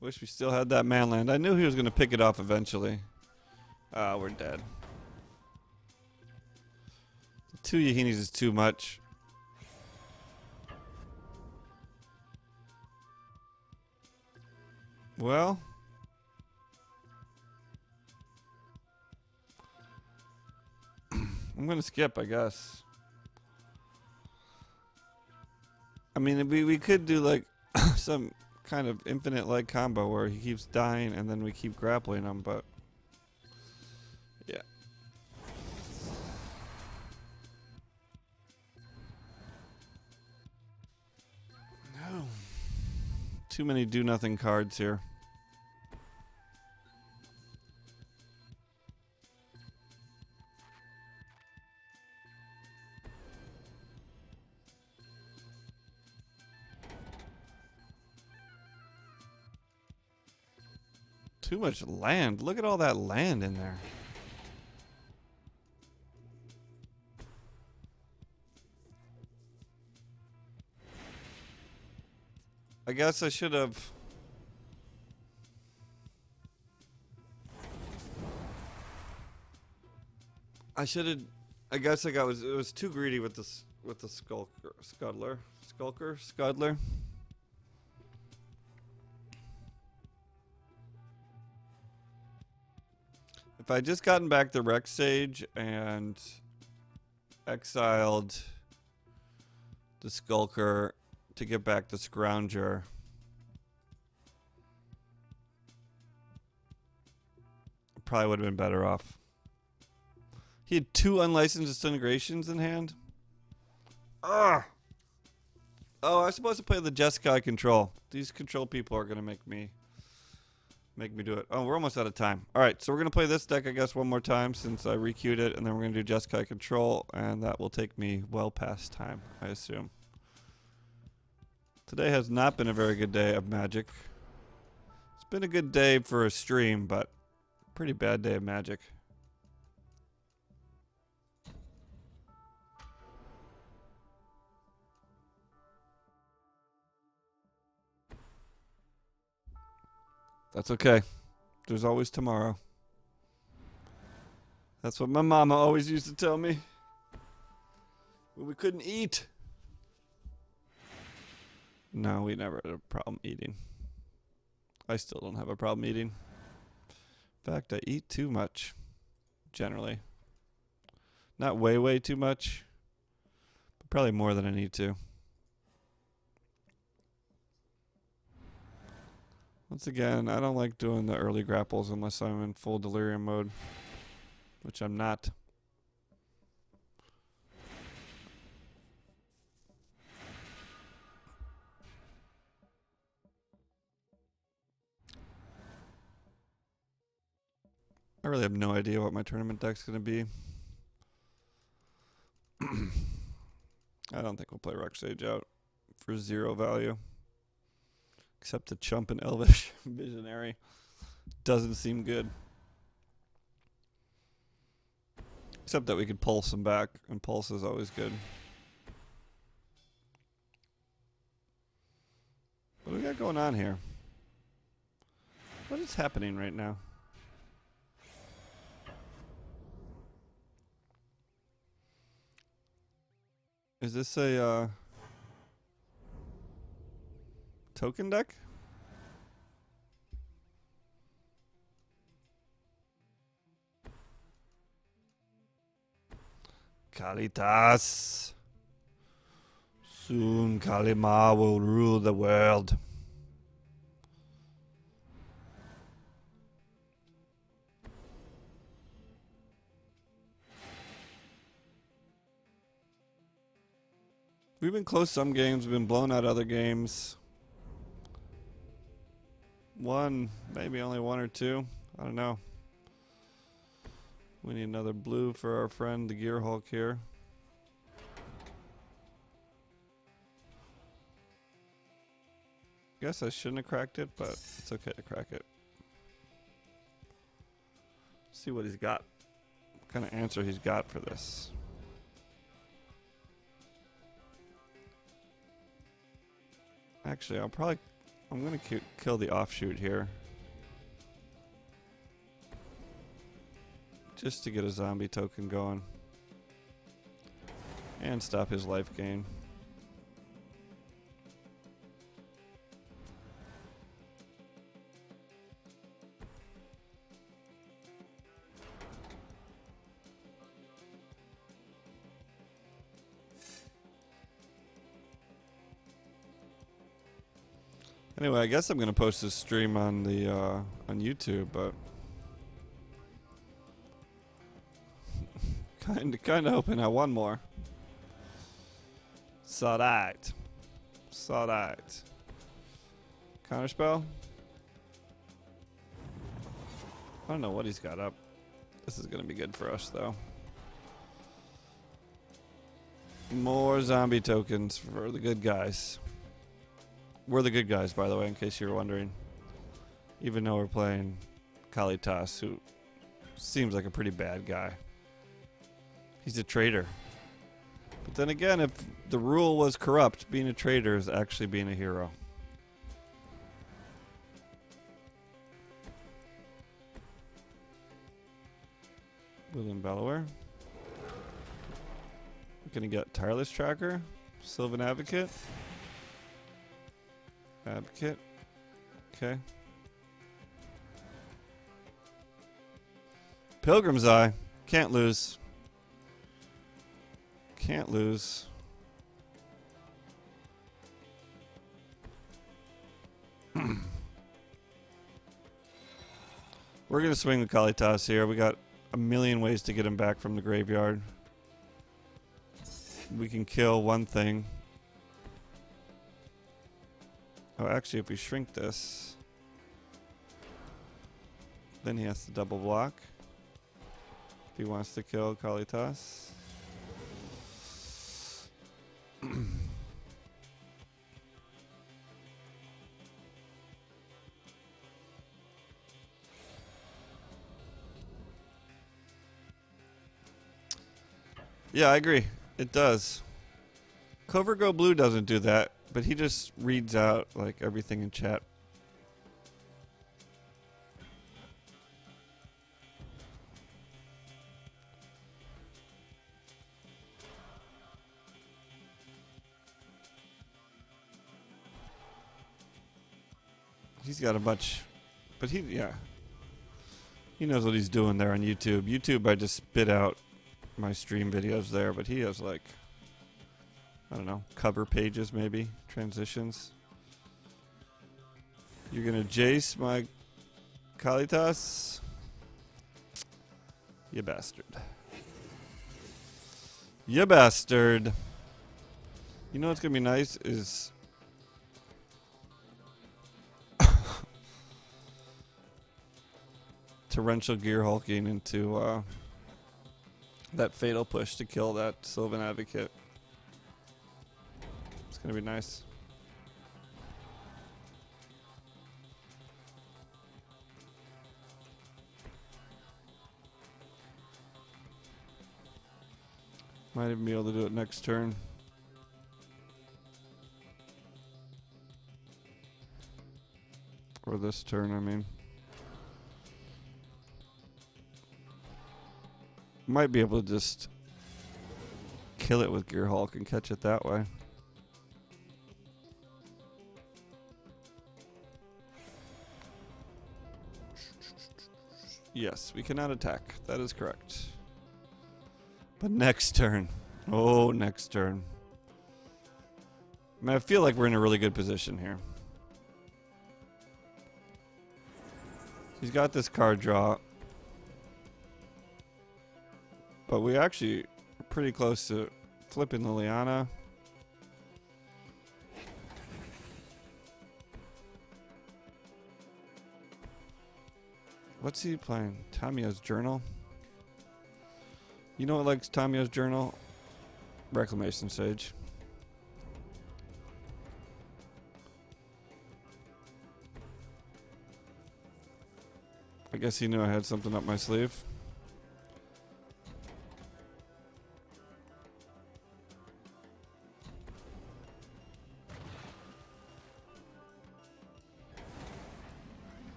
Wish we still had that manland. I knew he was gonna pick it off eventually. Ah, we're dead. 2 Yahinis is too much. Well, I'm gonna skip, I guess. I mean, we could do like some kind of infinite leg combo where he keeps dying and then we keep grappling him, but yeah. No. Too many do nothing cards here. Too much land. Look at all that land in there. I guess I should have. I guess it was too greedy with the Scuddler. If I just gotten back the Rex Sage and exiled the Skulker to get back the Scrounger. Probably would have been better off. He had 2 unlicensed disintegrations in hand. Ugh. Oh, I was supposed to play the Jeskai control. These control people are gonna make me do it. Oh, we're almost out of time. All right, so we're gonna play this deck, I guess, one more time since I requeued it, and then we're gonna do Jeskai control, and that will take me well past time, I assume. Today has not been a very good day of Magic. It's been a good day for a stream, but pretty bad day of Magic. That's okay. There's always tomorrow. That's what my mama always used to tell me when we couldn't eat. No, we never had a problem eating. I still don't have a problem eating. In fact, I eat too much, generally. Not way too much, but probably more than I need to. Once again, I don't like doing the early grapples unless I'm in full delirium mode, which I'm not. I really have no idea what my tournament deck's going to be. I don't think we'll play Rec Sage out for 0 value. Except to chump an Elvish Visionary. Doesn't seem good. Except that we could pulse him back, and pulse is always good. What do we got going on here? What is happening right now? Is this a token deck? Kalitas. Soon Kalima will rule the world. We've been close some games, we've been blown out other games. One, maybe only 1 or 2. I don't know. We need another blue for our friend the Gear Hulk here. Guess I shouldn't have cracked it, but it's okay to crack it. See what he's got. What kind of answer he's got for this. Actually, I'm gonna kill the offshoot here. Just to get a zombie token going. And stop his life gain. Anyway, I guess I'm gonna post this stream on the on YouTube, but kinda hoping I won more. So that. Counterspell. I don't know what he's got up. This is gonna be good for us though. More zombie tokens for the good guys. We're the good guys, by the way, in case you were wondering. Even though we're playing Kalitas, who seems like a pretty bad guy. He's a traitor. But then again, if the rule was corrupt, being a traitor is actually being a hero. William Bellower. Gonna get Tireless Tracker, Sylvan Advocate. Advocate. Okay. Pilgrim's Eye. Can't lose. can't lose. We're going to swing the Kalitas here. We got a million ways to get him back from the graveyard. We can kill one thing. Oh, actually, if we shrink this, then he has to double block. If he wants to kill Kalitas. Yeah, I agree. It does. Covert Go Blue doesn't do that, but he just reads out like everything in chat. He's got a bunch, but yeah. He knows what he's doing there on YouTube. YouTube, I just spit out my stream videos there, but he has like, I don't know, cover pages maybe, transitions. You're gonna Jace my Kalitas? You bastard. You bastard. You know what's gonna be nice is torrential gear hulking into that fatal push to kill that Sylvan Advocate. It's gonna be nice. Might even be able to do it next turn. Or this turn, I mean. Might be able to just kill it with Gear Hulk and catch it that way. Yes, we cannot attack. That is correct. But next turn. Oh, next turn. I mean, I feel like we're in a really good position here. He's got this card draw. But we actually are pretty close to flipping Liliana. What's he playing? Tamiya's Journal? You know what likes Tamiya's Journal? Reclamation Sage. I guess he knew I had something up my sleeve.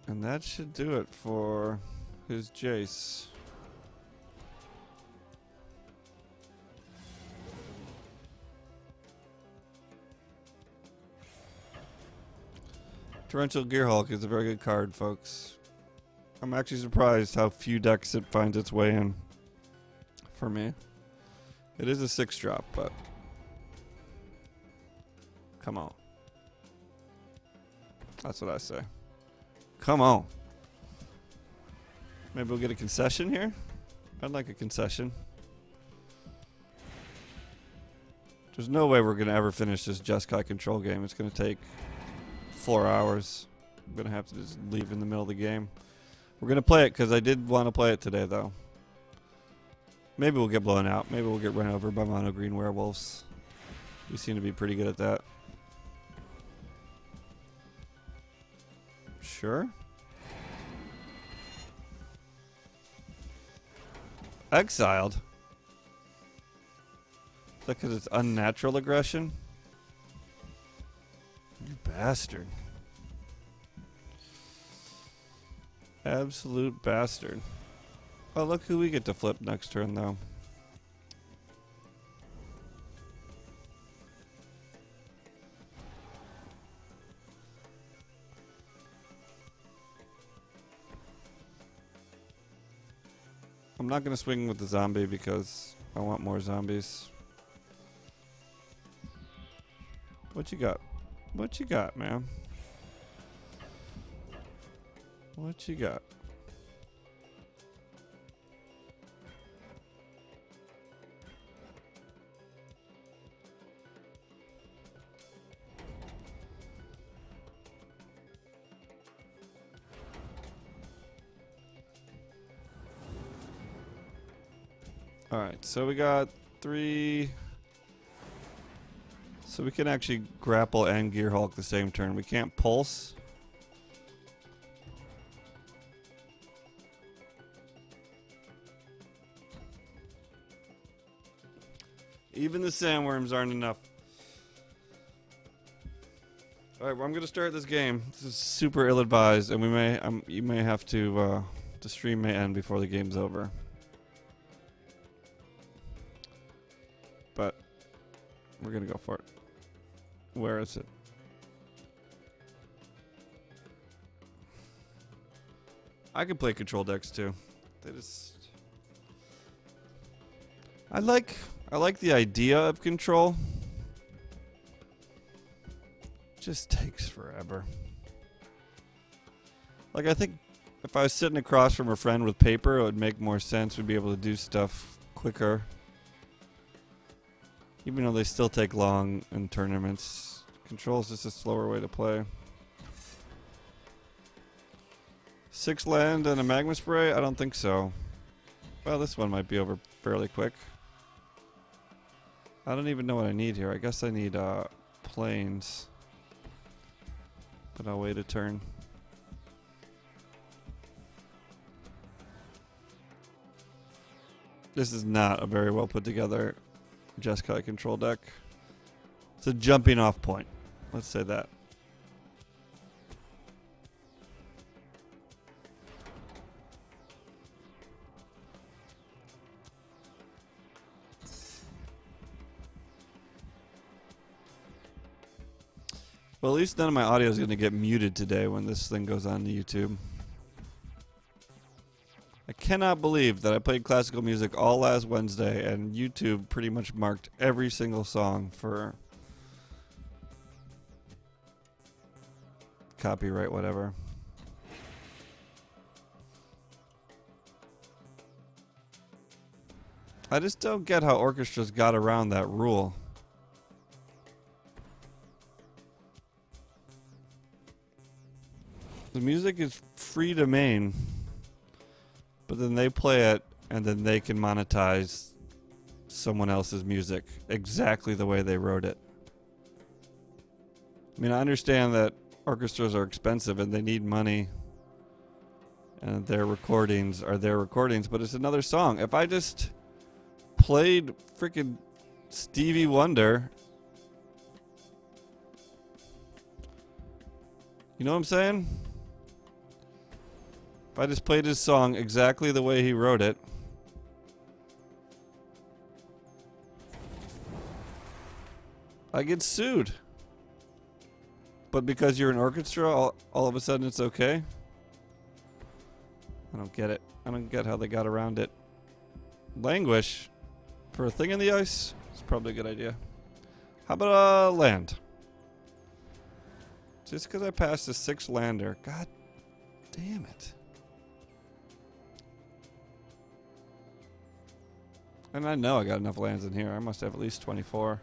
And that should do it for his Jace. Torrential Gearhulk is a very good card, folks. I'm actually surprised how few decks it finds its way in for me. It is a 6-drop, but come on. That's what I say. Come on. Maybe we'll get a concession here? I'd like a concession. There's no way we're going to ever finish this Jeskai control game. It's going to take 4 hours. I'm going to have to just leave in the middle of the game. We're going to play it because I did want to play it today, though. Maybe we'll get blown out. Maybe we'll get run over by mono green werewolves. We seem to be pretty good at that. Sure. Exiled? Is that because it's unnatural aggression? You bastard. Absolute bastard. Oh, look who we get to flip next turn, though. I'm I'm not going to swing with the zombie because I want more zombies. What you got? What you got, man? What you got? Alright, so we got 3. So we can actually grapple and Gear Hulk the same turn. We can't pulse. Even the sandworms aren't enough. Alright, well, I'm going to start this game. This is super ill-advised, and we may you may have to the stream may end before the game's over. But we're going to go for it. Where is it? I can play control decks too. They just I like the idea of control. Just takes forever. Like, I think if I was sitting across from a friend with paper, it would make more sense. We'd be able to do stuff quicker. Even though they still take long in tournaments. Control's just a slower way to play. 6 land and a magma spray? I don't think so. Well, this one might be over fairly quick. I don't even know what I need here. I guess I need planes. But I'll wait a turn. This is not a very well put together Jeskai control deck. It's a jumping off point. Let's say that. Well, at least none of my audio is going to get muted today when this thing goes on to YouTube. I cannot believe that I played classical music all last Wednesday and YouTube pretty much marked every single song for copyright, whatever. I just don't get how orchestras got around that rule. The music is free domain, but then they play it and then they can monetize someone else's music exactly the way they wrote it. I mean, I understand that orchestras are expensive and they need money and their recordings are their recordings, but it's another song. If I just played freaking Stevie Wonder, you know what I'm saying? If I just played his song exactly the way he wrote it, I get sued. But because you're an orchestra, all of a sudden it's okay? I don't get it. I don't get how they got around it. Languish for a thing in the ice is probably a good idea. How about land? Just because I passed a 6 lander. God damn it. And I know I got enough lands in here. I must have at least 24.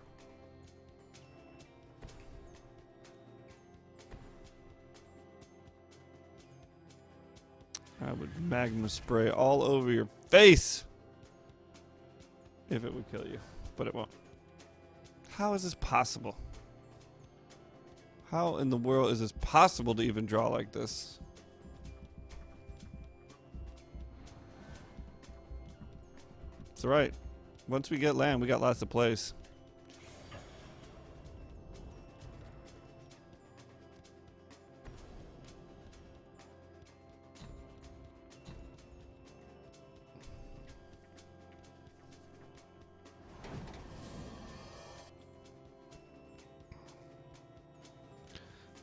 I would magma spray all over your face if it would kill you, but it won't. How is this possible? How in the world is this possible to even draw like this? It's alright. Once we get land, we got lots of plays.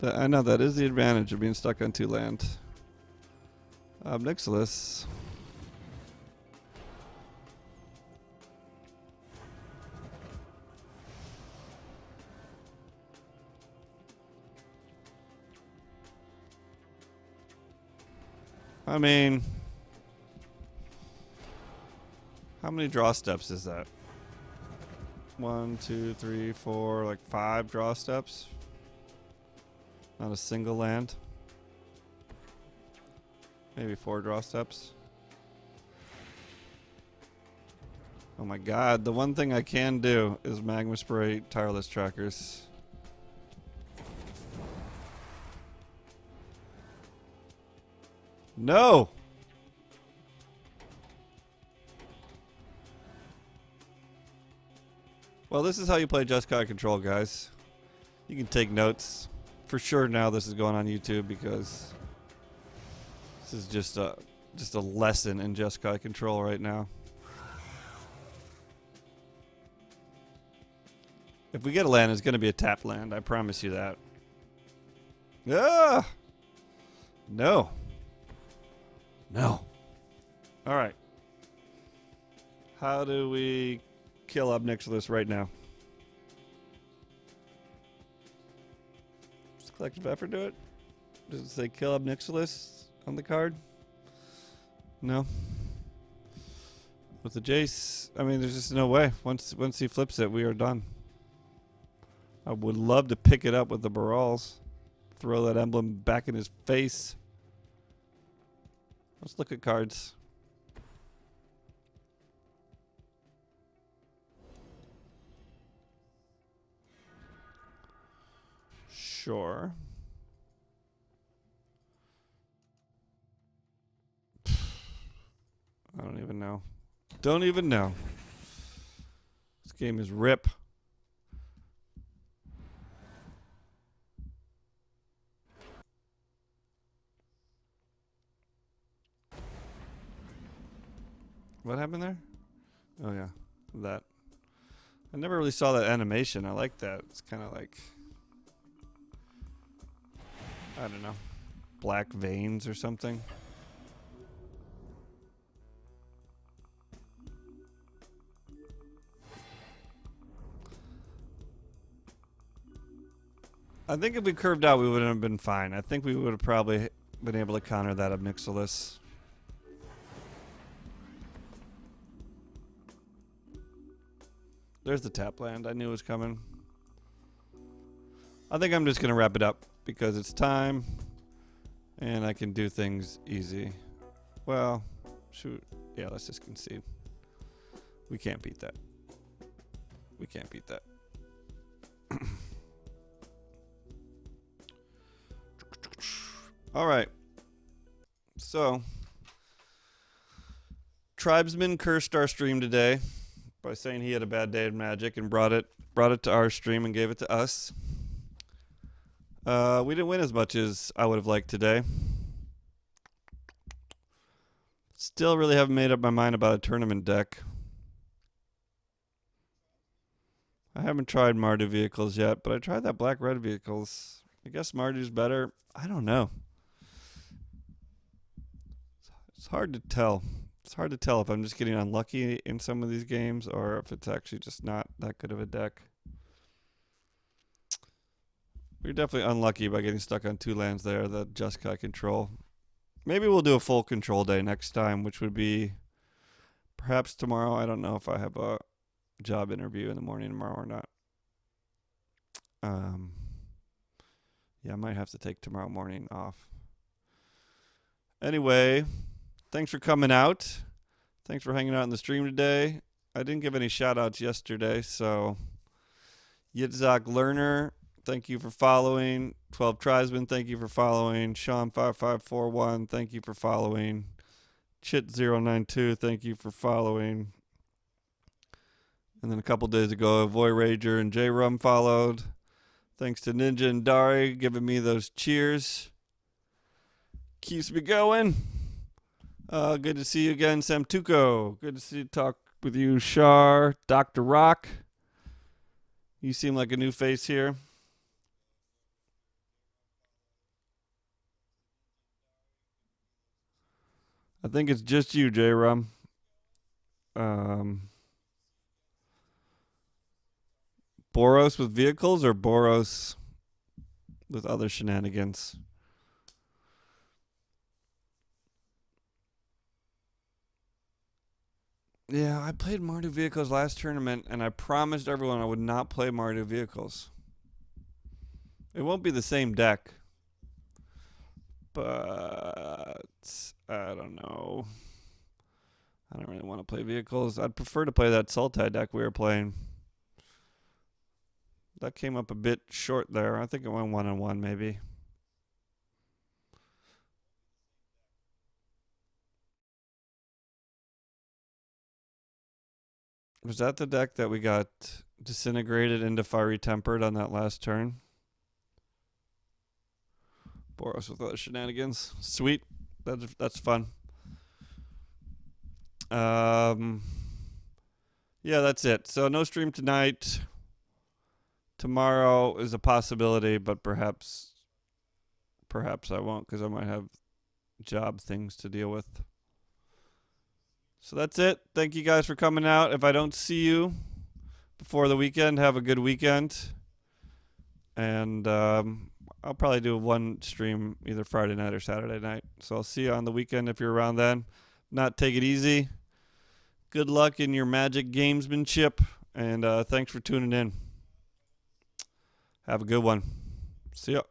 I know that is the advantage of being stuck on 2 land. Nixilis. I mean, how many draw steps is that? 1, 2, 3, 4, like 5 draw steps. Not a single land. Maybe 4 draw steps. Oh my god, the one thing I can do is Magma Spray Tireless Trackers. No! Well, this is how you play Just Cause Control, guys. You can take notes. For sure now this is going on YouTube because this is just a lesson in Just Cause Control right now. If we get a land, it's going to be a tap land. I promise you that. Ah! No. No. All right. How do we kill Obnixilis right now? Does collective effort do it? Does it say kill Obnixilis on the card? No. With the Jace, I mean, there's just no way. Once he flips it, we are done. I would love to pick it up with the Barals. Throw that emblem back in his face. Let's look at cards. Sure. I don't even know. Don't even know. This game is rip. What happened there? Oh yeah, that. I never really saw that animation. I like that. It's kind of like, I don't know, black veins or something. I think if we curved out, we would have been fine. I think we would have probably been able to counter that Obnixilis. There's the tap land. I knew it was coming. I think I'm just going to wrap it up because it's time and I can do things easy. Well, shoot. Yeah, let's just concede. We can't beat that. We can't beat that. All right. So, Tribesman cursed our stream today by saying he had a bad day of Magic and brought it to our stream and gave it to us. We didn't win as much as I would have liked today. Still really haven't made up my mind about a tournament deck. I haven't tried Mardu vehicles yet, but I tried that black-red vehicles. I guess Mardu's better. I don't know. It's hard to tell. It's hard to tell if I'm just getting unlucky in some of these games or if it's actually just not that good of a deck. We're definitely unlucky by getting stuck on 2 lands there that just got control. Maybe we'll do a full control day next time, which would be perhaps tomorrow. I don't know if I have a job interview in the morning tomorrow or not. Yeah, I might have to take tomorrow morning off. Anyway, thanks for coming out. Thanks for hanging out in the stream today. I didn't give any shout outs yesterday, so Yitzhak Lerner, thank you for following. 12 Tribesmen, thank you for following. Sean5541, thank you for following. Chit092, thank you for following. And then a couple days ago, Voy Rager and J Rum followed. Thanks to Ninja and Dari giving me those cheers. Keeps me going. Good to see you again, Samtuko. Good to talk with you, Shar. Dr. Rock. You seem like a new face here. I think it's just you, J Rum. Boros with vehicles or Boros with other shenanigans? Yeah, I played Mardu Vehicles last tournament, and I promised everyone I would not play Mardu Vehicles. It won't be the same deck, but I don't know. I don't really want to play vehicles. I'd prefer to play that Sultai deck we were playing. That came up a bit short there. I think it went 1-1 maybe. Was that the deck that we got disintegrated into Fiery Tempered on that last turn? Boros with other shenanigans. Sweet. That's fun. Yeah, that's it. So no stream tonight. Tomorrow is a possibility, but perhaps I won't because I might have job things to deal with. So that's it. Thank you guys for coming out. If I don't see you before the weekend, have a good weekend. And I'll probably do one stream either Friday night or Saturday night. So I'll see you on the weekend if you're around then. Not take it easy. Good luck in your Magic gamesmanship. And thanks for tuning in. Have a good one. See ya.